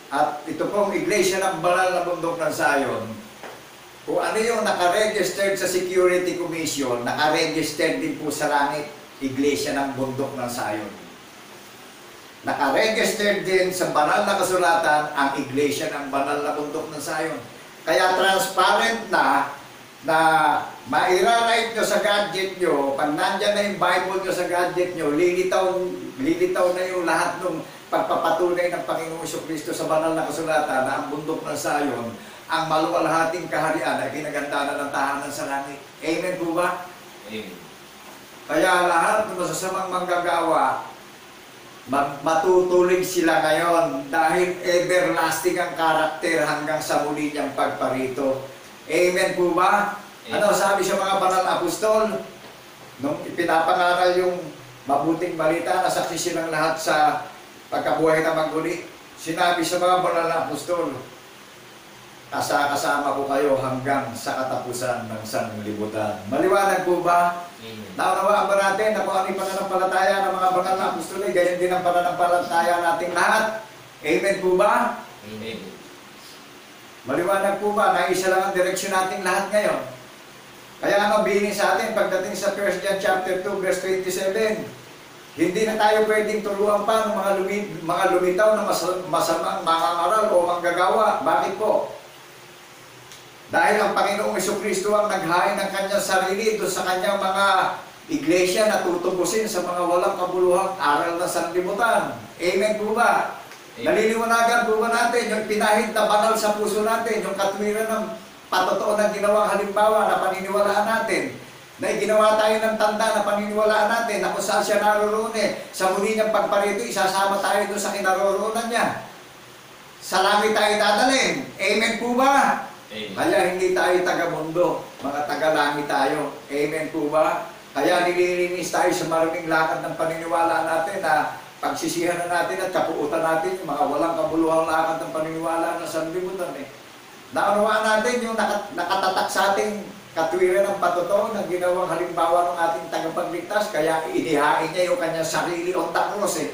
At ito pong Iglesia ng Banal na Bundok ng Sion, kung ano yung nakaregistered sa Security Commission, nakaregistered din po sa langit, Iglesia ng Bundok ng Sion. Nakaregistered din sa banal na kasulatan ang Iglesia ng Banal na Bundok ng Sion. Kaya transparent na maira-write nyo sa gadget nyo, pag nandyan na yung Bible nyo sa gadget nyo, lilitaw na yung lahat ng pagpapatunay ng Panginoong Jesucristo sa banal na kasulatan na ang bundok ng Sion, ang maluwalhating kaharian ay kinagandanan ng tahanan sa langit. Amen po ba? Amen. Kaya lahat ng masasamang manggagawa, matutulig sila ngayon dahil everlasting ang karakter hanggang sa muli niyang pagparito. Amen po ba? Amen. Ano sabi sa mga banal na apostol? Nung ipinapangaral yung mabuting balita na saksi silang lahat sa pagkabuhay na maguli, sinabi sa mga banal na apostol, kasama ko kayo hanggang sa katapusan ng sanlibutan. Maliwanag po ba? Amen. Naunawaan ba natin na kung ano yung pananampalataya ng mga banal na apostol, ganyan din ang pananampalataya nating lahat? Amen po ba? Amen. Maliwanag po ba na isa lang ang direksyon nating lahat ngayon? Kaya ano bilin sa atin pagdating sa 1 John chapter 2 verse 27, hindi na tayo pwedeng turuan pa ng mga lumitaw na masamang mangangaral o manggagawa. Bakit po? Dahil ang Panginoong Jesucristo ang naghain ng kanyang sarili doon sa kanyang mga iglesia na tutubusin sa mga walang kabuluhang aral na sanlibutan. Amen po ba? Amen. Naliliwanagan po ba natin yung pinahid na banal sa puso natin, yung katwiran ng patotoo ng ginawang halimbawa na paniniwalaan natin, na ginawa tayo ng tanda na paniniwalaan natin na kung saan siya naroroon sa muli niyang pagparito, isasama tayo doon sa kinaroroonan niya. sa langit tayo dadalhin. Amen po ba? Amen. Kaya hindi tayo taga-mundo, mga taga-langit tayo. Amen po ba? Kaya nililinis tayo sa maraming lakad ng paniniwala natin na pagsisihan na natin at kapuutan natin yung mga walang kabuluhang lakad ng paniniwala na sanlibutan eh. Naunawaan natin yung nakatatak sa ating katwiran ng patotoo ng ginawang halimbawa ng ating tagapagligtas, kaya inihain niya yung kanyang sarili on the cross eh.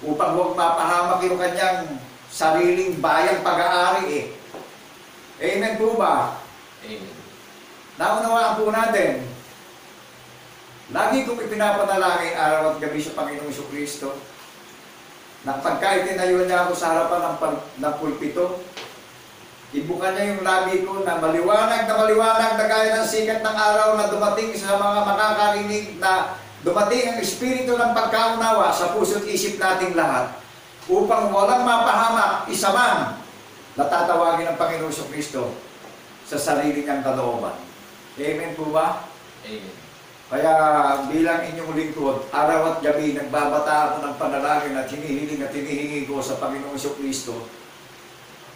Upang huwag mapahamak yung kanyang sariling bayang pag-aari eh. Amen po ba? Amen. Naunawaan po natin, lagi kong ipinapanalangin araw at gabi sa Panginoong Jesucristo na pagka itinayo niya ako sa harapan ng pulpito, ibukan niya yung labi ko na maliwanag na gaya ng sikat ng araw na dumating sa mga makakarinig, na dumating ang Espiritu ng pagkaunawa sa puso't isip nating lahat upang walang mapahamak isa man na tatawagin ng Panginoong Jesucristo sa sarili niyang kalooban. Amen po ba? Amen. Kaya bilang inyong lingkod, araw at gabi nagbabata ako ng panalangin at hinihingi ko sa Panginoong Jesucristo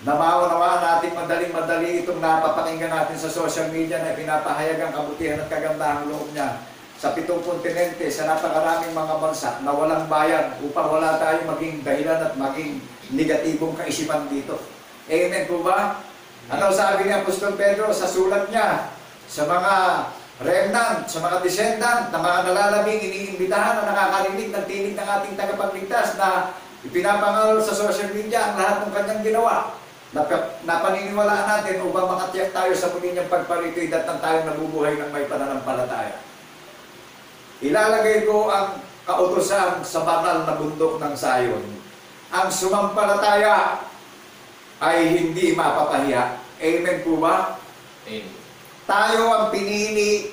na maunawaan natin madaling-madali itong napapakinggan natin sa social media na pinapahayag ang kabutihan at kagandahang loob niya sa 7 kontinente, sa napakaraming mga bansa na walang bayad upang wala tayong maging dahilan at maging negatibong kaisipan dito. Amen po ba? Ano sabi ni Apostol Pedro sa sulat niya sa mga remnant, sa mga descendant, na mga nalalabing iniimbitahan na nakakarinig ng tinig ng ating tagapagligtas na ipinapangaral sa social media ang lahat ng kanyang ginawa, na paniniwalaan natin upang makatiyak tayo sa muli niyang pagparitoy at ng tayong nabubuhay ng may pananampalataya. Ilalagay ko ang kautusan sa banal na bundok ng Sayon. Ang sumampalataya ay hindi mapapahiya. Amen po ba? Amen. Tayo ang pinili,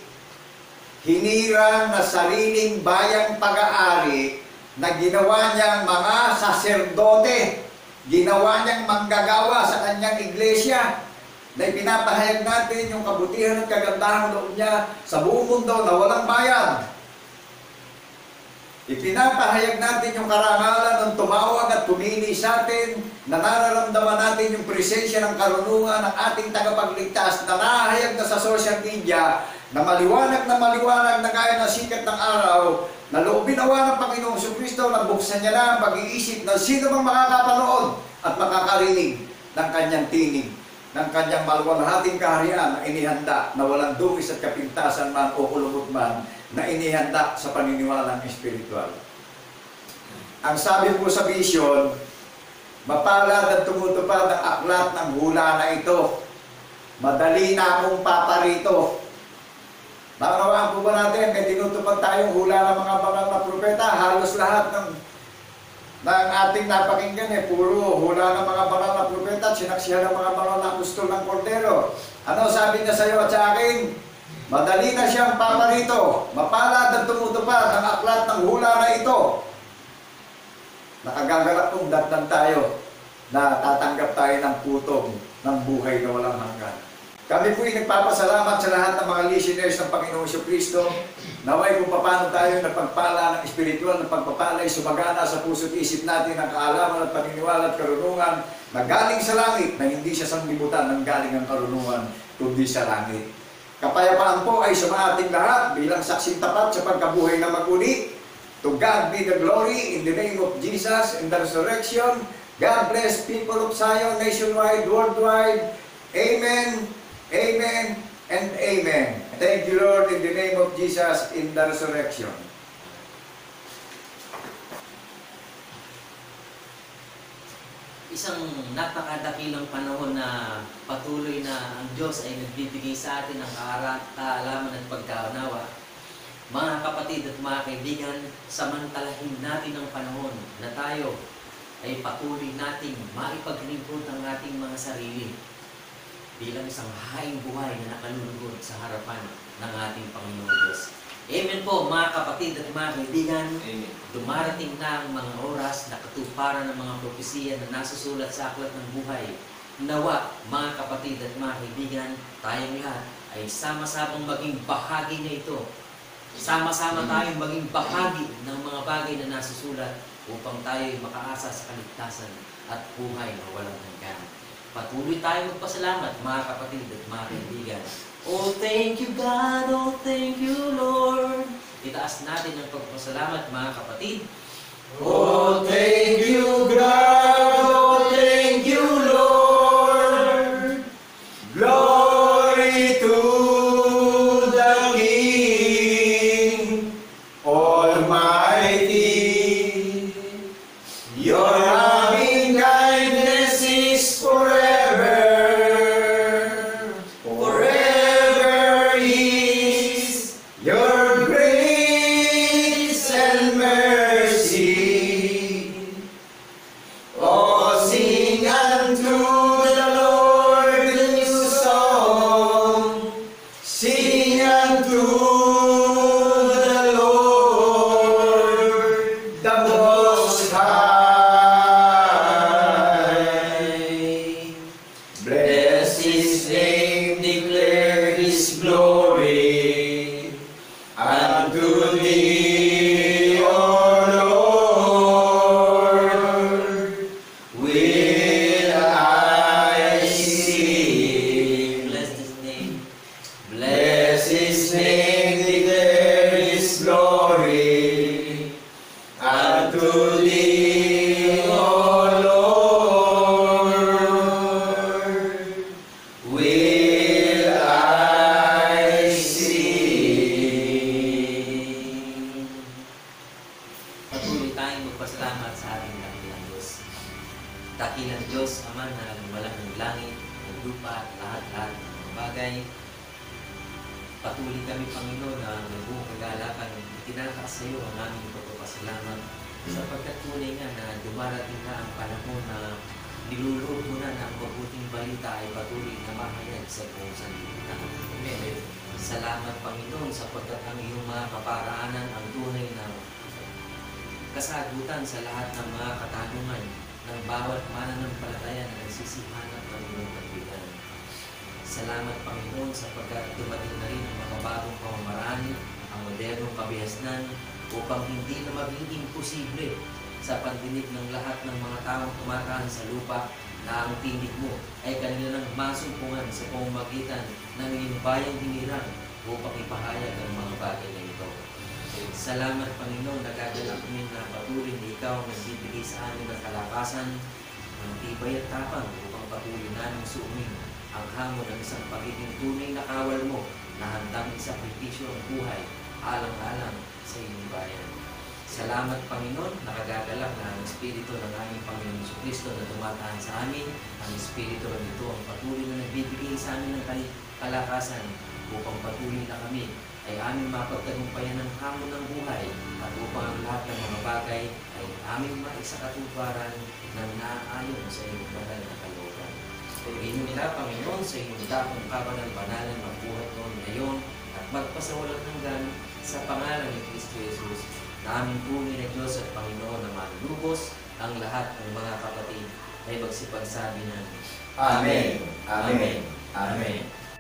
hinirang na sariling bayang pag-aari na ginawa niyang mga saserdote, ginawa niyang manggagawa sa kanyang iglesia, na ipinapahayag natin yung kabutihan at kagandahan loob niya sa buong mundo na walang bayan. Ipinapahayag natin yung karangalan ng tumawag at pumili sa atin, na nararamdaman natin yung presensya ng karunungan ng ating tagapagligtas na nahayag na sa social media, na maliwanag na gaya ng sikat ng araw, na loobin nawa ng Panginoong Jesucristo na buksan niya na ang pag-iisip ng sino mang makakapanood at makakarinig ng kanyang tinig, ng kanyang maluwalhating kaharian na inihanda na walang dungis at kapintasan man o kulumot man, na inihanda sa paniniwalang espiritual. Ang sabi po sa vision, mapalad at tumutupad ang aklat ng hula na ito. Madali na akong paparito. Naunawaan po ba natin, may tinutupad tayong hula ng mga banal na propeta. Halos lahat ng ating napakinggan puro hula ng mga banal na propeta at sinaksihan ng mga banal na apostol ng Kordero. Ano sabi niya sa iyo at sa akin? Madali na siyang paparito, mapalad at tumutupad ang aklat ng hula na ito. Nakagagalak kung datnan tayo na tatanggap tayo ng putong ng buhay na walang hanggan. Kami po'y nagpapasalamat sa lahat ng mga listeners ng Panginoong Jesucristo. Naway kung paano tayo napagpala ng espiritual, na pagpapala ay sumagana sa puso't isip natin ang kaalaman at paniniwala at karunungan na galing sa langit, na hindi siya sanglibutan ng galing ang karunungan, kundi sa langit. Kapayapaan po ay sa ating lahat bilang saksing tapat sa pagkabuhay na mag-uli. To God be the glory in the name of Jesus and the resurrection. God bless people of Zion, nationwide, worldwide. Amen, amen, and amen. Thank you, Lord, in the name of Jesus in the resurrection. Isang napakadakilang panahon na patuloy na ang Diyos ay nagbibigay sa atin ng kaalaman at pagkaunawa. Mga kapatid at mga kaibigan, samantalahin natin ang panahon na tayo ay patuloy nating maipaglingkod ang ating mga sarili bilang isang haing buhay na nakalulugod sa harapan ng ating Panginoon Diyos. Amen po mga kapatid at mga kaibigan. Amen. Dumarating na ang mga oras na katuparan ng mga propesiya na nasusulat sa aklat ng buhay. Nawa, mga kapatid at mga kaibigan, tayong lahat ay sama-samang maging bahagi na ito. Sama-sama tayong maging bahagi ng mga bagay na nasusulat upang tayo ay makaasa sa kaligtasan at buhay na walang hanggan. Patuloy tayo magpasalamat, mga kapatid at mga kaibigan. Oh, thank you God, oh, thank you Lord. Itaas natin ang pagpasalamat, mga kapatid. Oh, thank you, God. Oh, thank you, Lord. Glory to the King Almighty. Your loving kindness is forever. Forever is your grace and mercy. Oh, sing unto the Lord a new song. Sing unto the Lord the Most High. Bless His name, declare His glory unto Thee, O Lord, will I sing. Bless His name. Bless His name, declare His glory unto Thee, O Lord, will I sing. Patuloy tayong magpasalamat sa ating dakilang Diyos. Dakilang Diyos, Ama na lumalang ng langit, ng lupa at lahat-lahat ng mga bagay. Patuloy kami, Panginoon, na may buong kagalakan itinataas sa iyo ang aming pagpapasalamat sapagkat tunay nga na dumarating na ang panahon na niluloob mo na ang mabuting balita ay patuloy na mahayag sa buong sanlibutan. Amen. Salamat, Panginoon, sapagkat ang iyong mga kaparaanan ang tunay na kasagutan sa lahat ng mga katanungan ng bawat mananampalataya na nagsisihanap ng iyong katigan. Salamat, Panginoon, sapagkat dumating na rin ang mga bagong pamamaraan, ang modernong kabihasnan, upang hindi na maging imposible sa pandinig ng lahat ng mga taong tumataan sa lupa na ang tinig mo ay kanilang masumpungan sa pamamagitan ng iyong bayang hinirang upang ipahayag ang mga bagay na ito. Salamat, Panginoon, nagagalak kami na patuloy na ikaw ang nagbibigay sa amin ng kalakasan, ng tibay at tapang upang patuloy namin suumin ang hamon ng isang pagiging tunay na kawal mo na handang isakripisyo ang buhay alang-alang sa iyong bayan. Salamat, Panginoon, nakagagalak na ang Espiritu ng aming Panginoon Jesucristo na tumataan sa amin. Ang Espiritu nito ang patuloy na nagbibigay sa amin ng kalakasan upang patuloy na kami ay aming mapagtagumpayan ng hamon ng buhay at upang ang lahat ng mga bagay ay aming maisakatuparan ng naaayon sa iyong banal na kalooban. Purihin nila, Panginoon, sa iyong dakong kabanal-banalan magbuhat noon ngayon at magpasawalang hanggan sa pangalan ni Kristo Jesus na aming tunay na Diyos at Panginoon na manlubos ang lahat ng mga kapatid ay magsipagsabi ng Amen. Amen. Amen. Amen.